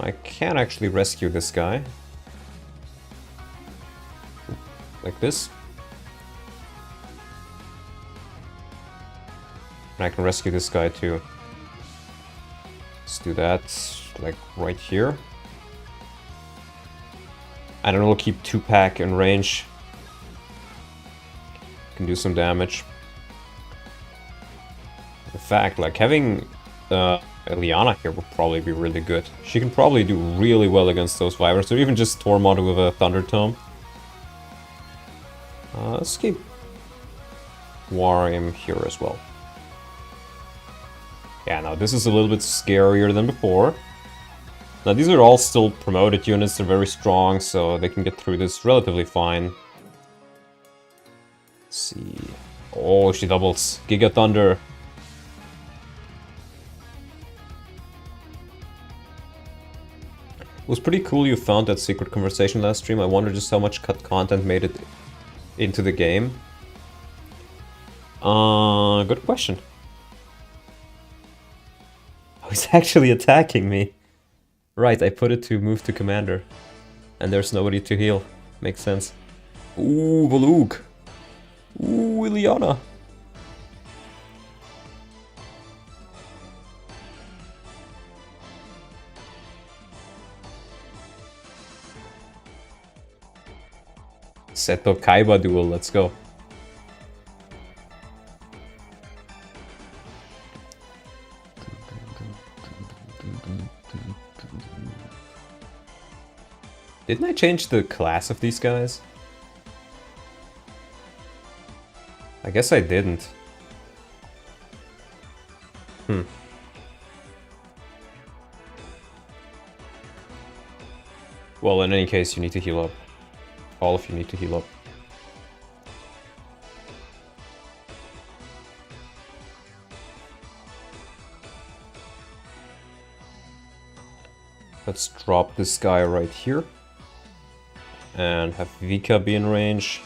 I can actually rescue this guy. Like this. And I can rescue this guy too. Let's do that, like right here. And then we'll keep 2-pack in range. Can do some damage. In fact, like having Eliana here would probably be really good. She can probably do really well against those Vipers, or even just Tormod with a Thunder Tome. Let's keep Warrim here as well. Yeah, now this is a little bit scarier than before. Now these are all still promoted units, they're very strong, so they can get through this relatively fine. Let's see... Oh, she doubles. Giga Thunder. It was pretty cool you found that secret conversation last stream. I wonder just how much cut content made it into the game. Good question. Oh, he's actually attacking me. Right, I put it to move to commander. And there's nobody to heal. Makes sense. Ooh, Volug. Ooh, Ileana. Seto Kaiba duel, let's go. Didn't I change the class of these guys? I guess I didn't. Well, in any case, you need to heal up. All of you need to heal up. Let's drop this guy right here. And have Vika be in range.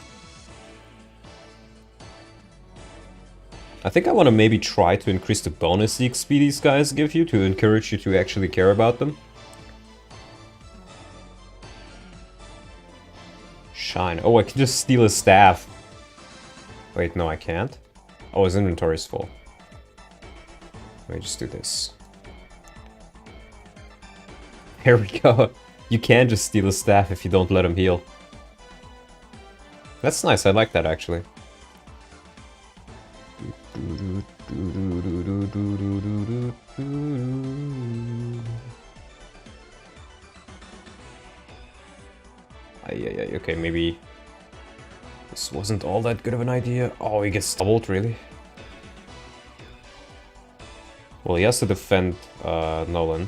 I think I want to maybe try to increase the bonus EXP these guys give you to encourage you to actually care about them. Shine. Oh, I can just steal his staff. Wait, no, I can't. Oh, his inventory is full. Let me just do this. Here we go. You can just steal his staff if you don't let him heal. That's nice, I like that actually. Okay, maybe this wasn't all that good of an idea. Oh, he gets doubled, really? Well, he has to defend Nolan.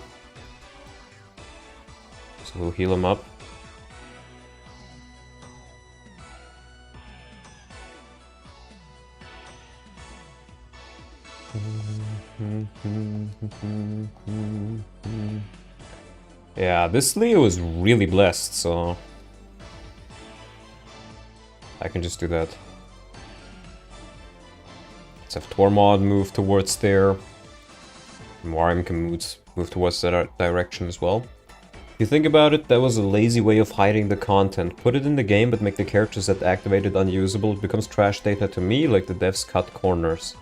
So we'll heal him up. Yeah, this Leo is really blessed, so I can just do that. Let's have Tormod move towards there. Warim can move towards that direction as well. If you think about it, that was a lazy way of hiding the content. Put it in the game, but make the characters that activated unusable. It becomes trash data to me, like the devs cut corners.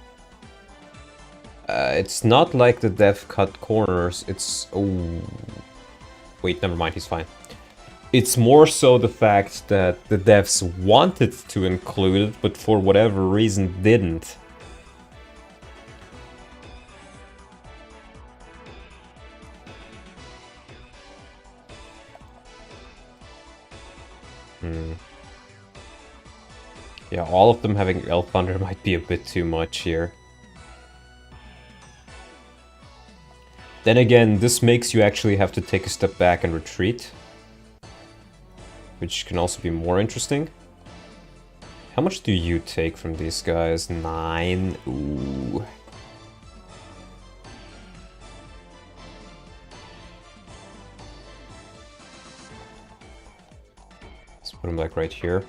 It's not like the dev cut corners, it's... Oh... Wait, never mind, he's fine. It's more so the fact that the devs wanted to include it, but for whatever reason didn't. Yeah, all of them having Elf Thunder might be a bit too much here. Then again, this makes you actually have to take a step back and retreat. Which can also be more interesting. How much do you take from these guys? 9? Ooh. Let's put him like right here.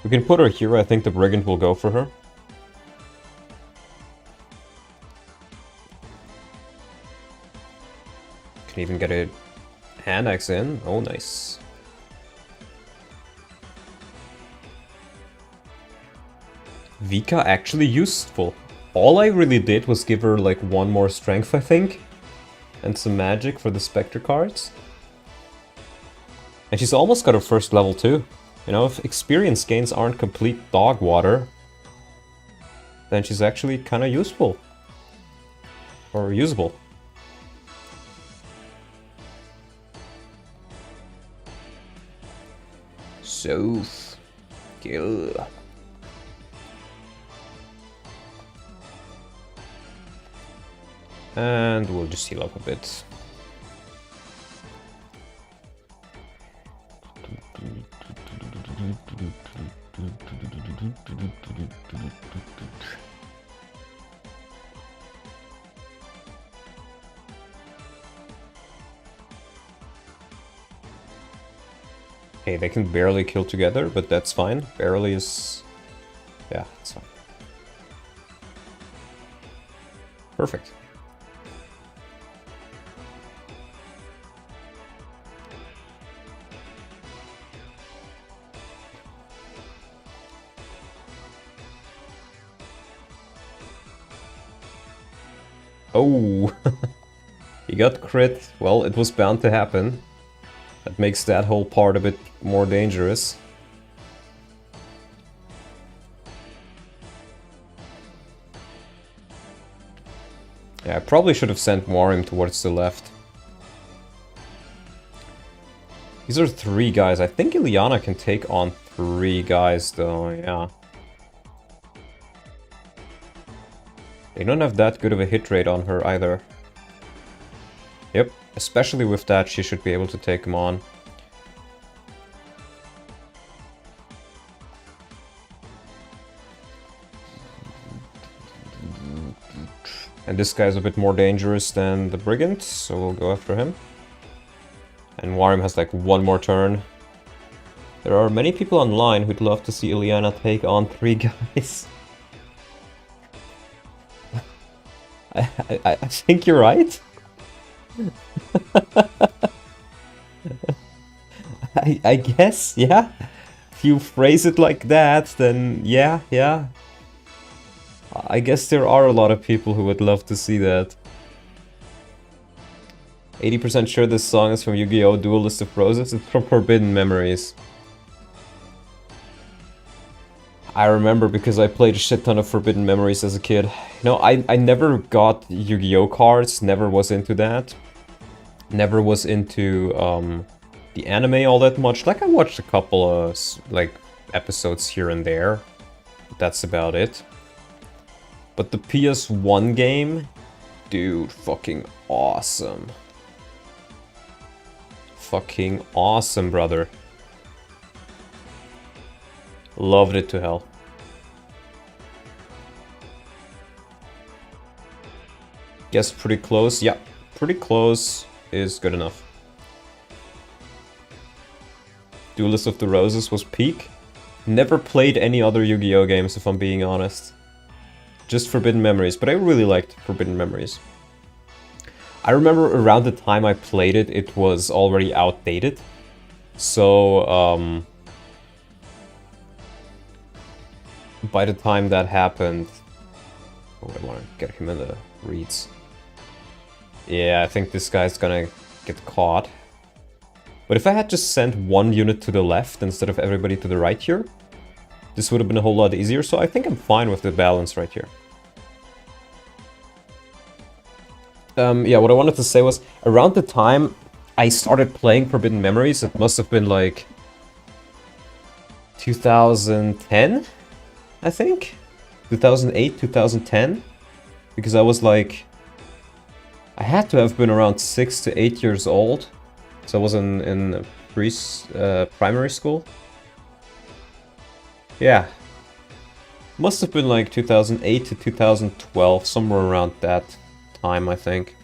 We can put her here, I think the Brigand will go for her. Can even get a hand axe in. Oh, nice. Vika actually useful. All I really did was give her like 1 more strength, I think. And some magic for the Spectre cards. And she's almost got her first level too. You know, if experience gains aren't complete dog water, then she's actually kind of useful. Or usable. So, kill. And we'll just heal up a bit. Okay, they can barely kill together, but that's fine. Barely is... yeah, it's fine. Perfect. Oh, he got crit. Well, it was bound to happen. That makes that whole part a bit more dangerous. Yeah, I probably should have sent Warim towards the left. These are 3 guys. I think Ilyana can take on 3 guys though, yeah. They don't have that good of a hit rate on her either. Yep, especially with that, she should be able to take him on. And this guy's a bit more dangerous than the Brigand, so we'll go after him. And Warim has like 1 more turn. There are many people online who'd love to see Ileana take on 3 guys. I think you're right. I guess, yeah. If you phrase it like that, then yeah. I guess there are a lot of people who would love to see that. 80% sure this song is from Yu-Gi-Oh! Duelist of Roses. It's from Forbidden Memories. I remember because I played a shit ton of Forbidden Memories as a kid. No, I never got Yu-Gi-Oh! Cards, never was into that. Never was into the anime all that much. Like, I watched a couple of like episodes here and there. But that's about it. But the PS1 game, dude, fucking awesome. Fucking awesome, brother. Loved it to hell. Guess pretty close. Yeah, pretty close is good enough. Duelist of the Roses was peak. Never played any other Yu-Gi-Oh! Games, if I'm being honest. Just Forbidden Memories, but I really liked Forbidden Memories. I remember around the time I played it, it was already outdated. So, by the time that happened... Oh, I want to get him in the reads. Yeah, I think this guy's gonna get caught. But if I had just sent one unit to the left instead of everybody to the right here, this would have been a whole lot easier, so I think I'm fine with the balance right here. Yeah, what I wanted to say was, around the time I started playing Forbidden Memories, it must have been like 2010, I think? 2008, 2010? Because I was like... I had to have been around 6 to 8 years old. So I was in primary school. Yeah. Must have been like 2008 to 2012, somewhere around that time, I think.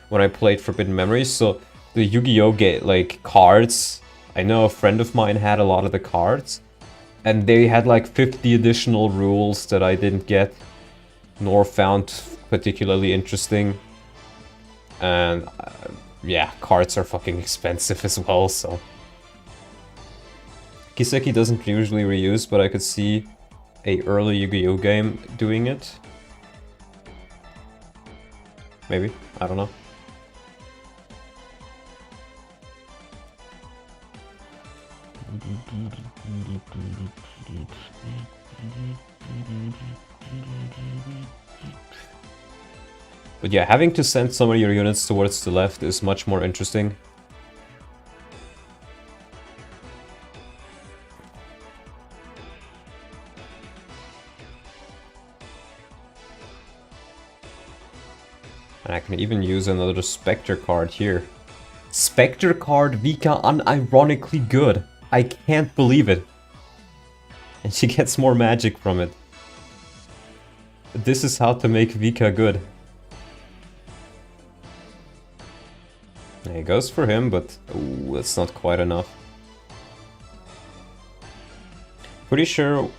When I played Forbidden Memories. So the Yu-Gi-Oh! Like cards. I know a friend of mine had a lot of the cards. And they had like 50 additional rules that I didn't get. Nor found particularly interesting. And yeah, cards are fucking expensive as well, so... Kiseki doesn't usually reuse, but I could see a early Yu-Gi-Oh! Game doing it. Maybe, I don't know. But yeah, having to send some of your units towards the left is much more interesting. And I can even use another Spectre card here. Spectre card Vika unironically good. I can't believe it. And she gets more magic from it. This is how to make Vika good. He goes for him, but ooh, that's not quite enough. Pretty sure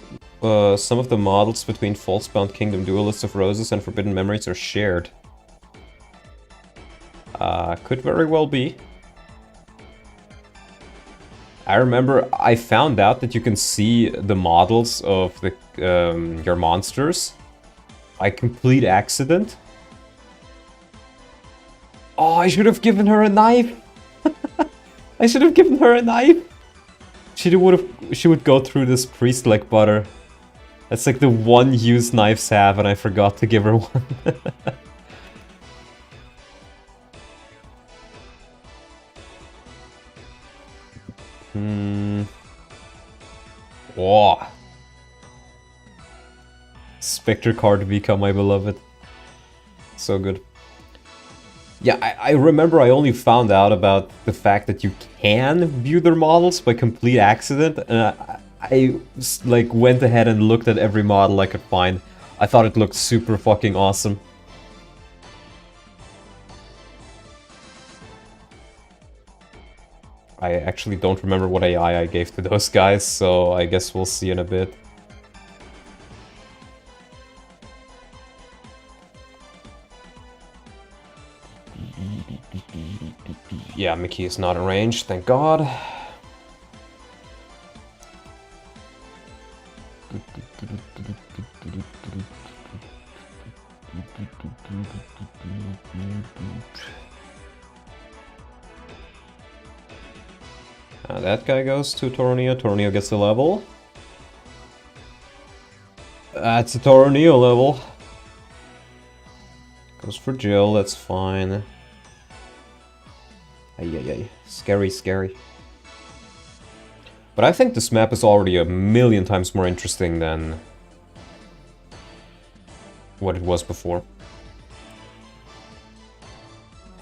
some of the models between Falsebound Kingdom, Duelist of Roses, and Forbidden Memories are shared. Could very well be. I remember I found out that you can see the models of the your monsters by complete accident. Oh, I should have given her a knife. I should have given her a knife. She would go through this priest like butter. That's like the one use knives have, and I forgot to give her one. Oh. Spectre card Vika, my beloved. So good. Yeah, I remember I only found out about the fact that you can view their models by complete accident, and I like went ahead and looked at every model I could find. I thought it looked super fucking awesome. I actually don't remember what AI I gave to those guys, so I guess we'll see in a bit. Yeah, Mickey is not in range, thank God. That guy goes to Torneo. Torneo gets a level. That's a Torneo level. Goes for Jill, that's fine. Ay. Scary, scary. But I think this map is already a million times more interesting than what it was before.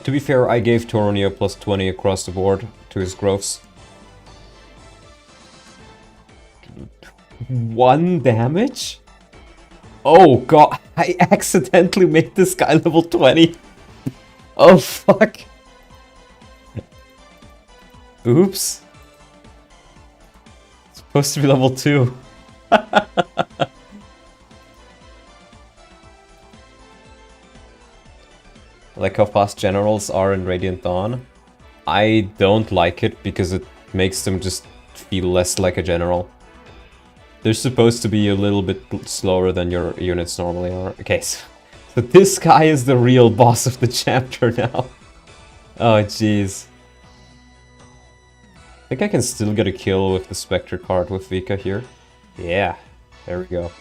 To be fair, I gave Torneo plus 20 across the board to his growths. 1 damage? Oh god, I accidentally made this guy level 20. Oh fuck. Oops. It's supposed to be level 2. I like how fast generals are in Radiant Dawn. I don't like it because it makes them just feel less like a general. They're supposed to be a little bit slower than your units normally are. Okay, so this guy is the real boss of the chapter now. Oh jeez. I think I can still get a kill with the Spectre card with Vika here. Yeah, there we go.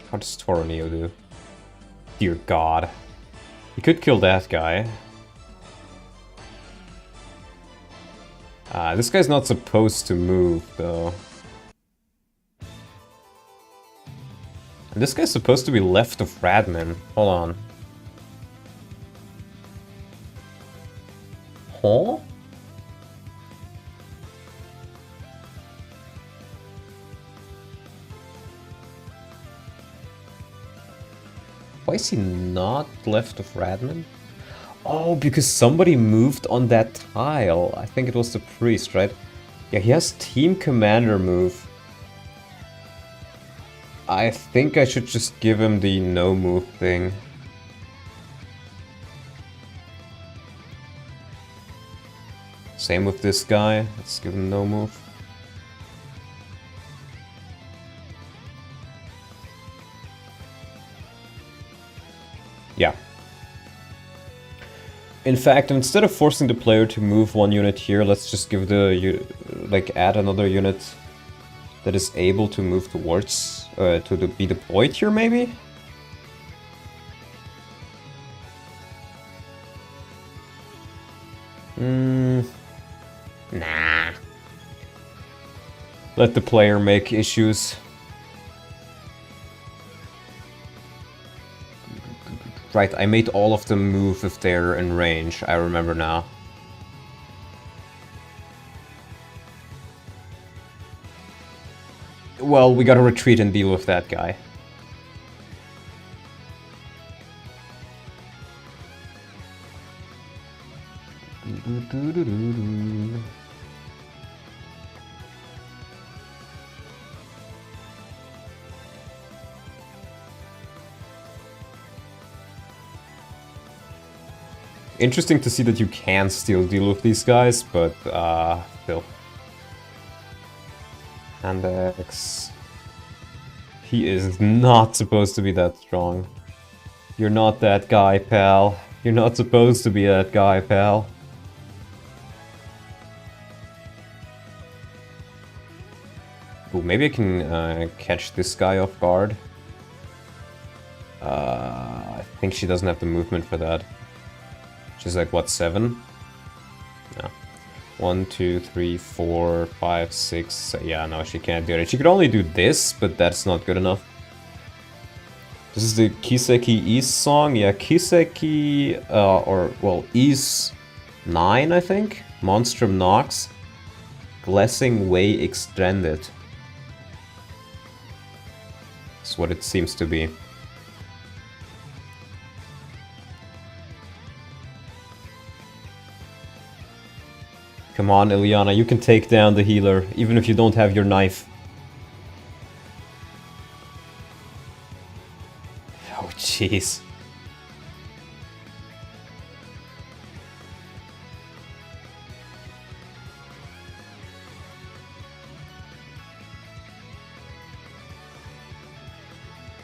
How does Torneo do? Dear God. He could kill that guy. This guy's not supposed to move, though. And this guy's supposed to be left of Radman. Hold on. Huh? Why is he not left of Radman? Oh, because somebody moved on that tile. I think it was the priest, right? Yeah, he has team commander move. I think I should just give him the no move thing. Same with this guy. Let's give him no move. Yeah. In fact, instead of forcing the player to move one unit here, let's just give the, add another unit that is able to move towards, be deployed here, maybe? Nah. Let the player make issues. Right, I made all of them move if they're in range, I remember now. Well, we gotta retreat and deal with that guy. Interesting to see that you can still deal with these guys, but still. And X. He is not supposed to be that strong. You're not that guy, pal. You're not supposed to be that guy, pal. Ooh, maybe I can catch this guy off guard. I think she doesn't have the movement for that. She's like, what, 7? No. 1, 2, 3, 4, 5, 6. Yeah, no, she can't do it. She could only do this, but that's not good enough. This is the Kiseki East song. Yeah, Kiseki, East 9, I think. Monstrum Nox. Blessing Way Extended. That's what it seems to be. Come on, Ilyana, you can take down the healer, even if you don't have your knife. Oh, jeez.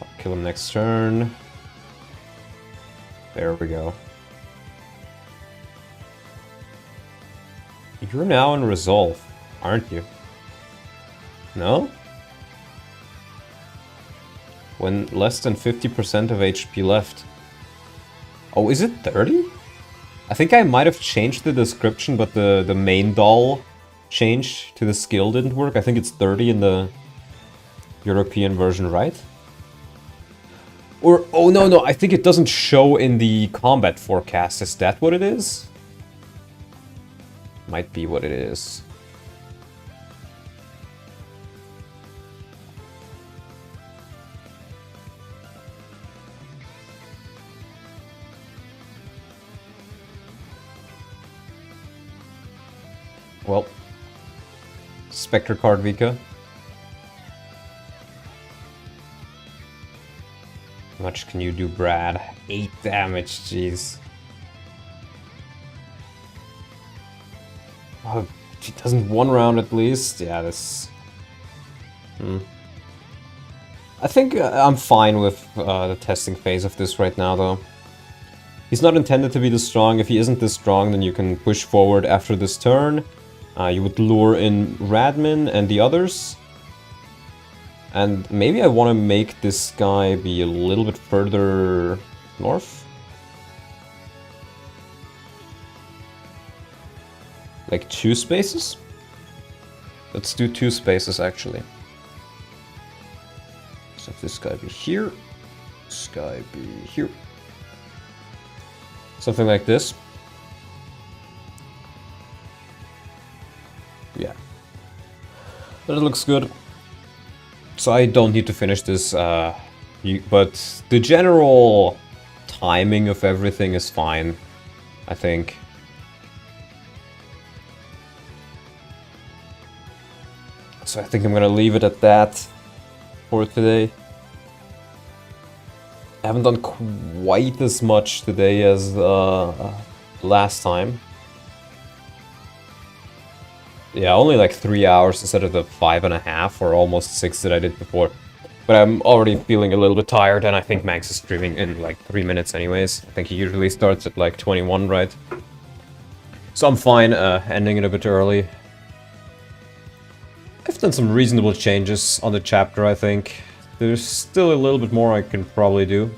I'll kill him next turn. There we go. You're now in Resolve, aren't you? No? When less than 50% of HP left. Oh, is it 30? I think I might have changed the description, but the main doll change to the skill didn't work. I think it's 30 in the European version, right? Or, oh no, I think it doesn't show in the combat forecast. Is that what it is? Might be what it is. Well, Spectre card Vika. How much can you do, Brad? 8 damage, jeez. Oh, she doesn't 1 round at least. Yeah, this... I think I'm fine with the testing phase of this right now, though. He's not intended to be this strong. If he isn't this strong, then you can push forward after this turn. You would lure in Radmin and the others. And maybe I want to make this guy be a little bit further north. Like 2 spaces? Let's do 2 spaces, actually. So this guy be here, this guy be here. Something like this. Yeah. That looks good. So I don't need to finish this, but the general timing of everything is fine, I think. So I think I'm gonna leave it at that for today. I haven't done quite as much today as last time. Yeah, only like 3 hours instead of the 5.5 or almost 6 that I did before. But I'm already feeling a little bit tired, and I think Max is streaming in like 3 minutes anyways. I think he usually starts at like 21, right? So I'm fine ending it a bit early. I've done some reasonable changes on the chapter, I think. There's still a little bit more I can probably do.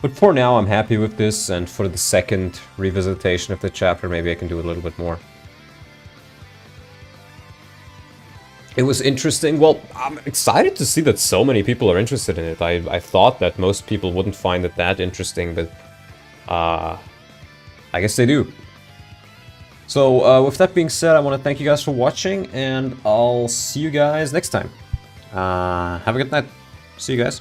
But for now, I'm happy with this, and for the second revisitation of the chapter, maybe I can do a little bit more. It was interesting. Well, I'm excited to see that so many people are interested in it. I thought that most people wouldn't find it that interesting, but I guess they do. So with that being said, I want to thank you guys for watching, and I'll see you guys next time. Have a good night. See you guys.